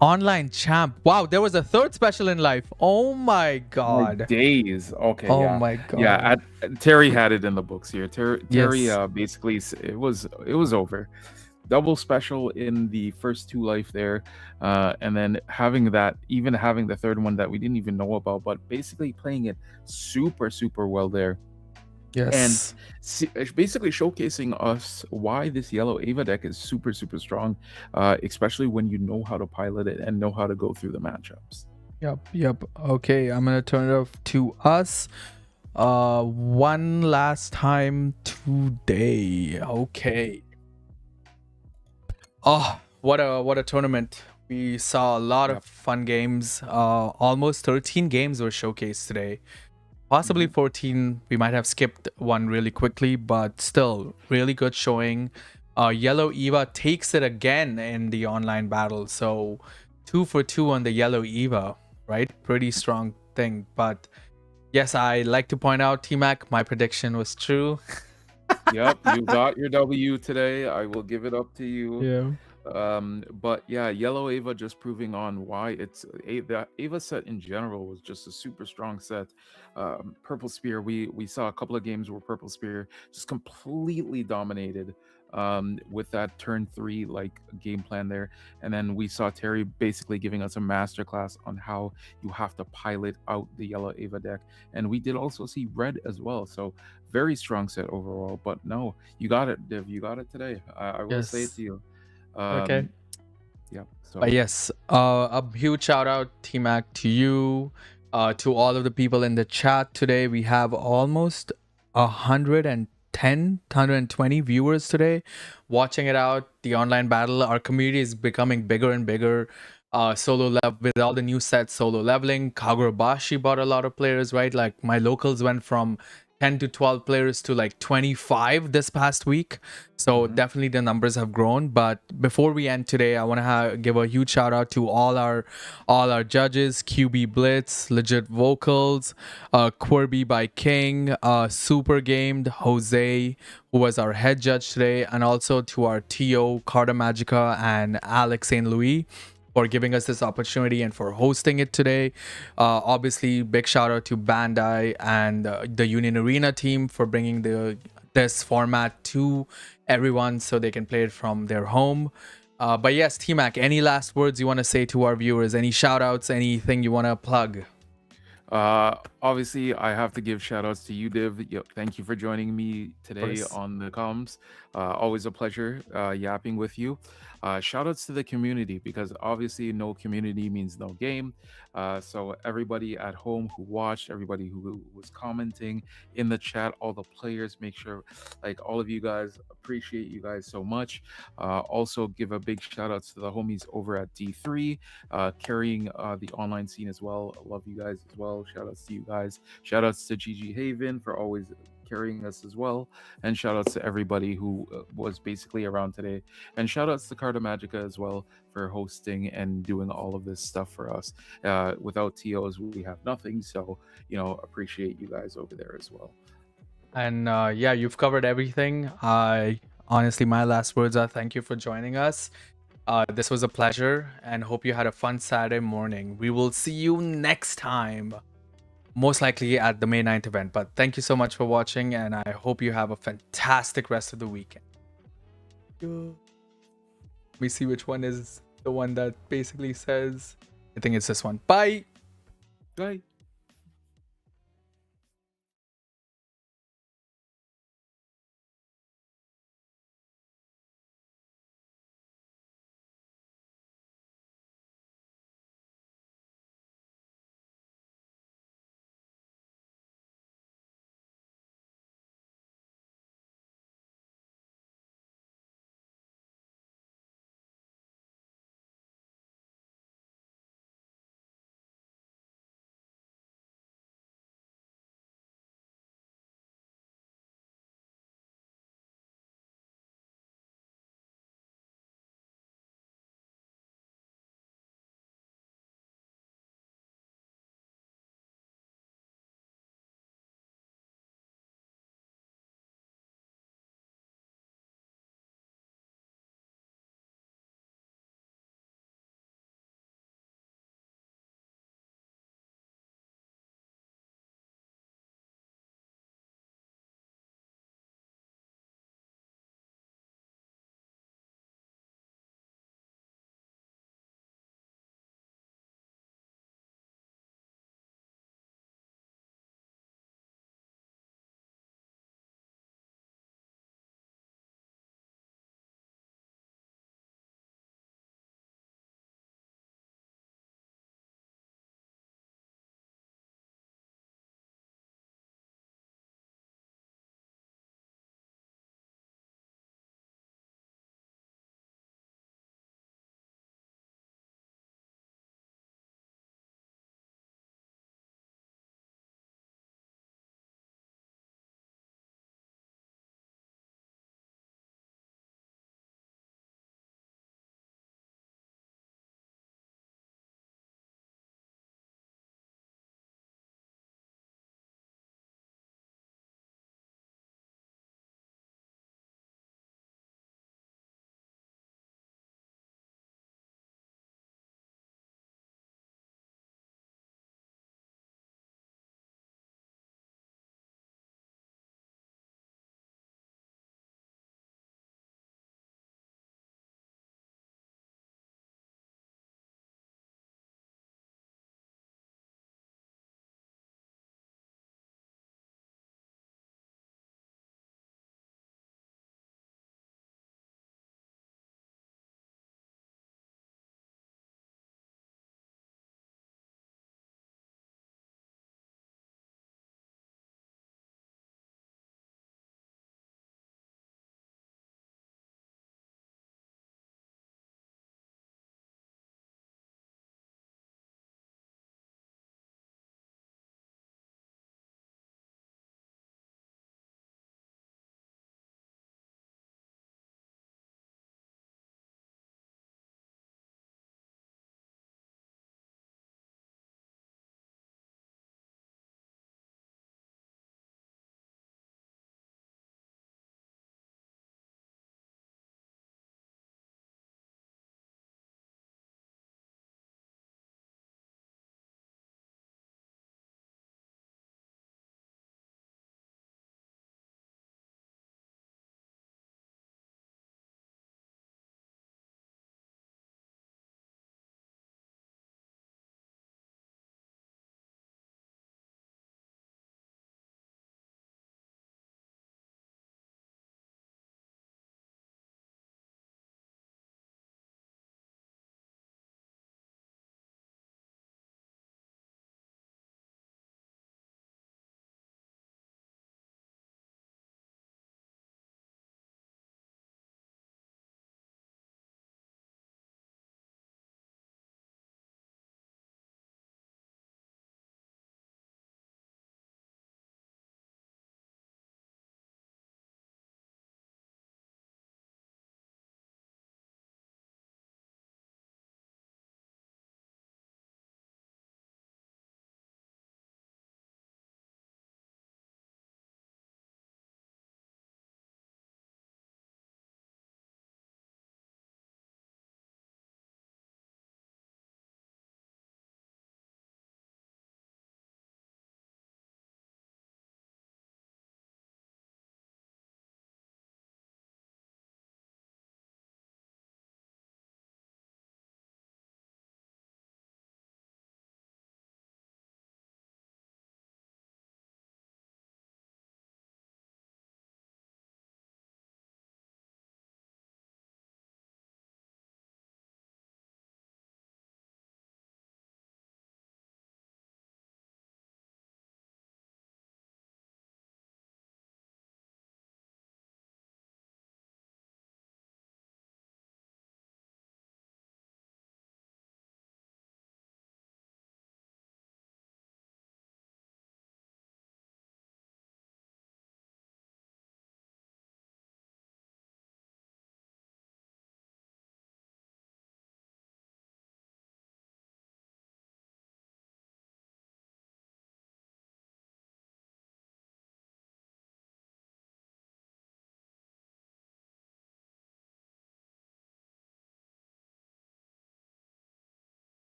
online champ. Wow, there was a 3rd special in life. Oh my god. My days. Okay. Oh yeah. my god. Yeah. Terry had it in the books here. Terry. Yes. Basically, it was over. Double special in the first 2 life there, and then having the 3rd one that we didn't even know about, but basically playing it super well there. Yes. And basically showcasing us why this yellow Ava deck is super strong, especially when you know how to pilot it and know how to go through the matchups. Yep. Okay, I'm gonna turn it off to us. One last time today. Okay. Oh, what a tournament. We saw a lot of fun games. Almost 13 games were showcased today. Possibly 14. We might have skipped one really quickly, but still really good showing. Yellow Eva takes it again in the online battle. So 2 for 2 on the Yellow Eva, right? Pretty strong thing. But yes, I like to point out, T-Mac, my prediction was true. Yep, you got your W today. I will give it up to you. Yeah. But yeah, Yellow Ava just proving on why the Ava set in general was just a super strong set. Purple Spear, we saw a couple of games where Purple Spear just completely dominated with that turn 3 like game plan there, and then we saw Terry basically giving us a masterclass on how you have to pilot out the Yellow Ava deck, and we did also see Red as well. So very strong set overall. But no, you got it, Div. You got it today. I will say it to you. Okay. Yeah. So. But yes, a huge shout out, T-Mac, to you, to all of the people in the chat today. We have almost 120 viewers today watching it out. The online battle, our community is becoming bigger and bigger. Solo level with all the new sets, solo leveling. Kagurabashi bought a lot of players, right? Like my locals went from 10 to 12 players to like 25 this past week. So definitely the numbers have grown. But before we end today, I want to give a huge shout out to all our judges: QB Blitz, Legit Vocals, Quirby by King, Super Gamed, Jose, who was our head judge today, and also to our TO, Carta Magica, and Alex St. Louis, for giving us this opportunity and for hosting it today. Obviously, big shout out to Bandai and the Union Arena team for bringing this format to everyone so they can play it from their home. But yes, T-Mac, any last words you want to say to our viewers? Any shout outs? Anything you want to plug? Obviously, I have to give shout outs to you, Div. Thank you for joining me today on the comms. Always a pleasure yapping with you. Shout outs to the community, because obviously no community means no game. So everybody at home who watched, everybody who was commenting in the chat, all the players, make sure like all of you guys, appreciate you guys so much. Also give a big shout outs to the homies over at D3, carrying the online scene as well. I love you guys as well. Shout outs to you guys. Shout outs to GG Haven for always carrying us as well. And shout outs to everybody who was basically around today. And shout outs to Carta Magica as well for hosting and doing all of this stuff for us. Without TOs, we have nothing. So, appreciate you guys over there as well. And yeah, you've covered everything. Honestly, my last words are thank you for joining us. This was a pleasure and hope you had a fun Saturday morning. We will see you next time, most likely at the May 9th event. But thank you so much for watching, and I hope you have a fantastic rest of the weekend. Let me see which one is the one that basically says, I think it's this one. Bye. Bye.